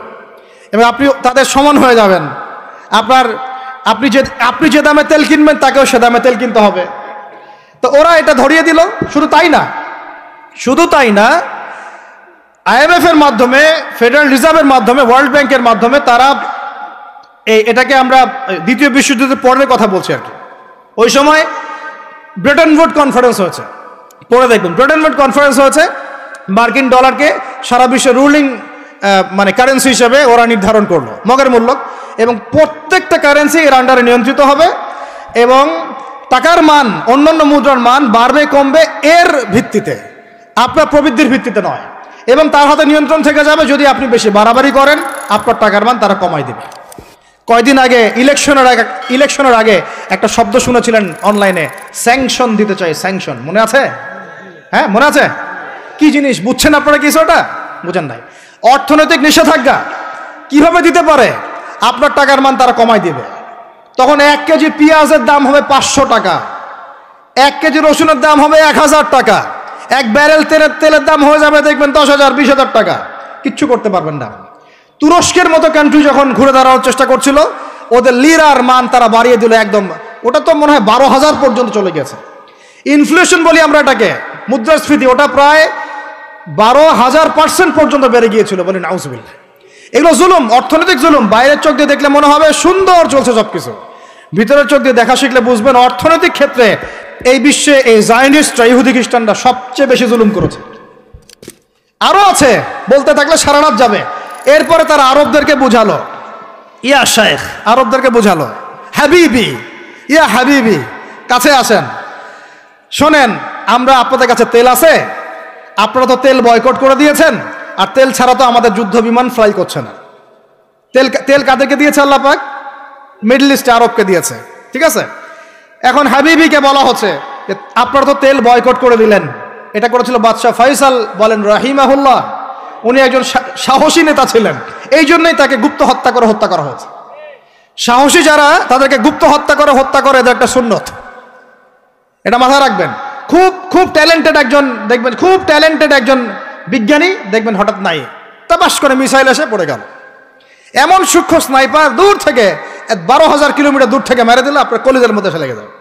এবং আপনি তাদের সমান হয়ে যাবেন। আপনি যে দামে তেল কিনবেন তাকেও সে দামে তেল কিনতে হবে। তো ওরা এটা ধরিয়ে দিল। শুধু তাই না, IMF এর মাধ্যমে, ফেডারেল রিজার্ভের মাধ্যমে, ওয়ার্ল্ড ব্যাংকের মাধ্যমে তারা এটাকে আমরা দ্বিতীয় বিশ্বযুদ্ধের পরের কথা বলছি আর কি। ওই সময় ব্রেটন উড কনফারেন্স হয়েছে, পরে দেখবেন। ব্রেটন উড কনফারেন্স হয়েছে, মার্কিন ডলারকে সারা বিশ্বের রুলিং মানে কারেন্সি হিসেবে ওরা নির্ধারণ করলো, মগের মূল্য। এবং প্রত্যেকটা কারেন্সি এর আন্ডারে নিয়ন্ত্রিত হবে এবং টাকার মান, অন্যান্য মুদ্রার মান বাড়বে কমবে এর ভিত্তিতে, আপনার প্রবৃদ্ধির ভিত্তিতে নয়। এবং তার হাতে নিয়ন্ত্রণ থেকে যাবে। যদি আপনি বেশি বাড়াবাড়ি করেন, আপনার টাকার মান তারা কমাই দেবে। কয়দিন আগে ইলেকশনের আগে একটা শব্দ শুনেছিলেন অনলাইনে, স্যাংশন দিতে চাই, স্যাংশন। মনে আছে? হ্যাঁ, মনে আছে? কি জিনিস বুঝছেন আপনারা? কিছু ওটা বুঝেন নাই। অর্থনৈতিক নিষেধাজ্ঞা কিভাবে দিতে পারে? আপনার টাকার মান তারা কমাই দিবে। তখন 1 কেজি পেঁয়াজের দাম হবে 500 টাকা, 1 কেজি রসুনের দাম হবে 1000 টাকা, 1 ব্যারেল তেলের দাম হয়ে যাবে দেখবেন 10,000 20,000 টাকা। কিচ্ছু করতে পারবেন না। তুরস্কের মতো কান্ট্রি যখন ঘুরে দাঁড়ানোর চেষ্টা করছিল, ওদের লিরার মান তারা বাড়িয়ে দিল একদম, ওটা তো মনে হয় 12,000 পর্যন্ত চলে গেছে। ইনফ্লেশন বলি আমরা এটাকে, মুদ্রাস্ফীতি, ওটা প্রায় 12,000% পর্যন্ত বেড়ে গিয়েছিল। বলি নাউজুবিল্লাহ। এগুলো জুলুম, অর্থনৈতিক জুলুম। বাইরের চোখ দিয়ে দেখলে মনে হবে সুন্দর চলছে সবকিছু, ভিতরের চোখ দিয়ে দেখা শিখলে বুঝবেন অর্থনৈতিক ক্ষেত্রে এই বিশ্বে এই জায়নিস্টরা, ইহুদি খ্রিস্টানরা সবচেয়ে বেশি জুলুম করেছে। আরো আছে, বলতে থাকলে সারা রাত যাবে। এরপরে তারা আরবদেরকে বুঝালো, ইয়া শেখ, আরবদেরকে বুঝালো, হাবিবি, ইয়া হাবিবি, কাছে আসেন, শোনেন, আমরা আপনাদের কাছে তেল আছে, আপনারা তো তেল বয়কট করে দিয়েছেন, আর তেল ছাড়া তো আমাদের যুদ্ধ বিমান ফ্লাই করছে না। তেল কাদেরকে দিয়েছে আল্লাহ পাক? মিডল ইস্টে আরবকে দিয়েছে, ঠিক আছে। এখন হাবিবিকে বলা হচ্ছে যে আপনারা তো তেল বয়কট করে দিলেন। এটা করেছিল বাদশাহ ফয়সাল, বলেন রাহিমাহুল্লাহ। উনি একজন সাহসী নেতা ছিলেন, এই জন্যই তাকে গুপ্ত হত্যা করা হয়েছে। সাহসী যারা, তাদেরকে গুপ্ত হত্যা করে এদের একটা সুন্নত, এটা মাথায় রাখবেন। খুব ট্যালেন্টেড একজন, দেখবেন খুব ট্যালেন্টেড একজন বিজ্ঞানী, দেখবেন হঠাৎ নাই, তাবাস করে মিসাইল এসে পড়ে গেল। এমন সূক্ষ্ম স্নাইপার দূর থেকে 12,000 কিলোমিটার দূর থেকে মেরে দিল, আপনার কলিজের মধ্যে এসে লেগে যাবে।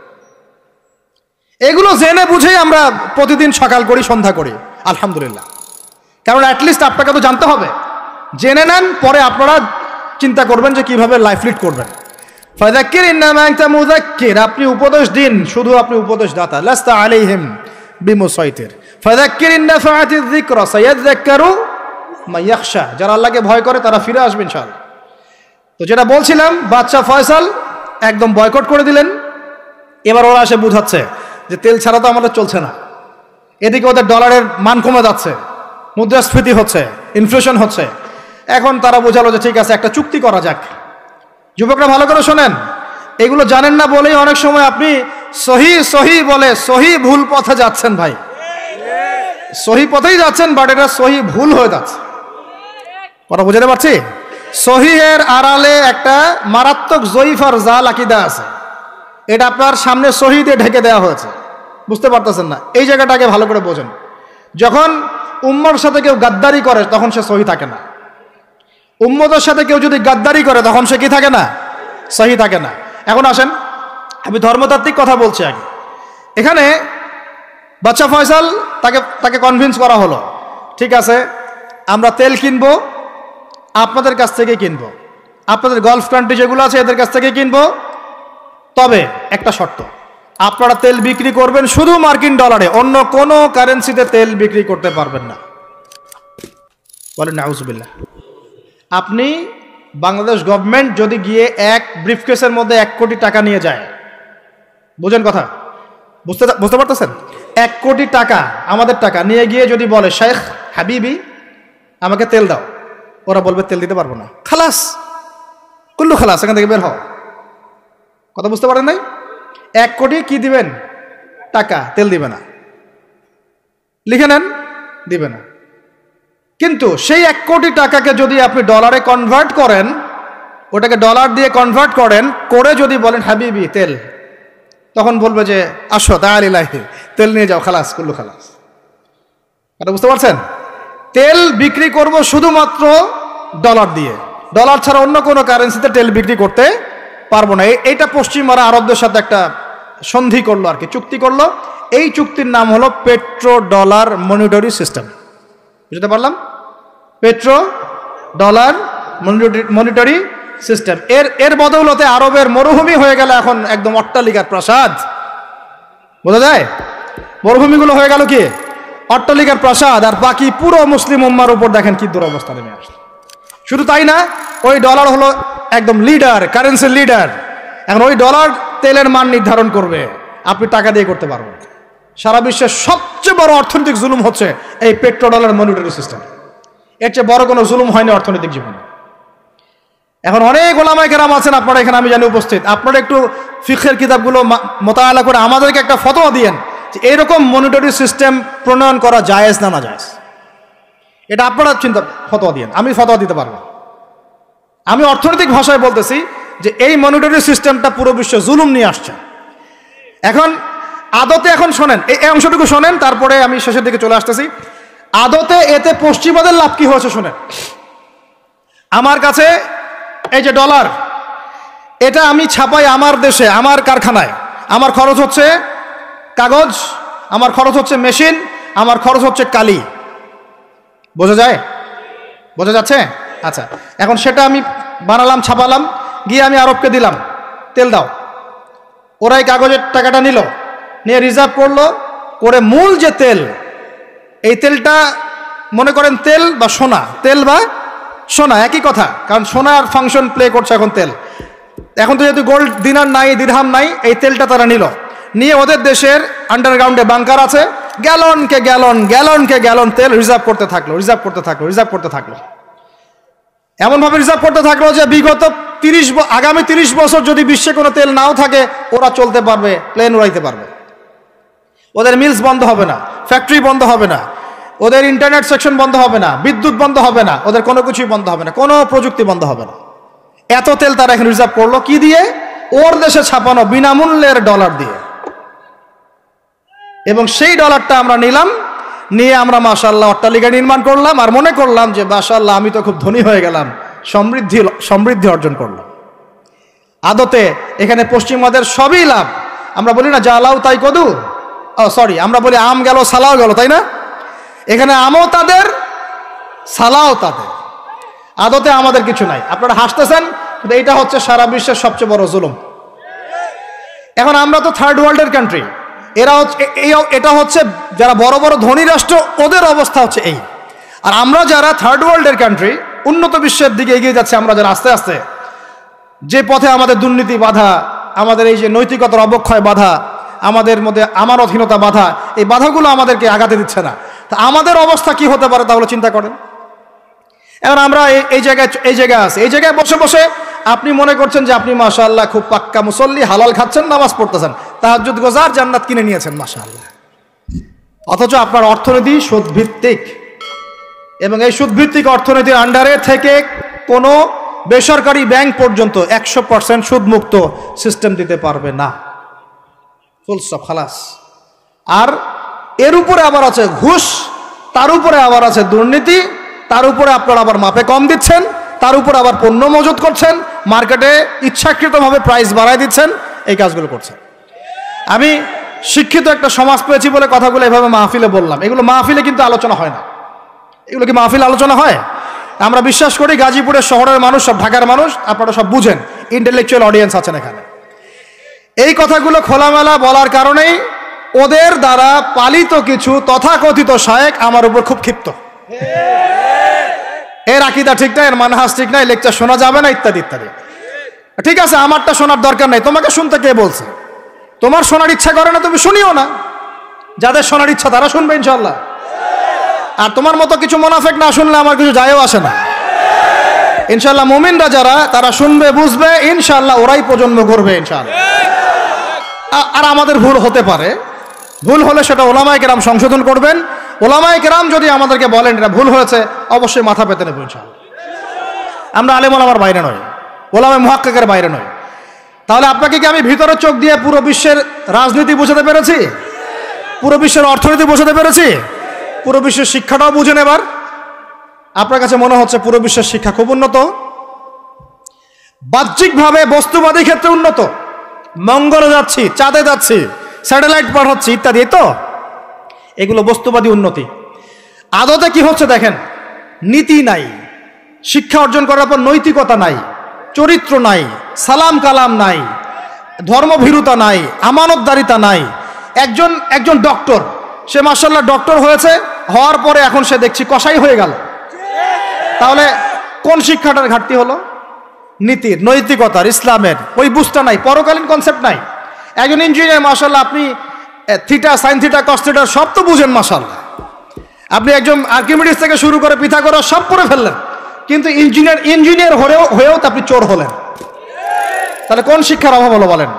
এগুলো জেনে বুঝেই আমরা প্রতিদিন সকাল করি, সন্ধ্যা করি, আলহামদুলিল্লাহ। কারণ অ্যাটলিস্ট আপনাকে তো জানতে হবে। জেনে নেন, পরে আপনারা চিন্তা করবেন যে কিভাবে লাইফ লিড করবেন। ফাযাক্কির ইন্নামা আনতা মুযাক্কির, আপনি উপদেশ দিন, শুধু আপনি উপদেশ দাতা। লাস্তা আলাইহিম বিমুসাইতির। ফাযাক্কির ইন নাফাআতিয যিকরা সায়াযাক্কারু মান ইয়াখশা, যারা আল্লাহকে ভয় করে তারা ফিরে আসবে ইনশাআল্লাহ। তো যেটা বলছিলাম, বাদশা ফয়সাল একদম বয়কট করে দিলেন। এবার ওরা এসে বুঝাচ্ছে যে তেল ছাড়া তো আমাদের চলছে না। এদিকে ওদের ডলারের মান কমে যাচ্ছে, মুদ্রাস্ফীতি হচ্ছে, ইনফ্লেশন হচ্ছে। এখন তারা বোঝালো যে ঠিক আছে, একটা চুক্তি করা যাক। যুবকরা ভালো করে শোনেন, এগুলো জানেন না বলেই অনেক সময় আপনি সহি বলে সহি ভুল পথে যাচ্ছেন। ভাই, সহি পথেই যাচ্ছেন, বাট এটা সহি ভুল হয়ে যাচ্ছে। কথা বুঝাতে পারছি? সহিহের আড়ালে একটা মারাত্মক জয়ীফ আর জাল আকীদা আছে, এটা আপনার সামনে সহি দিয়ে ঢেকে দেওয়া হয়েছে, বুঝতে পারতেছেন না। এই জায়গাটাকে ভালো করে বোঝেন। যখন উম্মর সাথে কেউ গাদ্দারি করে তখন সে সহি থাকে না। উম্মতের সাথে কেউ যদি গাদ্দারি করে তখন সে কি থাকে না? সহি থাকে না। এখন আসেন, আমি ধর্মতাত্ত্বিক কথা বলছি আগে। এখানে বাদশা ফয়সাল, তাকে কনভিন্স করা হলো, ঠিক আছে আমরা তেল কিনবো, আপনাদের কাছ থেকে কিনবো, আপনাদের গালফ কান্ট্রি যেগুলো আছে এদের কাছ থেকে কিনবো, তবে একটা শর্ত, আপনারা তেল বিক্রি করবেন শুধু মার্কিন ডলারে, অন্য কোনো কারেন্সিতে তেল বিক্রি করতে পারবেন না। বলেন নাউজুবিল্লাহ। আপনি বাংলাদেশ গভর্নমেন্ট যদি গিয়ে এক ব্রিফকেসের মধ্যে 1 কোটি টাকা নিয়ে যায়, বুঝেন কথা, বুঝতে পারতেছেন? 1 কোটি টাকা, আমাদের টাকা নিয়ে গিয়ে যদি বলে শেখ হাবিবি আমাকে তেল দাও, ওরা বলবে তেল দিতে পারবো না, খালাস, কুল্লু খালাস, এখান থেকে বের হও। কথা বুঝতে পারেন নাই? 1 কোটি কি দিবেন? টাকা, তেল দিবে না। লিখে নেন, দিবে না। কিন্তু সেই 1 কোটি টাকাকে যদি আপনি ডলারে কনভার্ট করেন, ওটাকে ডলার দিয়ে কনভার্ট করেন, করে যদি বলেন হাবিবি তেল, তখন বলবে যে আসো তাআলিলাহি, তেল নিয়ে যাও, খালাস, কুল্লু খালাস। এটা বুঝতে পারছেন? তেল বিক্রি করব শুধুমাত্র ডলার দিয়ে, ডলার ছাড়া অন্য কোনো কারেন্সিতে তেল বিক্রি করতে পারবো না। এইটা পশ্চিমারা আরবদের সাথে একটা সন্ধি করলো আর কি, চুক্তি করলো। এই চুক্তির নাম হলো পেট্রো ডলার মনিটরি সিস্টেম। বুঝতে পারলাম? Petro dollar monetary system. এর বদৌলতে আরবের মরুভূমি হয়ে গেল এখন একদম অট্টালিকার প্রাসাদ। বোঝা যায়? মরুভূমিগুলো হয়ে গেল কি অট্টালিকার প্রাসাদ, আর বাকি পুরো মুসলিম উম্মার উপর দেখেন কি দুরবস্থা নেমে আসছে। শুধু তাই না, ওই ডলার হলো একদম লিডার, কারেন্সির লিডার। এখন ওই ডলার তেলের মান নির্ধারণ করবে, আপনি টাকা দিয়ে করতে পারবেন। সারা বিশ্বের সবচেয়ে বড় অর্থনৈতিক জুলুম হচ্ছে এই পেট্রো ডলার মনিটরি সিস্টেম। এর চেয়ে বড় কোনো জুলুম হয়নি অর্থনৈতিক জীবনে। এখন অনেক ওলামায়ে কেরাম আছেন আপনারা এখানে, আমি জানি উপস্থিত, আপনারা একটু ফিকহের কিতাবগুলো মোতালা করে আমাদেরকে একটা ফতোয়া দিয়েন যে এইরকম মনিটরি সিস্টেম প্রণয়ন করা জায়েজ না জায়েজ। এটা আপনারা ফতোয়া দিয়েন, আমি ফতোয়া দিতে পারবো। আমি অর্থনৈতিক ভাষায় বলতেছি, যে এই মনিটরিং সিস্টেমটা পুরো বিশ্ব জুলুম নিয়ে আসছে। এখন আদতে এখন শোনেন, এই অংশটুকু শোনেন, তারপরে আমি শেষের দিকে চলে আসতেছি। আদতে এতে পশ্চিমাদের লাভ কি হয়েছে শোনেন। আমার কাছে এই যে ডলার, এটা আমি ছাপাই আমার দেশে, আমার কারখানায়। আমার খরচ হচ্ছে কাগজ, আমার খরচ হচ্ছে মেশিন, আমার খরচ হচ্ছে কালি। বোঝা যায়? বোঝা যাচ্ছে? আচ্ছা, এখন সেটা আমি বানালাম, ছাপালাম, গিয়ে আমি আরবকে দিলাম, তেল দাও। ওরাই কাগজের টাকাটা নিল, নিয়ে রিজার্ভ করলো, করে মূল যে তেল, এই তেলটা মনে করেন তেল বা সোনা, তেল বা সোনা একই কথা, কারণ সোনার ফাংশন প্লে করছে এখন তেল। এখন তো যেহেতু গোল্ড দিনার নাই, দিরহাম নাই, এই তেলটা তারা নিল, নিয়ে ওদের দেশের আন্ডারগ্রাউন্ডে বাংকার আছে, গ্যালনকে গ্যালন তেল রিজার্ভ করতে থাকলো। এমনভাবে রিজার্ভ করতে থাকলো যে বিগত আগামী 30 বছর যদি বিশ্বে কোনো তেল নাও থাকে, ওরা চলতে পারবে, প্লেন উড়াইতে পারবে। ওদের মিলস বন্ধ হবে না, ফ্যাক্টরি বন্ধ হবে না, ওদের ইন্টারনেট সেকশন বন্ধ হবে না, বিদ্যুৎ বন্ধ হবে না, ওদের কোনো কিছুই বন্ধ হবে না, কোনো প্রযুক্তি বন্ধ হবে না। এত তেল তারা এখন রিজার্ভ করলো কি দিয়ে? ওর দেশে ছাপানো বিনামূল্যের ডলার দিয়ে। এবং সেই ডলারটা আমরা নিলাম, নিয়ে আমরা মাশাআল্লাহ অট্টালিকা নির্মাণ করলাম, আর মনে করলাম যে মাশাআল্লাহ আমি তো খুব ধনী হয়ে গেলাম, সমৃদ্ধি অর্জন করলাম। আদতে এখানে পশ্চিমাদের সবই লাভ। আমরা বলি না যা লাউ তাই কদু, আমরা বলি আম গেল সালাও গেল, তাই না? এখানে আমও তাদের, সালাও তাদের। আদতে আমাদের কিছু নাই। আপনারা হাসতেছেন, কিন্তু এইটা হচ্ছে সারা বিশ্বের সবচেয়ে বড় জুলুম। এখন আমরা তো থার্ড ওয়ার্ল্ডের কান্ট্রি, এটা হচ্ছে যারা বড় বড় ধনী রাষ্ট্র, ওদের অবস্থা হচ্ছে এই। আর আমরা যারা থার্ড ওয়ার্ল্ডের কান্ট্রি, উন্নত বিশ্বের দিকে এগিয়ে যাচ্ছে, আমরা যারা আস্তে আস্তে, যে পথে আমাদের দুর্নীতি বাধা, আমাদের এই যে নৈতিকতার অবক্ষয় বাধা, আমাদের মধ্যে আমানতহীনতা বাধা, এই বাধাগুলো আমাদেরকে আগাতে দিচ্ছে না। তা আমাদের অবস্থা কি হতে পারে তাহলে চিন্তা করেন। এখন আমরা এই জায়গায় আছি, এই জায়গায় বসে বসে আপনি মনে করছেন যে আপনি মাশাআল্লাহ খুব পাক্কা মুসল্লি, হালাল খাচ্ছেন, নামাজ পড়তেছেন, তাহাজ্জুদ গোজার, জান্নাত কিনে নিয়েছেন মাশাআল্লাহ। অথচ আপনার অর্থনীতি সুদভিত্তিক, এবং এই সুদভিত্তিক অর্থনীতির আন্ডারে থেকে কোনো বেসরকারি ব্যাংক পর্যন্ত 100% সুদমুক্ত সিস্টেম দিতে পারবে না। ফুল স্টপ, খালাস। আর এর উপরে আবার আছে ঘুষ, তার উপরে আবার আছে দুর্নীতি, তার উপরে আপনারা আবার মাপে কম দিচ্ছেন, তার উপরে আবার পণ্য মজুত করছেন, মার্কেটে ইচ্ছাকৃতভাবে প্রাইস বাড়ায় দিচ্ছেন, এই কাজগুলো করছেন। আমি শিক্ষিত একটা সমাজ পেয়েছি বলে কথাগুলো এভাবে মাহফিলে বললাম। এগুলো মাহফিলে কিন্তু আলোচনা হয় না। এগুলো কি মাহফিলে আলোচনা হয়? আমরা বিশ্বাস করি গাজীপুরের শহরের মানুষ, সব ঢাকার মানুষ, আপনারা সব বুঝেন, ইন্টেলেকচুয়াল অডিয়েন্স আছেন এখানে। এই কথাগুলো খোলামেলা বলার কারণেই ওদের দ্বারা পালিত কিছু তথাকথিত শায়েখ আমার উপর খুব ক্ষিপ্ত। এর আকীদা ঠিক নাই, এর মানহাজ ঠিক নাই, লেকচার শোনা যাবে না, ইত্যাদি ইত্যাদি। ঠিক আছে, আমারটা শোনার দরকার নাই, তোমাকে শুনতে কে বলছে? তোমার শোনার ইচ্ছা করে না, তুমি শুনিও না। যাদের শোনার ইচ্ছা তারা শুনবে ইনশাআল্লাহ। আর তোমার মতো কিছু মুনাফিক না শুনলে আমার কিছু যায়ও আসে না ইনশাআল্লাহ। মুমিনরা যারা, তারা শুনবে, বুঝবে, ইনশাআল্লাহ ওরাই প্রজন্ম করবে ইনশাআল্লাহ। আর আমাদের ভুল হতে পারে, ভুল হলে সেটা ওলামায়ে কেরাম সংশোধন করবেন। ওলামায়ে কেরাম যদি আমাদেরকে বলেন এটা ভুল হয়েছে, অবশ্যই মাথা পেতে নেব ইনশাআল্লাহ। আমরা আলেম ওলামার বাইরে নয়, ওলামায়ে মুহাক্কিকের বাইরে নয়। তাহলে আপনাকে কি আমি ভিতরের চোখ দিয়ে পুরো বিশ্বের রাজনীতি বোঝাতে পেরেছি? পুরো বিশ্বের অর্থনীতি বোঝাতে পেরেছি? পুরো বিশ্বের শিক্ষাটাও বুঝেন এবার? আপনার কাছে মনে হচ্ছে পুরো বিশ্বের শিক্ষা খুব উন্নত, বাহ্যিকভাবে বস্তুবাদী ক্ষেত্রে উন্নত, মঙ্গলে যাচ্ছি, চাঁদে যাচ্ছি, স্যাটেলাইট পাঠাচ্ছি ইত্যাদি, তো এগুলো বস্তুবাদী উন্নতি। আদতে কি হচ্ছে দেখেন, নীতি নাই, শিক্ষা অর্জন করার পর নৈতিকতা নাই, চরিত্র নাই, সালাম কালাম নাই, ধর্মভীরুতা নাই, আমানতদারিতা নাই। একজন ডক্টর, সে মাশাআল্লাহ ডক্টর হয়েছে, হওয়ার পরে এখন সে দেখছি কসাই হয়ে গেল। তাহলে কোন শিক্ষাটার ঘাটতি হলো? নীতির, নৈতিকতার, ইসলামের ওই বুঝটা নাই, পরকালীন কনসেপ্ট নাই। একজন ইঞ্জিনিয়ার মাশাআল্লাহ, আপনি theta, sine theta, cos theta সব তো বুঝেন মাশাআল্লাহ। আপনি একজন আর্কিমিডিস থেকে শুরু করে পিথাগোরাস সব পড়ে ফেললেন, কিন্তু ইঞ্জিনিয়ার হয়েও তো আপনি চোর হলেন। তাহলে কোন শিক্ষার অভাব হলো বলেন?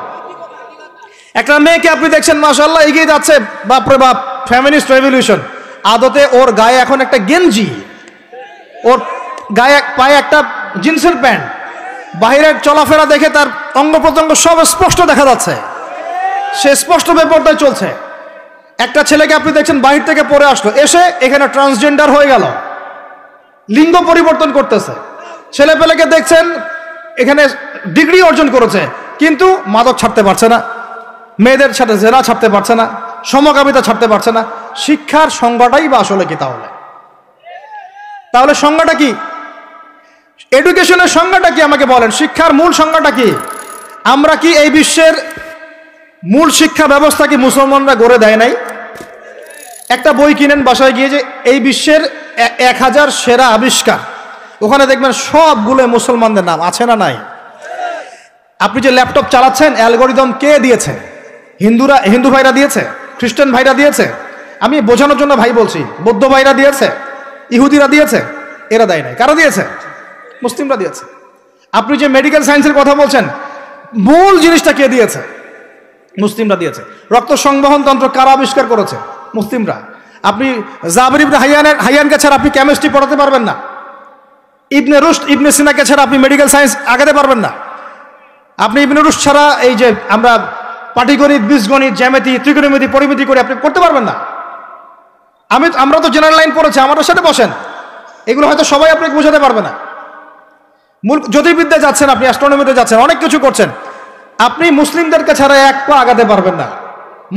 একটা মেয়েকে আপনি দেখছেন মাশাআল্লাহ এগিয়ে যাচ্ছে, বাপরে বাপ, ফেমিনিস্ট রেভলিউশন। আদতে ওর গায়ে এখন একটা গেঞ্জি, ওর গায়ে পায়ে একটা জিন্সের প্যান্ট, বাহিরের চলাফেরা দেখে তার অঙ্গ প্রত্যঙ্গ সব স্পষ্ট দেখা যাচ্ছে, সে স্পষ্ট বেপরদায় চলছে। একটা ছেলেকে আপনি দেখছেন বাহির থেকে পড়ে আসলো, এসে এখানে ট্রান্সজেন্ডার হয়ে গেল, লিঙ্গ পরিবর্তন করতেছে। ছেলে পেলেকে দেখছেন এখানে ডিগ্রি অর্জন করেছে, কিন্তু মাদক ছাড়তে পারছে না, মেয়েদের সাথে জেনা ছাড়তে পারছে না, সমকামিতা ছাড়তে পারছে না। শিক্ষার সংজ্ঞাটাই বা আসলে কি? তাহলে সংজ্ঞাটা কি? এডুকেশনের সংজ্ঞাটা কি আমাকে বলেন? শিক্ষার মূল সংজ্ঞাটা কি? আমরা কি এই বিশ্বের মূল শিক্ষা ব্যবস্থা কি মুসলমানরা গড়ে দেয় নাই? একটা বই কিনেন বাসায় গিয়ে, যে এই বিশ্বের 1000 সেরা আবিষ্কার, ওখানে দেখবেন সবগুলো মুসলমানদের নাম আছে না নাই? আপনি যে ল্যাপটপ চালাচ্ছেন, অ্যালগোরিদম কে দিয়েছে? হিন্দু ভাইরা দিয়েছে? খ্রিস্টান ভাইরা দিয়েছে? আমি বোঝানোর জন্য ভাই বলছি, বৌদ্ধ ভাইরা দিয়েছে? ইহুদিরা দিয়েছে? এরা দেয় নাই। কারা দিয়েছে? মুসলিমরা দিয়েছে। আপনি যে মেডিকেল সায়েন্সের কথা বলছেন, মূল জিনিসটা কে দিয়েছে? মুসলিমরা দিয়েছে। রক্ত সংবহন তন্ত্র কারা আবিষ্কার করেছে? মুসলিমরা। আপনি জাবির ইবনে হাইয়ানকে ছাড়া আপনি কেমিস্ট্রি পড়াতে পারবেন না। ইবনে রুশদ, ইবনে সিনাকে ছাড়া আপনি মেডিকেল সায়েন্স আগাতে পারবেন না। আপনি ইবনে রুশদ ছাড়া এই যে আমরা পাটিগণিত, বীজগণিত, জ্যামিতি, ত্রিকোণমিতি, পরিমিতি করে আপনি করতে পারবেন না। আমরা তো জেনারেল লাইন পড়েছি, আমাদের সাথে বসেন, এগুলো হয়তো সবাই আপনাকে বোঝাতে পারবে না। মূল জ্যোতির্বিদ্যা যাচ্ছেন, আপনি অ্যাস্ট্রোনমিতে যাচ্ছেন, অনেক কিছু করছেন, আপনি মুসলিমদেরকে ছাড়া এক পা আগাতে পারবেন না।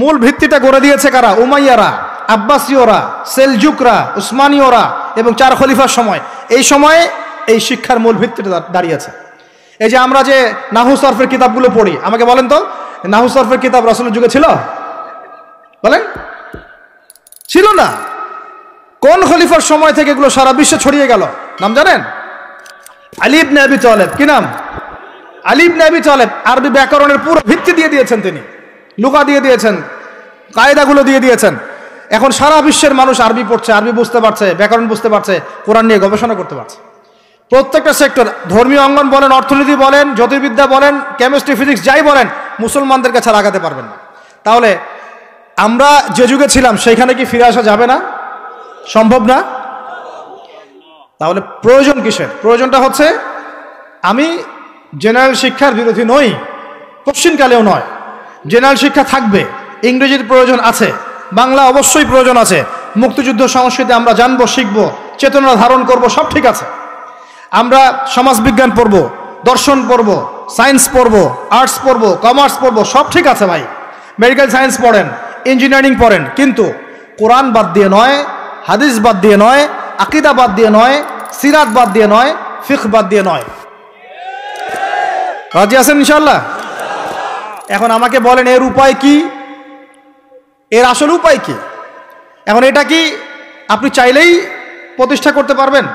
মূল ভিত্তিটা গড়ে দিয়েছে কারা? উমাইয়ারা, আব্বাসীয়রা, সেলজুকরা, উসমানীয়রা এবং 4 খলিফার সময়। এই সময়ে এই শিক্ষার মূল ভিত্তিটা দাঁড়িয়েছে। এই যে আমরা যে নাহু সরফের কিতাবগুলো পড়ি, আমাকে বলেন তো, নাহু সরফের কিতাব রাসূলের যুগে ছিল? বলেন, ছিল না। কোন খলিফার সময় থেকে এগুলো সারা বিশ্বে ছড়িয়ে গেল? নাম জানেন? আলী ইবনে আবি তালেব। কি নাম? আলী ইবনে আবি তালেব। আরবি ব্যাকরণের পুরো ভিত্তি দিয়ে দিয়েছেন তিনি, লুগা দিয়ে দিয়েছেন, কায়দাগুলো দিয়ে দিয়েছেন। এখন সারা বিশ্বের মানুষ আরবি পড়ছে, আরবি বুঝতে পারছে, ব্যাকরণ বুঝতে পারছে, কোরআন নিয়ে গবেষণা করতে পারছে। প্রত্যেকটা সেক্টর, ধর্মীয় অঙ্গন বলেন, অর্থনীতি বলেন, জ্যোতির্বিদ্যা বলেন, কেমিস্ট্রি, ফিজিক্স যাই বলেন, মুসলমানদের কাছে আগাতে পারবেন না। তাহলে আমরা যে যুগে ছিলাম সেইখানে কি ফিরে আসা যাবে না? সম্ভব না। তাহলে প্রয়োজন কিসের? প্রয়োজনটা হচ্ছে, আমি জেনারেল শিক্ষার বিরোধী নই, কোশ্চিনকালেও নয়। জেনারেল শিক্ষা থাকবে, ইংরেজির প্রয়োজন আছে, বাংলা অবশ্যই প্রয়োজন আছে, মুক্তিযুদ্ধ সংস্কৃতি আমরা জানবো, শিখবো, চেতনা ধারণ করব, সব ঠিক আছে। আমরা সমাজবিজ্ঞান পড়ব, দর্শন পড়ব, সায়েন্স পড়ব, আর্টস পড়ব, কমার্স পড়ব, সব ঠিক আছে ভাই। মেডিকেল সায়েন্স পড়েন, ইঞ্জিনিয়ারিং পড়েন, কিন্তু কোরআন বাদ দিয়ে নয়, হাদিস বাদ দিয়ে নয়, আকীদা বাদ দিয়ে নয়, সিরাত বাদ দিয়ে নয়, ফিকহ বাদ দিয়ে নয়। রাজি আছেন ইনশাআল্লাহ? এখন আমাকে বলেন, এর উপায় কি? এর আসল উপায় কি? এখন এটা কি আপনি চাইলেই প্রতিষ্ঠা করতে পারবেন?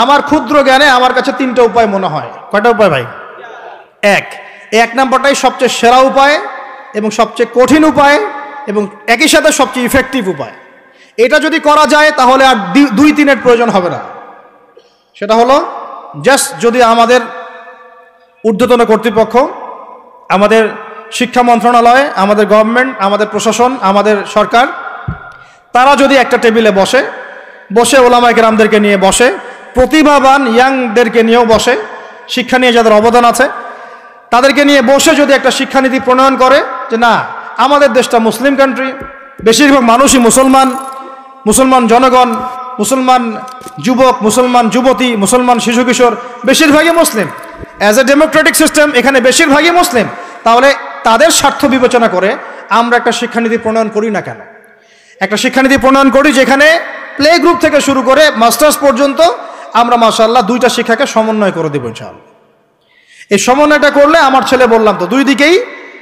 আমার ক্ষুদ্র জ্ঞানে আমার কাছে 3টা উপায় মনে হয়। কয়টা উপায় ভাই? এক নাম্বারটাই সবচেয়ে সেরা উপায় এবং সবচেয়ে কঠিন উপায় এবং একই সাথে সবচেয়ে ইফেক্টিভ উপায়। এটা যদি করা যায় তাহলে আর 2-3-এর প্রয়োজন হবে না। সেটা হলো, জাস্ট যদি আমাদের ঊর্ধ্বতন কর্তৃপক্ষ, আমাদের শিক্ষা মন্ত্রণালয়, আমাদের গভর্নমেন্ট, আমাদের প্রশাসন, আমাদের সরকার, তারা যদি একটা টেবিলে বসে ওলামায়ে কেরামদেরকে নিয়ে বসে, প্রতিভাবান ইয়াংদেরকে নিয়েও বসে, শিক্ষা নিয়ে যাদের অবদান আছে তাদেরকে নিয়ে বসে যদি একটা শিক্ষানীতি প্রণয়ন করে, যে না, আমাদের দেশটা মুসলিম কান্ট্রি, বেশিরভাগ মানুষই মুসলমান জনগণ, মুসলমান যুবক, মুসলমান যুবতী, মুসলমান শিশু কিশোর বেশিরভাগই মুসলিম, অ্যাজ এ ডেমোক্রেটিক সিস্টেম এখানে বেশিরভাগই মুসলিম। তাহলে তাদের স্বার্থ বিবেচনা করে আমরা একটা শিক্ষানীতি প্রণয়ন করি না কেন? একটা শিক্ষানীতি প্রণয়ন করি যেখানে প্লে গ্রুপ থেকে শুরু করে মাস্টার্স পর্যন্ত আমরা মাশাআল্লাহ 2টা শিক্ষাকে সমন্বয় করে দেব ইনশাআল্লাহ। এই সমন্বয়টা করলে আমার ছেলে, বললাম তো, 2 দিকেই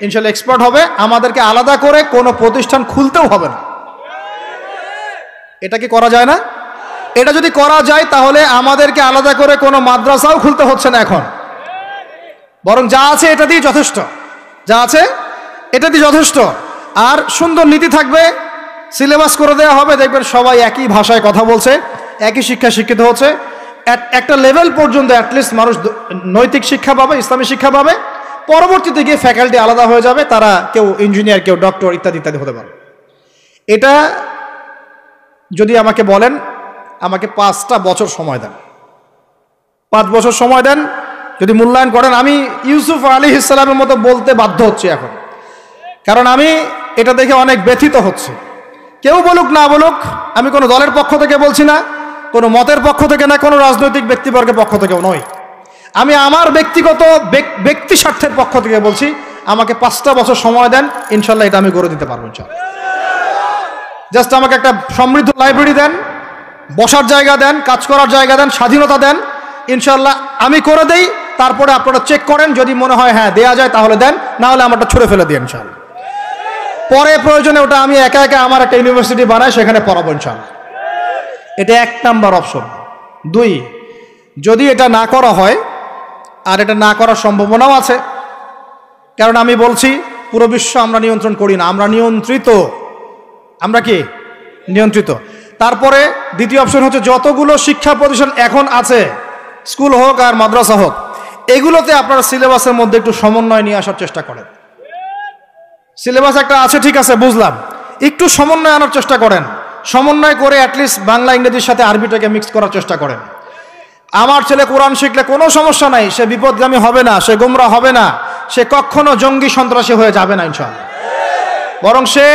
ইনশাআল্লাহ এক্সপার্ট হবে। আমাদেরকে আলাদা করে কোনো প্রতিষ্ঠান খুলতেও হবে না। এটা কি করা যায় না? এটা যদি করা যায় তাহলে আমাদেরকে আলাদা করে কোনো মাদ্রাসাও খুলতে হচ্ছে না এখন, বরং যা আছে এটা দিয়ে যথেষ্ট, যা আছে এটা দিয়ে যথেষ্ট। আর সুন্দর নীতি থাকবে, সিলেবাস করে দেওয়া হবে, দেখবেন সবাই একই ভাষায় কথা বলছে, একই শিক্ষা শিক্ষিত হচ্ছে। একটা লেভেল পর্যন্ত অ্যাটলিস্ট মানুষ নৈতিক শিক্ষা পাবে, ইসলামী শিক্ষা পাবে। পরবর্তীতে গিয়ে ফ্যাকাল্টি আলাদা হয়ে যাবে, তারা কেউ ইঞ্জিনিয়ার, কেউ ডক্টর ইত্যাদি ইত্যাদি হতে পারে। এটা যদি আমাকে বলেন, আমাকে 5টা বছর সময় দেন, 5 বছর সময় দেন, যদি মূল্যায়ন করেন, আমি ইউসুফ আলাইহিস সালামের মতো বলতে বাধ্য হচ্ছি এখন, কারণ আমি এটা দেখে অনেক ব্যথিত হচ্ছি। কেউ বলুক না বলুক, আমি কোনো দলের পক্ষ থেকে বলছি না, কোনো মতের পক্ষ থেকে না, কোনো রাজনৈতিক ব্যক্তিবর্গের পক্ষ থেকেও নয়। আমি আমার ব্যক্তিগত ব্যক্তি স্বার্থের পক্ষ থেকে বলছি, আমাকে 5টা বছর সময় দেন, ইনশাল্লাহ এটা আমি গড়ে দিতে পারবো ইনশাল্লাহ। জাস্ট আমাকে একটা সমৃদ্ধ লাইব্রেরি দেন, বসার জায়গা দেন, কাজ করার জায়গা দেন, স্বাধীনতা দেন, ইনশাল্লাহ আমি করে দেই। তারপরে আপনারা চেক করেন, যদি মনে হয় হ্যাঁ দেয়া যায় তাহলে দেন, না হলে আমারটা ছুঁড়ে ফেলে দিন ইনশাল্লাহ। পরে প্রয়োজনে ওটা আমি একা একা আমার একটা ইউনিভার্সিটি বানাই, সেখানে পড়াবো ইনশাল্লাহ। এটা 1 নাম্বার অপশন। 2, যদি এটা না করা হয়, আর এটা না করার সম্ভাবনাও আছে, কারণ আমি বলছি পুরো বিশ্ব আমরা নিয়ন্ত্রণ করি না, আমরা নিয়ন্ত্রিত। আমরা কি নিয়ন্ত্রিত? তারপরে দ্বিতীয় অপশন হচ্ছে, যতগুলো শিক্ষা প্রতিষ্ঠান এখন আছে, স্কুল হোক আর মাদ্রাসা হোক, এগুলোতে আপনারা সিলেবাসের মধ্যে একটু সমন্বয় নিয়ে আসার চেষ্টা করেন। সিলেবাস একটা আছে, ঠিক আছে, বুঝলাম, একটু সমন্বয় আনার চেষ্টা করেন। সমন্বয় করে অ্যাটলিস্ট বাংলা ইংরেজির সাথে আরবিটাকে মিক্স করার চেষ্টা করেন। আমার ছেলে কোরআন শিখলে কোনো সমস্যা নাই, সে বিপদগামী হবে না, সে গোমরা হবে না, সে কখনো জঙ্গি সন্ত্রাসী হয়ে যাবে না ইনশাআল্লাহ, বরং সে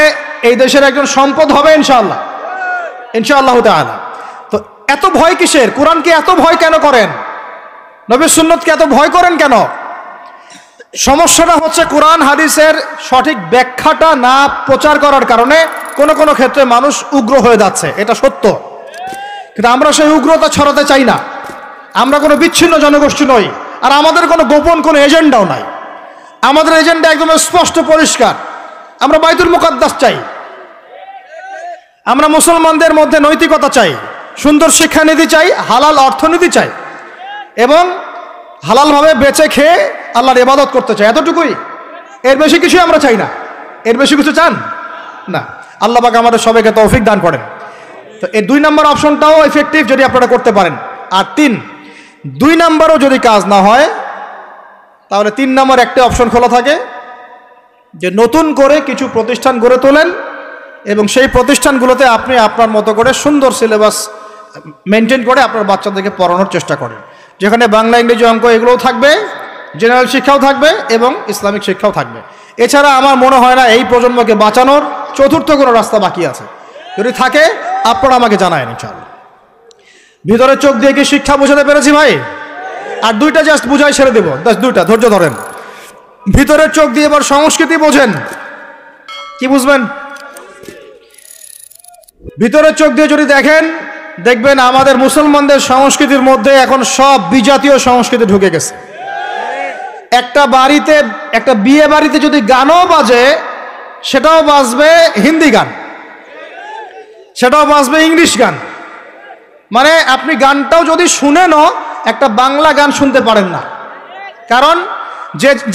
এই দেশের একজন সম্পদ হবে ইনশাআল্লাহ, ইনশাআল্লাহ তাআলা। তো এত ভয় কিসের? কোরআনকে এত ভয় কেন করেন? নবীর সুন্নতকে এত ভয় করেন কেন? সমস্যাটা হচ্ছে কোরআন হাদিসের সঠিক ব্যাখ্যাটা না প্রচার করার কারণে কোনো কোনো ক্ষেত্রে মানুষ উগ্র হয়ে যাচ্ছে, এটা সত্য। কিন্তু আমরা সেই উগ্রতা ছড়াতে চাই না, আমরা কোনো বিচ্ছিন্ন জনগোষ্ঠী নই, আর আমাদের কোনো গোপন কোনো এজেন্ডাও নাই। আমাদের এজেন্ডা একদম স্পষ্ট পরিষ্কার, আমরা বাইতুল মুকাদ্দাস চাই, আমরা মুসলমানদের মধ্যে নৈতিকতা চাই, সুন্দর শিক্ষানীতি চাই, হালাল অর্থনীতি চাই, এবং হালালভাবে বেঁচে খেয়ে আল্লাহর ইবাদত করতে চাই, এতটুকুই। এর বেশি কিছু আমরা চাই না। এর বেশি কিছু চান না? আল্লাহ পাক আমাদের সবাইকে তৌফিক দান করেন। তো এই 2 নম্বর অপশনটাও এফেক্টিভ যদি আপনারা করতে পারেন। আর 3, 2 নম্বরও যদি কাজ না হয়, তাহলে 3 নম্বর একটা অপশন খোলা থাকে, যে নতুন করে কিছু প্রতিষ্ঠান গড়ে তোলেন এবং সেই প্রতিষ্ঠানগুলোতে আপনি আপনার মতো করে সুন্দর সিলেবাস মেনটেন করে আপনার বাচ্চাদেরকে পড়ানোর চেষ্টা করেন, যেখানে বাংলা ইংরেজি অঙ্ক এগুলোও থাকবে, জেনারেল শিক্ষাও থাকবে এবং ইসলামিক শিক্ষাও থাকবে। এছাড়া আমার মনে হয় না এই প্রজন্মকে বাঁচানোর চতুর্থ কোনো রাস্তা বাকি আছে। যদি থাকে আপনারা আমাকে জানায়েন ইনশাআল্লাহ। ভিতরের চোখ দিয়ে কি শিক্ষা বোঝাতে পেরেছি ভাই? আর 2টা জাস্ট বুঝাই ছেড়ে দেবো, 2টা ধৈর্য ধরেন। ভিতরের চোখ দিয়ে এবার সংস্কৃতি বোঝেন। কি বুঝবেন? ভিতরের চোখ দিয়ে যদি দেখেন, দেখবেন আমাদের মুসলমানদের সংস্কৃতির মধ্যে এখন সব বিজাতীয় সংস্কৃতি ঢুকে গেছে। একটা বাড়িতে, একটা বিয়ে বাড়িতে যদি গানও বাজে, সেটাও বাজবে হিন্দি গান, সেটাও বাজবে ইংলিশ গান। মানে আপনি গানটাও যদি শুনেনও, একটা বাংলা গান শুনতে পারেন না। কারণ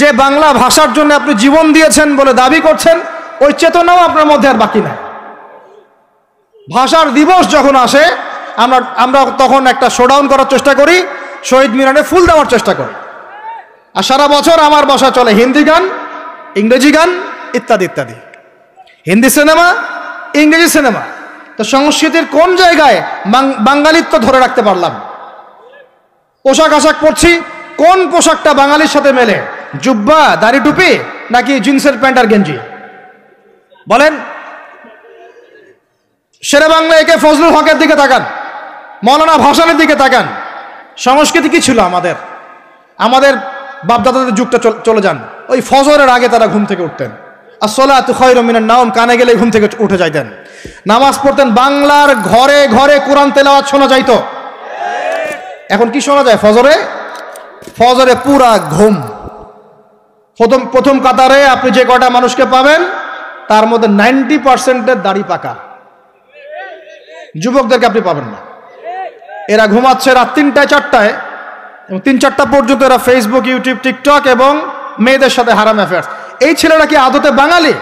যে বাংলা ভাষার জন্য আপনি জীবন দিয়েছেন বলে দাবি করছেন, ওই চেতনাও আপনার মধ্যে আর বাকি নাই। ভাষার দিবস যখন আসে, আমরা তখন একটা শোডাউন করার চেষ্টা করি, শহীদ মিনারে ফুল দেওয়ার চেষ্টা করি, আর সারা বছর আমার বাসা চলে হিন্দি গান, ইংরেজি গান ইত্যাদি ইত্যাদি, হিন্দি সিনেমা, ইংরেজি সিনেমা। তো সংস্কৃতির কোন জায়গায় বাঙালিত্ব ধরে রাখতে পারলাম? পোশাক আশাক পরছি, কোন পোশাকটা বাঙালির সাথে মেলে? জুব্বা, দাড়ি টুপি, নাকি জিন্সের প্যান্ট আর গেঞ্জি? বলেন। শেরে বাংলা একে ফজলুল হকের দিকে তাকান, মৌলানা ভাসানের দিকে তাকান। সংস্কৃতি কি ছিল আমাদের? আমাদের বাপদাদাদের যুগটা চলে যান, ওই ফজরের আগে তারা ঘুম থেকে উঠতেন, আসসালাতু খায়রুম মিনান নাওম, কানে গেলে ঘুম থেকে উঠে যাইতেন, নামাজ পড়তেন, বাংলার ঘরে ঘরে কোরআন তেলাওয়াত শোনা যাইতো। এখন কি শোনা যায়? ফজরে পুরা ঘুম। প্রথম কাতারে আপনি যে কটা মানুষকে পাবেন, তার মধ্যে 90% দাড়ি পাকা। যুবকদেরকে আপনি পাবেন না। এরা ঘুমাচ্ছে রাত 3টায় 4টায়, এবং 3-4টা পর্যন্ত এরা ফেসবুক, ইউটিউব, টিকটক এবং মেয়েদের সাথে হারাম অ্যাফেয়ার্স। এই ছেলেরা কি আদতে বাঙালি?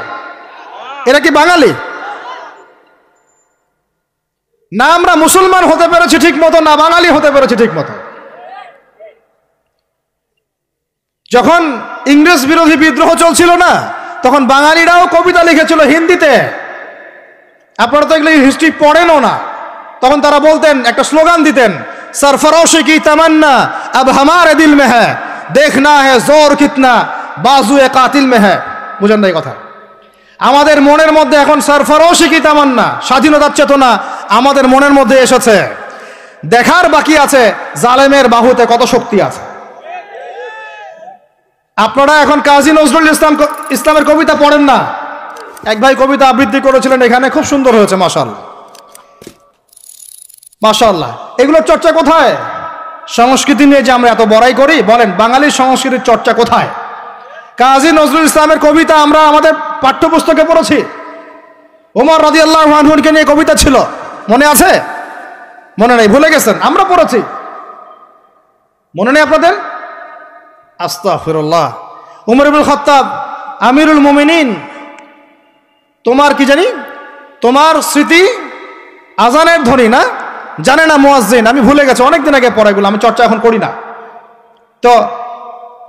এরা কি বাঙালি? না আমরা মুসলমান হতে পেরেছি ঠিক মতো, না বাঙালি হতে পেরেছি ঠিক মতো। যখন ইংরেজ বিরোধী বিদ্রোহ চলছিল না, তখন বাঙালিরাও কবিতা লিখেছিল হিন্দিতে। আপনারা তো এগুলো হিস্ট্রি পড়েনও না। তখন তারা বলতেন, একটা স্লোগান দিতেন, সরফরোশে কি তামান্না আব হামারে দিল মে হ্যায়, দেখনা হ্যায় জোর কিতনা বাজুয়ে কাতিল মে হ্যায়। বুঝেন না এই কথা? আমাদের মনের মধ্যে এখন সরফরোশি কি তামান্না, স্বাধীনতার চেতনা আমাদের মনের মধ্যে এসেছে। দেখার বাকি আছে জালেমের বাহুতে কত শক্তি আছে। আপনারা এখন কাজী নজরুল ইসলামের কবিতা পড়েন না? এক ভাই কবিতা আবৃত্তি করেছিলেন এখানে, খুব সুন্দর হয়েছে, মাশাআল্লাহ মাশাআল্লাহ। এগুলোর চর্চা কোথায়? সংস্কৃতি নিয়ে যে আমরা এত বড়াই করি, বলেন বাঙালির সংস্কৃতির চর্চা কোথায়? কাজী নজরুল ইসলামের কবিতা আমরা আমাদের পাঠ্যপুস্তকে পড়েছি। ওমর রাদিয়াল্লাহু আনহুকে নিয়ে কবিতা ছিল, মনে আছে? মনে নেই, ভুলে গেছেন? আমরা পড়েছি, মনে নেই আপনাদের? আস্তাগফিরুল্লাহ। উমর ইবনুল খাত্তাব আমিরুল মুমিনিন, তোমার কি জানি, তোমার স্মৃতি আজানের ধ্বনি না, জানে না মুয়াজ্জিন। আমি ভুলে গেছি, অনেকদিন আগে পড়াইগুলো, আমি চর্চা এখন করি না। তো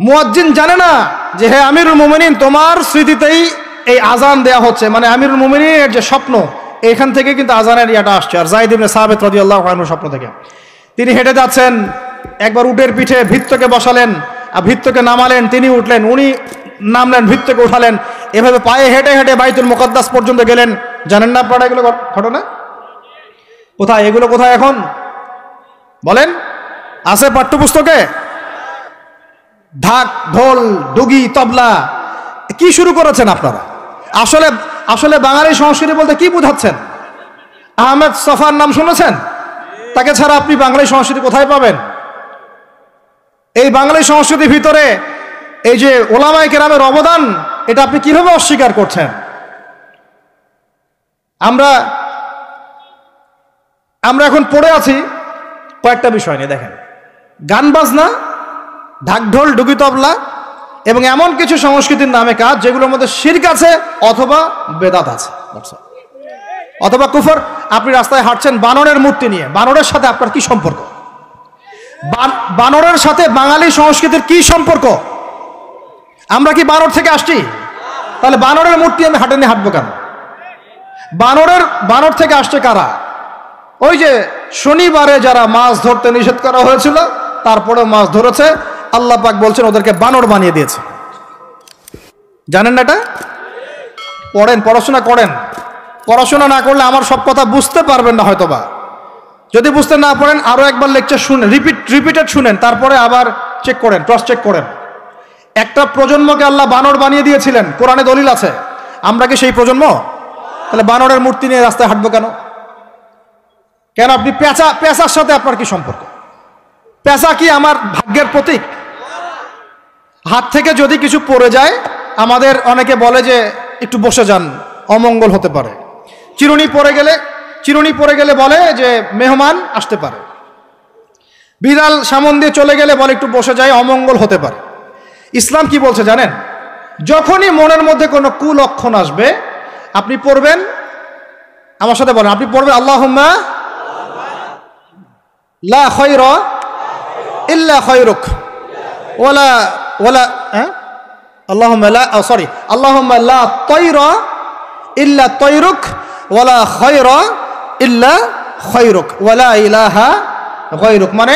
মুয়াজ্জিন জানে না যে হে আমিরুল মুমিনিন, তোমার স্মৃতিতেই এই আজান দেয়া হচ্ছে, মানে আমিরুল মুমিনিনের যে স্বপ্ন, এখান থেকে কিন্তু আজানের ইয়াটা আসছে। আর যায়েদ ইবনে সাবিত রাদিয়াল্লাহু আনহু স্বপ্ন থেকে তিনি হেঁটে যাচ্ছেন, একবার উটের পিঠে ভৃত্যকে বসালেন আর ভৃত্যকে নামালেন, তিনি উঠলেন, উনি নামলেন, ভৃত্যকে উঠালেন, এভাবে পায়ে হেঁটে হেঁটে বাইতুল মুকাদ্দাস পর্যন্ত গেলেন। জানেন না আপনারা এগুলো ঘটনা? কোথায় এগুলো, কোথায় এখন বলেন? আছে পাঠ্যপুস্তকে? ঢাক, ঢোল, ডুগি, তবলা, কি শুরু করেছেন আপনারা? আসলে আসলে বাঙালি সংস্কৃতি বলতে কি বোঝাচ্ছেন? আহমেদ সফার নাম শুনেছেন? তাকে ছাড়া আপনি বাঙালি সংস্কৃতি কোথায় পাবেন? এই বাঙালি সংস্কৃতির ভিতরে এই যে ওলামায়ে কেরামের অবদান, এটা আপনি কিভাবে অস্বীকার করছেন? আমরা এখন পড়ে আছি কয়েকটা বিষয় নিয়ে। দেখেন, গান বাজনা, ঢাকঢোল, ডুগি, তবলা এবং এমন কিছু সংস্কৃতির নামে কাজ যেগুলোর মধ্যে শিরক আছে অথবা বেদাত আছে অথবা কুফর। আপনি রাস্তায় হাঁটছেন বানরের মূর্তি নিয়ে, বানরের সাথে আপনার কি সম্পর্ক? বানরের সাথে বাঙালি সংস্কৃতির কি সম্পর্ক? আমরা কি বানর থেকে আসছি? তাহলে বানরের মূর্তি আমি হাটে নিয়ে হাঁটবো কেন? বানর থেকে আসছে কারা? ওই যে শনিবারে যারা মাছ ধরতে নিষেধ করা হয়েছিল, তারপরে মাছ ধরেছে, আল্লাহ পাক বলছেন ওদেরকে বানর বানিয়ে দিয়েছে। জানেন না এটা? পড়েন, পড়াশোনা করেন। পড়াশোনা না করলে আমার সব কথা বুঝতে পারবেন না হয়তোবা। যদি বুঝতে না পারেন আরো একবার লেকচার শুনেন, রিপিটেড শুনেন, তারপরে আবার চেক করেন, ক্রস চেক করেন। একটা প্রজন্মকে আল্লাহ বানর বানিয়ে দিয়েছিলেন, কোরআনে দলিল আছে। আমরা কি সেই প্রজন্ম? তাহলে বানরের মূর্তি নিয়ে রাস্তায় হাঁটবো কেন? কেন আপনি পেঁচার সাথে আপনার কি সম্পর্ক? পেঁচা কি আমার ভাগ্যের প্রতীক? হাত থেকে যদি কিছু পড়ে যায়, আমাদের অনেকে বলে যে একটু বসে যান, অমঙ্গল হতে পারে। চিরুনি পড়ে গেলে বলে যে মেহমান আসতে পারে। বিড়াল সামন দিয়ে চলে গেলে বলে একটু বসে যায়, অমঙ্গল হতে পারে। ইসলাম কি বলছে জানেন? যখনই মনের মধ্যে কোনো কুলক্ষণ আসবে, আপনি পড়বেন, আমার সাথে বলেন, আপনি পড়বেন আল্লাহুম্মা লা খায়রা ইল্লা খায়রুক ওয়ালা আল্লাহুম্মা লা তায়রা ইল্লা তায়রুক ওয়ালা খায়রা ইল্লা খায়রুক ওয়ালা ইলাহা গায়রুক। মানে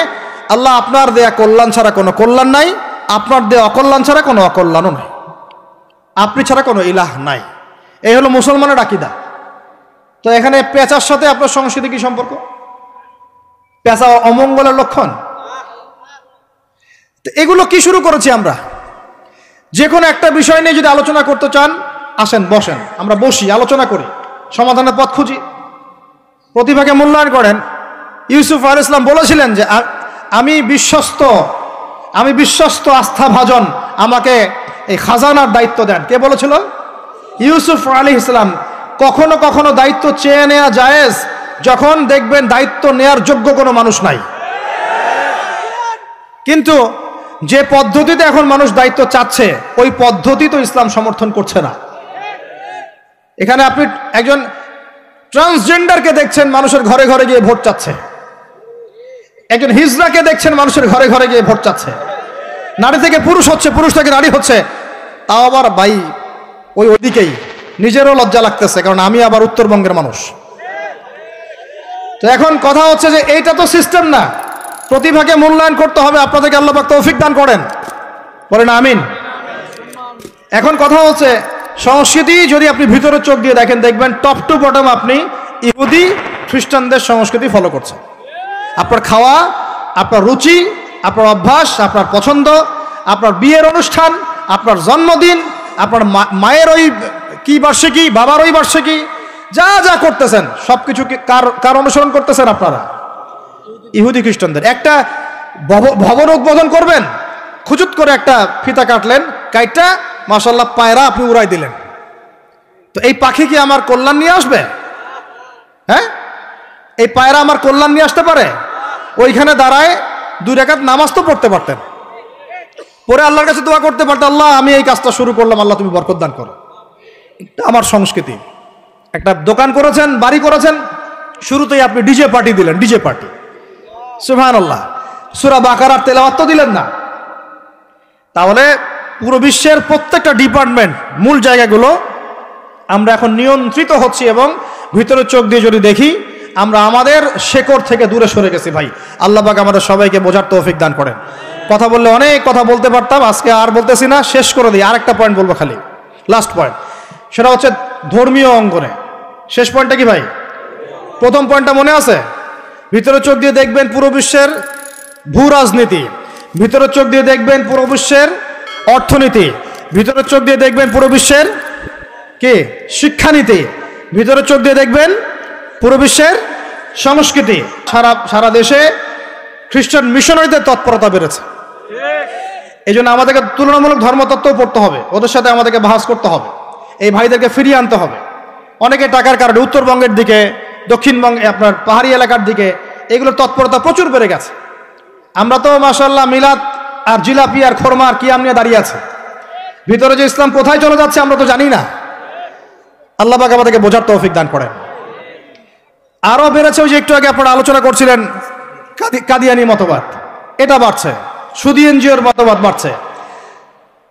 আল্লাহ আপনার দেয়া কল্যাণ ছাড়া কোনো কল্যাণ নাই, আপনার দেয়া অকল্যাণ ছাড়া কোনো অকল্যাণও নাই, আপনি ছাড়া কোনো ইলাহ নাই। এই হলো মুসলমানের আকীদা। তো এখানে পেঁচার সাথে আপনার সংস্কৃতি কি সম্পর্ক? পেঁচা অমঙ্গলের লক্ষণ? এগুলো কি শুরু করেছি আমরা? যে কোনো একটা বিষয় নিয়ে যদি আলোচনা করতে চান, আসেন, বসেন, আমরা বসি, আলোচনা করি, সমাধানের পথ খুঁজি, প্রতিভাকে মূল্যায়ন করেন। ইউসুফ আলাইহিস সালাম বলেছিলেন যে আমি বিশ্বস্ত আস্থাভাজন, আমাকে এই খাজানার দায়িত্ব দেন। কে বলেছিল? ইউসুফ আলাইহিস সালাম। কখনো কখনো দায়িত্ব চেয়ে নেওয়া জায়েজ, যখন দেখবেন দায়িত্ব নেয়ার যোগ্য কোনো মানুষ নাই। কিন্তু যে পদ্ধতিতে এখন মানুষ দায়িত্ব চাচ্ছে, ওই পদ্ধতি তো ইসলাম সমর্থন করছে না। এখানে আপনি একজন ট্রান্সজেন্ডারকে দেখছেন মানুষের ঘরে ঘরে গিয়ে ভোট চাচ্ছে, একজন হিজড়াকে দেখছেন মানুষের ঘরে ঘরে গিয়ে ভোট চাচ্ছে, নারী থেকে পুরুষ হচ্ছে, পুরুষ থেকে নারী হচ্ছে। তাও আবার ভাই ওইদিকেই নিজেরও লজ্জা লাগতেছে, কারণ আমি আবার উত্তরবঙ্গের মানুষ। তো এখন কথা হচ্ছে যে এইটা তো সিস্টেম না, প্রতিভাকে মূল্যায়ন করতে হবে। আপনাদেরকে আল্লাহ পাক তৌফিক দান করেন। বলেন আমিন। এখন কথা হচ্ছে সংস্কৃতি যদি আপনি ভিতরে চোখ দিয়ে দেখেন, দেখবেন টপ টু বটম আপনি ইহুদি খ্রিস্টানদের সংস্কৃতি ফলো করছেন। আপনার খাওয়া, আপনার রুচি, আপনার অভ্যাস, আপনার পছন্দ, আপনার বিয়ের অনুষ্ঠান, আপনার জন্মদিন, আপনার মায়ের ওই কি বার্ষিকী, বাবার ওই বার্ষিকী, যা যা করতেছেন সব কিছু কার অনুসরণ করতেছেন আপনারা? ইহুদি খ্রিস্টানদের। একটা ভবন উদ্বোধন করবেন, খুচুত করে একটা ফিতা কাটলেন, কাইটটা মাশাআল্লাহ পায়রা আপনি উড়াই দিলেন, তো এই পাখি কি আমার কল্যাণ নিয়ে আসবে? হ্যাঁ, এই পায়রা আমার কল্যাণ নিয়ে আসতে পারে? ওইখানে দাঁড়ায় 2 রাকাত নামাজ তো পড়তে পারতেন, পরে আল্লাহর কাছে দোয়া করতে পারতেন, আল্লাহ আমি এই কাজটা শুরু করলাম, আল্লাহ তুমি বরকত দান করো। আমার সংস্কৃতি। একটা দোকান করেছেন, বাড়ি করেছেন, শুরুতেই আপনি ডিজে পার্টি দিলেন, ডিজে পার্টি, সুবহানাল্লাহ। সূরা বাকারার তেলাওয়াত তো দিলেন না। তাহলে পুরো বিশ্বের প্রত্যেকটা ডিপার্টমেন্ট, মূল জায়গাগুলো আমরা এখন নিয়ন্ত্রিত হচ্ছি, এবং ভিতরে চোখ দিয়ে যদি দেখি আমরা আমাদের শেকড় থেকে দূরে সরে গেছি। ভাই আল্লাহ পাক আমাদের সবাইকে বোঝার তৌফিক দান করেন। কথা বললে অনেক কথা বলতে পারতাম, আজকে আর বলতেছি না, শেষ করে দিই। আরেকটা পয়েন্ট বলবো, খালি লাস্ট পয়েন্ট, সেটা হচ্ছে ধর্মীয় অঙ্গনে। শেষ পয়েন্টটা কি ভাই? প্রথম পয়েন্টটা মনে আছে? ভিতরে চোখ দিয়ে দেখবেন পুরো বিশ্বের ভূ রাজনীতি, ভিতরে চোখ দিয়ে দেখবেন পুরো বিশ্বের অর্থনীতি, ভিতরে চোখ দিয়ে দেখবেন পুরো বিশ্বের কি শিক্ষানীতি, ভিতরে চোখ দিয়ে দেখবেন পুরো বিশ্বের সংস্কৃতি। সারা দেশে খ্রিস্টান মিশনারিদের তৎপরতা বেড়েছে। এই জন্য আমাদেরকে তুলনামূলক ধর্মতত্ত্ব পড়তে হবে, ওদের সাথে আমাদেরকে বাহাস করতে হবে, এই ভাইদেরকে ফিরিয়ে আনতে হবে। অনেকে টাকার কারণে উত্তরবঙ্গের দিকে, দক্ষিণবঙ্গে আপনার পাহাড়ি এলাকার দিকে এগুলোর তৎপরতা প্রচুর বেড়ে গেছে। আমরা তো মাশাআল্লাহ মিলাদ আর জিলাপি আর খোরমা আর কিয়াম নিয়ে দাঁড়িয়ে আছে। ভিতরে যে ইসলাম কোথায় চলে যাচ্ছে আমরা তো জানি না। আল্লাহ পাক আমাদেরকে বোঝার তৌফিক দান করেন। আরো বেড়েছে, ওই যে একটু আগে আপনারা আলোচনা করছিলেন কাদিয়ানি মতবাদ, এটা বাড়ছে, সুদী এনজিওর মতবাদ বাড়ছে।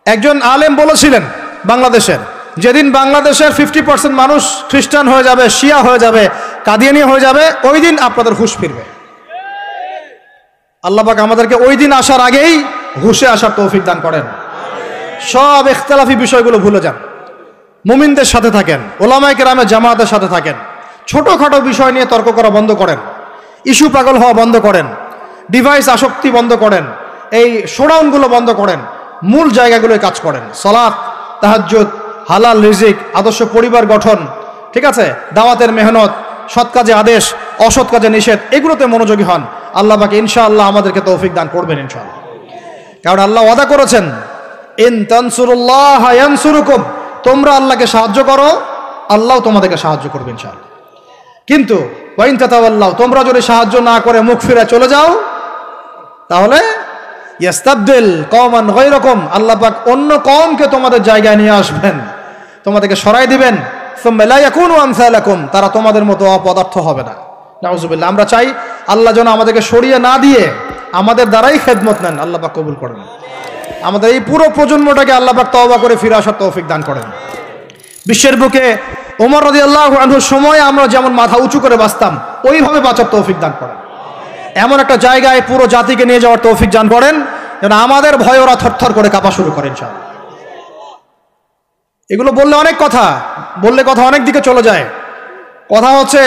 একজন আলেম বলেছিলেন বাংলাদেশের, যেদিন বাংলাদেশের 50% মানুষ খ্রিস্টান হয়ে যাবে, শিয়া হয়ে যাবে, কাদিয়ানি হয়ে যাবে, ওই দিন আপনাদের হুঁশ ফিরবে। আল্লাহ পাক আমাদেরকে ওই দিন আসার আগেই হুঁশে আসার তৌফিক দান করেন। সব ইখতিলাফি বিষয়গুলো ভুলে যান, মুমিনদের সাথে থাকেন, ওলামায়ে কেরামের জামাতের সাথে থাকেন, ছোটখাটো বিষয় নিয়ে তর্ক করা বন্ধ করেন, ইস্যু পাগল হওয়া বন্ধ করেন, ডিভাইস আসক্তি বন্ধ করেন, এই শোডাউনগুলো বন্ধ করেন, মূল জায়গাগুলোয় কাজ করেন। সালাত, তাহাজ্জুদ, হালাল রিজিক, আদর্শ পরিবার গঠন, ঠিক আছে, দাওয়াতের মেহনত, সৎ কাজে আদেশ, অসৎ কাজে নিষেধ, এগুলোতে মনোযোগী হন। আল্লাহ পাক ইনশাআল্লাহ আমাদেরকে তৌফিক দান করবেন ইনশাআল্লাহ। কারণ আল্লাহ ওয়াদা করেছেন, ইন তানসুরুল্লাহ ইয়ানসুরুকুম, তোমরা আল্লাহকে সাহায্য করো, আল্লাহ তোমাদেরকে সাহায্য করবে ইনশাআল্লাহ। কিন্তু ওয়াইন তাতাওয়াল্লাহ, তোমরা যদি সাহায্য না করে মুখ ফিরে চলে যাও, তাহলে ইয়াস্তাবদিল কওমান গায়রাকুম, আল্লাহ পাক অন্য কওমকে তোমাদের জায়গায় নিয়ে আসবেন, তোমাদেরকে সরাই দিবেন। সুম্মা লা ইয়াকুনু আমসালাকুম, তারা তোমাদের মতো অপদার্থ হবে না। নাউযুবিল্লাহ। আমরা চাই আল্লাহ যেন আমাদেরকে সরিয়ে না দিয়ে আমাদের দ্বারাই খেদমত নেন। আল্লাহ পাক কবুল করেন। আমাদের এই পুরো প্রজন্মটাকে আল্লাহ পাক তওবা করে ফিরে আসার তৌফিক দান করেন। বিশ্বের বুকে ওমর রাদিয়াল্লাহু আনহুর সময় আমরা যেমন মাথা উঁচু করে বাঁচতাম, ওইভাবে বাঁচার তৌফিক দান করেন। এমন একটা জায়গায় পুরো জাতিকে নিয়ে যাওয়ার তৌফিক দান করেন যেন আমাদের ভয়ে ওরা থরথর করে কাঁপা শুরু করেন ইনশাআল্লাহ। এগুলো বললে অনেক কথা, বললে কথা অনেক দিকে চলে যায়। কথা হচ্ছে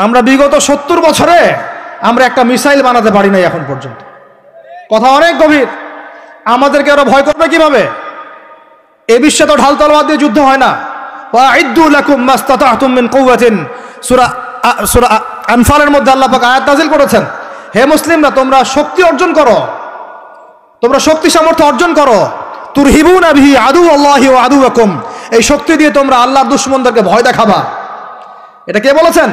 আমরা বিগত 70 বছরে আমরা একটা মিসাইল বানাতে পারি নাই এখন পর্যন্ত। কথা অনেক গভীর। আমাদেরকে ওরা ভয় করবে কিভাবে? এ বিশ্বে তো ঢাল তলোয়ার দিয়ে যুদ্ধ হয় না। ওয়াইদ্দু লাকুম মাস্তাতাতুম মিন কুওয়াতিন, সূরা আনফালের মধ্যে আল্লাহ পাক আয়াত নাযিল করেছেন, হে মুসলিমরা তোমরা শক্তি অর্জন করো, তোমরা শক্তি সামর্থ্য অর্জন করো। তুরহিবুনা বিহি আদুওয়াল্লাহি ওয়া আদুওয়াকুম, এই শক্তি দিয়ে তোমরা আল্লাহর দুশমনদেরকে ভয় দেখাবা। এটা কে বলেছেন?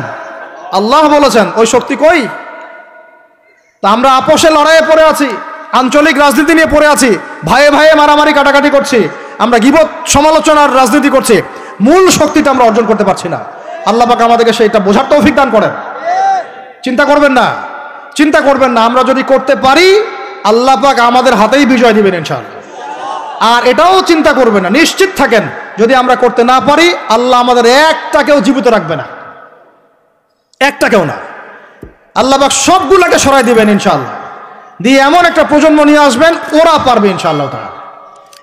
আল্লাহ বলেছেন। ওই শক্তি কই? তা আমরা আপোষে লড়াইয়ে পড়ে আছি, আঞ্চলিক রাজনীতি নিয়ে পড়ে আছি, ভাইয়ে ভাইয়ে মারামারি কাটাকাটি করছি, আমরা গীবত সমালোচনার রাজনীতি করছি, মূল শক্তিটা আমরা অর্জন করতে পারছি না। আল্লাহ পাক আমাদেরকে সেইটা বোঝার তৌফিক দান করেন। চিন্তা করবেন না, চিন্তা করবেন না, আমরা যদি করতে পারি আল্লাহ পাক আমাদের হাতেই বিজয় দিবেন ইনশাআল্লাহ। আর এটাও চিন্তা করবেন না, নিশ্চিত থাকেন যদি আমরা করতে না পারি আল্লাহ আমাদের একটাকেও জীবিত রাখবে না, একটাকেও না। আল্লাহ পাক সবগুলোকে সরাই দিবেন ইনশাআল্লাহ। দিয়ে এমন একটা প্রজন্ম নিয়ে আসবেন, ওরা পারবে ইনশাআল্লাহ তাআলা।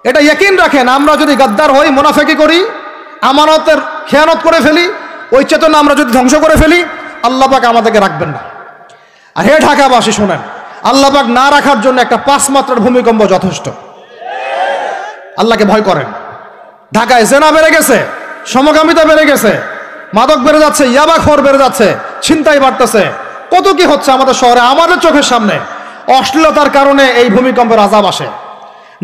এটা ইয়াকিন রাখেন। আমরা যদি গাদ্দার হই, মুনাফিকি করি, আমানতের খেয়ানত করে ফেলি, ওই চেতনা আমরা যদি ধ্বংস করে ফেলি, আল্লাহ পাক আমাদেরকে রাখবেন না। আর হে ঢাকাবাসী শোনেন, আল্লাহ পাক না রাখার জন্য একটা 5 মাত্রার ভূমিকম্প যথেষ্ট। আল্লাহকে ভয় করেন। ঢাকায় জেনা বেড়ে গেছে, সমকামিতা বেড়ে গেছে, মাদক বেড়ে যাচ্ছে, ইয়াবাখোর বেড়ে যাচ্ছে, ছিনতাই বাড়তেছে, কত কি হচ্ছে আমাদের শহরে, আমাদের চোখের সামনে। অশ্লীলতার কারণে এই ভূমিকম্পের আযাব আসে,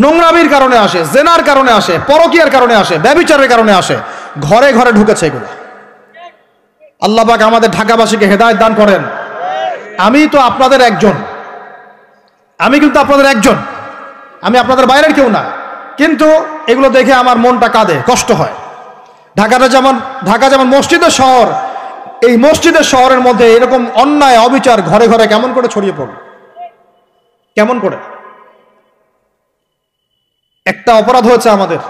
নোংরামির কারণে আসে, জেনার কারণে আসে, পরকীয়ার কারণে আসে, ব্যভিচারের কারণে আসে, ঘরে ঘরে ঢুকেছে এগুলো। আল্লাহ পাক আমাদের ঢাকাবাসীকে হেদায়েত দান করেন। আমি তো আপনাদের একজন, আমি কিন্তু আপনাদের একজন, আমি আপনাদের বাইরের কেউ না, কিন্তু এগুলো দেখে আমার মনটা কাঁদে, কষ্ট হয়। ঢাকা যেমন মসজিদের শহর, এই মসজিদের শহরের মধ্যে এরকম অন্যায় অবিচার ঘরে ঘরে কেমন করে ছড়িয়ে পড়ে, কেমন করে? একটা অপরাধ হয়েছে আমাদের,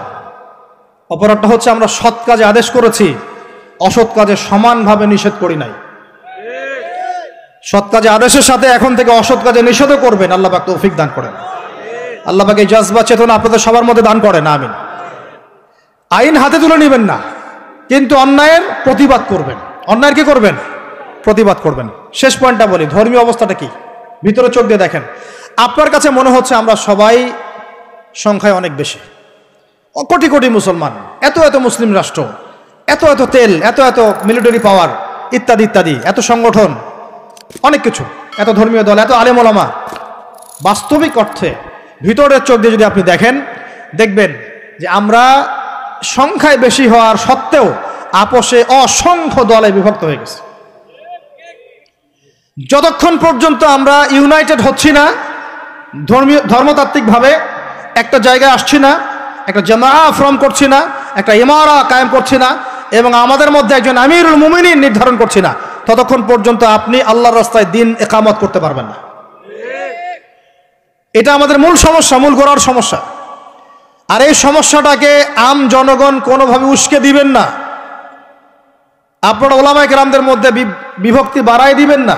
অপরাধটা হচ্ছে আমরা সৎ কাজে আদেশ করেছি, অসৎ কাজে সমানভাবে নিষেধ করি নাই। সৎ কাজে আদেশের সাথে এখন থেকে অসৎ কাজে নিষেধও করবেন। আল্লাহ পাক তৌফিক দান করেন। আল্লাহ পাক এই জজবা চেতনা আপনাদের সবার মধ্যে দান করেন, আমিন। আইন হাতে তুলে নেবেন না, কিন্তু অন্যায়ের প্রতিবাদ করবেন। অন্যায়ের কি করবেন? প্রতিবাদ করবেন। শেষ পয়েন্টটা বলি, ধর্মীয় অবস্থাটা কি? ভিতরে চোখ দিয়ে দেখেন। আপনার কাছে মনে হচ্ছে আমরা সবাই সংখ্যায় অনেক বেশি, কোটি কোটি মুসলমান, এত এত মুসলিম রাষ্ট্র, এত এত তেল, এত এত মিলিটারি পাওয়ার, ইত্যাদি ইত্যাদি, এত সংগঠন, অনেক কিছু, এত ধর্মীয় দল, এত আলেম ওলামা। বাস্তবিক অর্থে ভিতরের চোখ দিয়ে যদি আপনি দেখেন, দেখবেন যে আমরা সংখ্যায় বেশি হওয়ার সত্ত্বেও আপোষে অসংখ্য দলে বিভক্ত হয়ে গেছে। যতক্ষণ পর্যন্ত আমরা ইউনাইটেড হচ্ছি না, ধর্মতাত্ত্বিকভাবে একটা জায়গায় আসছি না, একটা জামাআ ফর্ম করছি না, একটা ইমারা কায়েম করছি না, এবং আমাদের মধ্যে একজন আমিরুল মুমিনিন নির্ধারণ করছি না, ততক্ষণ পর্যন্ত আপনি আল্লাহর রাস্তায় দিন ইকামত করতে পারবেন না। এটা আমাদের মূল সমস্যা, মূল গোড়ার সমস্যা। আর এই সমস্যাটাকে আম জনগণ কোনোভাবে উস্কে দিবেন না। আপনারা ওলামায়ে কেরামদের মধ্যে বিভক্তি বাড়াই দিবেন না,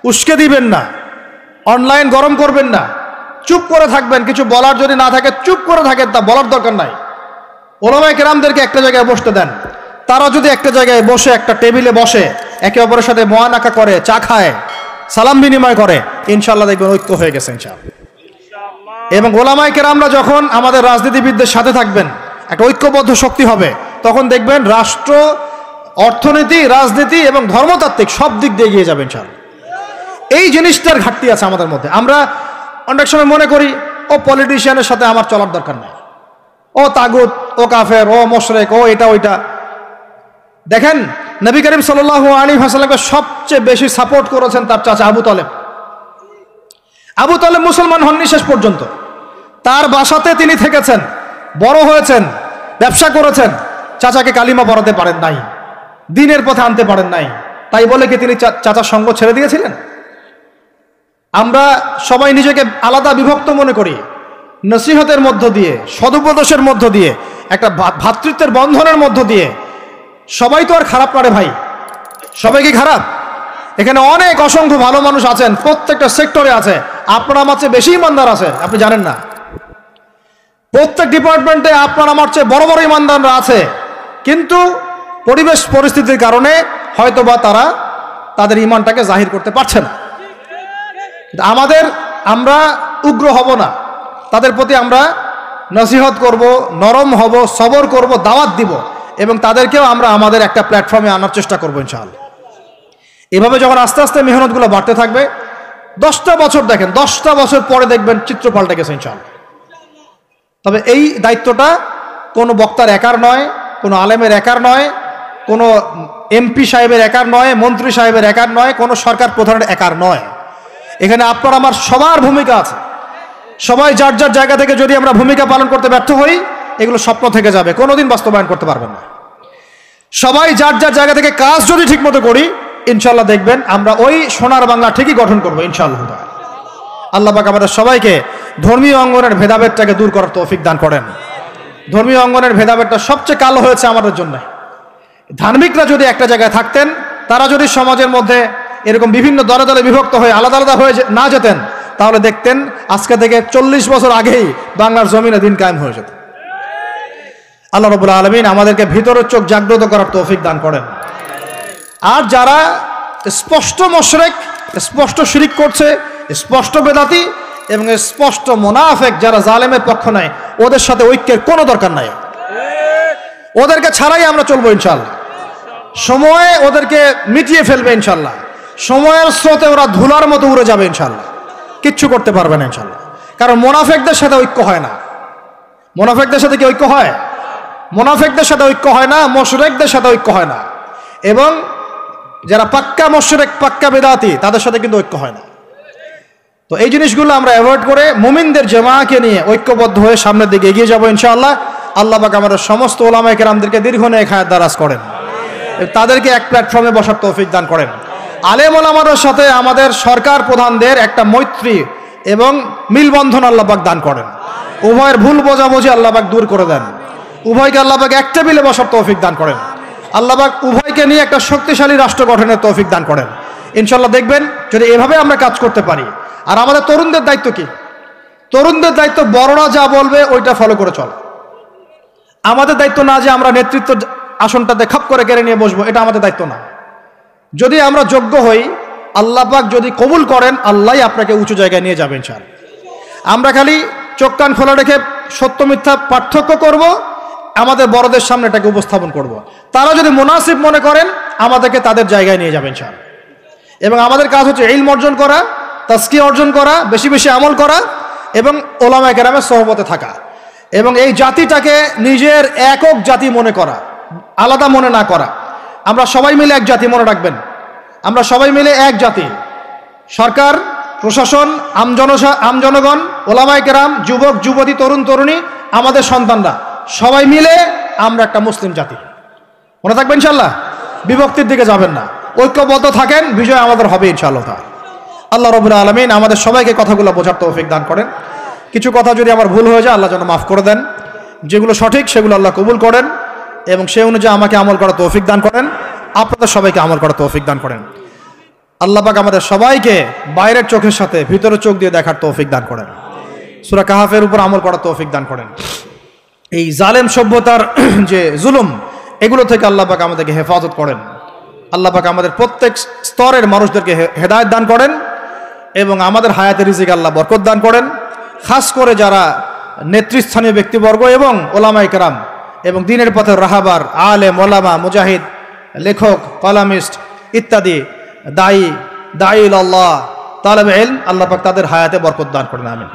উস্কে দিবেন না, অনলাইন গরম করবেন না, চুপ করে থাকবেন। কিছু বলার যদি না থাকে চুপ করে থাকেন, তা বলার দরকার নাই। ওলামায়ে কেরামদেরকে একটা জায়গায় বসতে দেন। তারা যদি একটা জায়গায় বসে, একটা টেবিলে বসে, একে অপরের সাথে মোয়ানাকা করে, চা খায়, সালাম বিনিময় করে, ইনশাআল্লাহ দেখবেন ঐক্য হয়ে গেছে ইনশাআল্লাহ। এবং ওলামায়ে কেরামরা যখন আমাদের রাজনীতিবিদদের সাথে থাকবেন, একটা ঐক্যবদ্ধ শক্তি হবে, তখন দেখবেন রাষ্ট্র, অর্থনীতি, রাজনীতি এবং ধর্মতাত্ত্বিক সব দিক দিয়ে এগিয়ে যাবে ইনশাআল্লাহ। এই জিনিসটার ঘাটতি আছে আমাদের মধ্যে। আমরা অনেক সময় মনে করি ও পলিটিশিয়ানের সাথে আমার চলার দরকার নেই, ও তাগুত, ও কাফের, ও মুশরিক, ও এটা ওইটা। দেখেন, নবী করিম সাল্লাল্লাহু আলাইহি ওয়াসাল্লামকে সবচেয়ে বেশি সাপোর্ট করেছেন তার চাচা আবু তালেব। আবু তালেব মুসলমান হননি শেষ পর্যন্ত, তার বাসাতে তিনি থেকেছেন, বড় হয়েছেন, ব্যবসা করেছেন, চাচাকে কালিমা পড়াতে পারেন নাই, দ্বীনের পথে আনতে পারেন নাই। তাই বলে কি তিনি চাচার সঙ্গ ছেড়ে দিয়েছিলেন? আমরা সবাই নিজেকে আলাদা বিভক্ত মনে করি। নসিহতের মধ্য দিয়ে, সদুপদেশের মধ্য দিয়ে, একটা ভ্রাতৃত্বের বন্ধনের মধ্য দিয়ে। সবাই তো আর খারাপ পারে ভাই, সবাই কি খারাপ? এখানে অনেক অসংখ্য ভালো মানুষ আছেন, প্রত্যেকটা সেক্টরে আছে। আপনার আমার চেয়ে বেশি ইমানদার আছে, আপনি জানেন না। প্রত্যেক ডিপার্টমেন্টে আপনার আমার চেয়ে বড় বড় ইমানদাররা আছে, কিন্তু পরিবেশ পরিস্থিতির কারণে হয়তোবা তারা তাদের ইমানটাকে জাহির করতে পারছে না। আমরা উগ্র হব না, তাদের প্রতি আমরা নসিহত করব, নরম হব, সবর করব, দাওয়াত দিব, এবং তাদেরকেও আমরা আমাদের একটা প্ল্যাটফর্মে আনার চেষ্টা করবো ইনশাআল্লাহ। এভাবে যখন আস্তে আস্তে মেহনতগুলো বাড়তে থাকবে, 10টা বছর দেখেন, 10টা বছর পরে দেখবেন চিত্র পাল্টে গেছে ইনশাআল্লাহ। তবে এই দায়িত্বটা কোনো বক্তার একার নয়, কোনো আলেমের একার নয়, কোনো এমপি সাহেবের একার নয়, মন্ত্রী সাহেবের একার নয়, কোনো সরকার প্রধানের একার নয়। এখানে আপনার আমার সবার ভূমিকা আছে। সবাই যার যার জায়গা থেকে যদি আমরা ভূমিকা পালন করতে ব্যর্থ হই, এগুলো স্বপ্ন থেকে যাবে, কোনোদিন বাস্তবায়ন করতে পারবেন না। সবাই যার যার জায়গা থেকে কাজ যদি ঠিকমতো করি, ইনশাআল্লাহ দেখবেন আমরা ওই সোনার বাংলা ঠিকই গঠন করবো ইনশাআল্লাহ। আল্লাহ পাক আমাদের সবাইকে ধর্মীয় অঙ্গনের ভেদাভেদটাকে দূর করার তৌফিক দান করেন। ধর্মীয় অঙ্গনের ভেদাভেদটা সবচেয়ে কালো হয়েছে আমাদের জন্য। ধার্মিকরা যদি একটা জায়গায় থাকতেন, তারা যদি সমাজের মধ্যে এরকম বিভিন্ন দলে দলে বিভক্ত হয়ে আলাদা আলাদা হয়ে না যেতেন, তাহলে দেখতেন আজকে থেকে 40 বছর আগেই বাংলার জমিনে দিন কায়েম হয়ে যেত। আল্লাহ রাব্বুল আলামিন আমাদেরকে ভিতরের চোখ জাগ্রত করার তৌফিক দান করেন। আর যারা স্পষ্ট মুশরিক, স্পষ্ট শিরিক করছে, স্পষ্ট বেদাতি এবং স্পষ্ট মুনাফিক, যারা জালেমের পক্ষ নেয়, ওদের সাথে ঐক্যের কোনো দরকার নাই। ওদেরকে ছাড়াই আমরা চলবো ইনশাআল্লাহ। সময়ে ওদেরকে মিটিয়ে ফেলবে ইনশাআল্লাহ। সময়ের স্রোতে ওরা ধুলার মতো উড়ে যাবে ইনশাআল্লাহ, কিচ্ছু করতে পারবে না ইনশাআল্লাহ। কারণ মুনাফিকদের সাথে ঐক্য হয় না। মুনাফিকদের সাথে কি ঐক্য হয়? মুনাফিকদের সাথে ঐক্য হয় না, মুশরিকদের সাথে ঐক্য হয় না। এবং যারা পাক্কা মুশরিক, পাক্কা বেদাতি, তাদের সাথে কিন্তু ঐক্য হয় না। তো এই জিনিসগুলো আমরা অ্যাভয়েড করে মুমিনদের জামাকে নিয়ে ঐক্যবদ্ধ হয়ে সামনের দিকে এগিয়ে যাবো ইনশাআল্লাহ। আল্লাহ পাক আমাদের সমস্ত উলামায়ে কেরামদেরকে দীর্ঘনেক হায়াত দারাজ করেন, তাদেরকে এক প্ল্যাটফর্মে বসার তৌফিক দান করেন। আলেম ওলামাদের সাথে আমাদের সরকার প্রধানদের একটা মৈত্রী এবং মিলবন্ধন আল্লাহ পাক দান করেন। উভয়ের ভুল বোঝাবুঝি আল্লাহ পাক দূর করে দেন। উভয়কে আল্লাহ পাক এক টেবিলে বসার তৌফিক দান করেন। আল্লাহ পাক উভয়কে নিয়ে একটা শক্তিশালী রাষ্ট্র গঠনের তৌফিক দান করেন ইনশাআল্লাহ। দেখবেন যদি এভাবে আমরা কাজ করতে পারি। আর আমাদের তরুণদের দায়িত্ব কি? তরুণদের দায়িত্ব বড়রা যা বলবে ওইটা ফলো করে চল। আমাদের দায়িত্ব না যে আমরা নেতৃত্ব আসনটাতে খাপ করে কেড়ে নিয়ে বসবো, এটা আমাদের দায়িত্ব না। যদি আমরা যোগ্য হই, আল্লাহ পাক যদি কবুল করেন, আল্লাহই আপনাকে উঁচু জায়গায় নিয়ে যাবেন ইনশাআল্লাহ। আমরা খালি চোখ কান খোলা রেখে সত্য মিথ্যা পার্থক্য করব, আমাদের বড়দের সামনে এটাকে উপস্থাপন করব। তারা যদি মুনাসিব মনে করেন, আমাদেরকে তাদের জায়গায় নিয়ে যাবেন ইনশাআল্লাহ। এবং আমাদের কাজ হচ্ছে ইলম অর্জন করা, তাজকিয়া অর্জন করা, বেশি বেশি আমল করা এবং উলামায়ে কেরামের সোহবতে থাকা। এবং এই জাতিটাকে নিজের একক জাতি মনে করা, আলাদা মনে না করা। আমরা সবাই মিলে এক জাতি, মনে রাখবেন, আমরা সবাই মিলে এক জাতি। সরকার, প্রশাসন, আমজনগণ, উলামায়ে কেরাম, যুবক যুবতী, তরুণ তরুণী, আমাদের সন্তানরা, সবাই মিলে আমরা একটা মুসলিম জাতি। মনে থাকবেন ইনশাআল্লাহ। বিভক্তির দিকে যাবেন না, ঐক্যবদ্ধ থাকেন, বিজয় আমাদের হবে ইনশাআল্লাহ। আল্লাহ রাব্বুল আলামিন আমাদের সবাইকে কথাগুলো বোঝার তৌফিক দান করেন। কিছু কথা যদি আমার ভুল হয়ে যায়, আল্লাহ যেন মাফ করে দেন। যেগুলো সঠিক সেগুলো আল্লাহ কবুল করেন এবং সে অনুযায়ী আমাকে আমল করার তৌফিক দান করেন। আপনাদের সবাইকে আমল করার তৌফিক দান করেন। আল্লাহ পাক আমাদের সবাইকে বাইরের চোখের সাথে ভিতরের চোখ দিয়ে দেখার তৌফিক দান করেন। সূরা কাহাফের উপর আমল করার তৌফিক দান করেন। এই জালেম সভ্যতার যে জুলুম, এগুলো থেকে আল্লাহ পাক আমাদেরকে হেফাজত করেন। আল্লাহ পাক আমাদের প্রত্যেক স্তরের মানুষদেরকে হেদায়েত দান করেন এবং আমাদের হায়াতের রিজিকে আল্লাহ বরকত দান করেন। খাস করে যারা নেতৃস্থানীয় ব্যক্তিবর্গ এবং ওলামায়ে কেরাম এবং দ্বীনের পথের রাহাবার, আলেম, ওলামা, মুজাহিদ, লেখক, কলামিস্ট ইত্যাদি, দায়ী আল্লাহ, তালেবে ইলম, আল্লাহ পাক তাদের হায়াতে বরকত দান করেন। আমিন।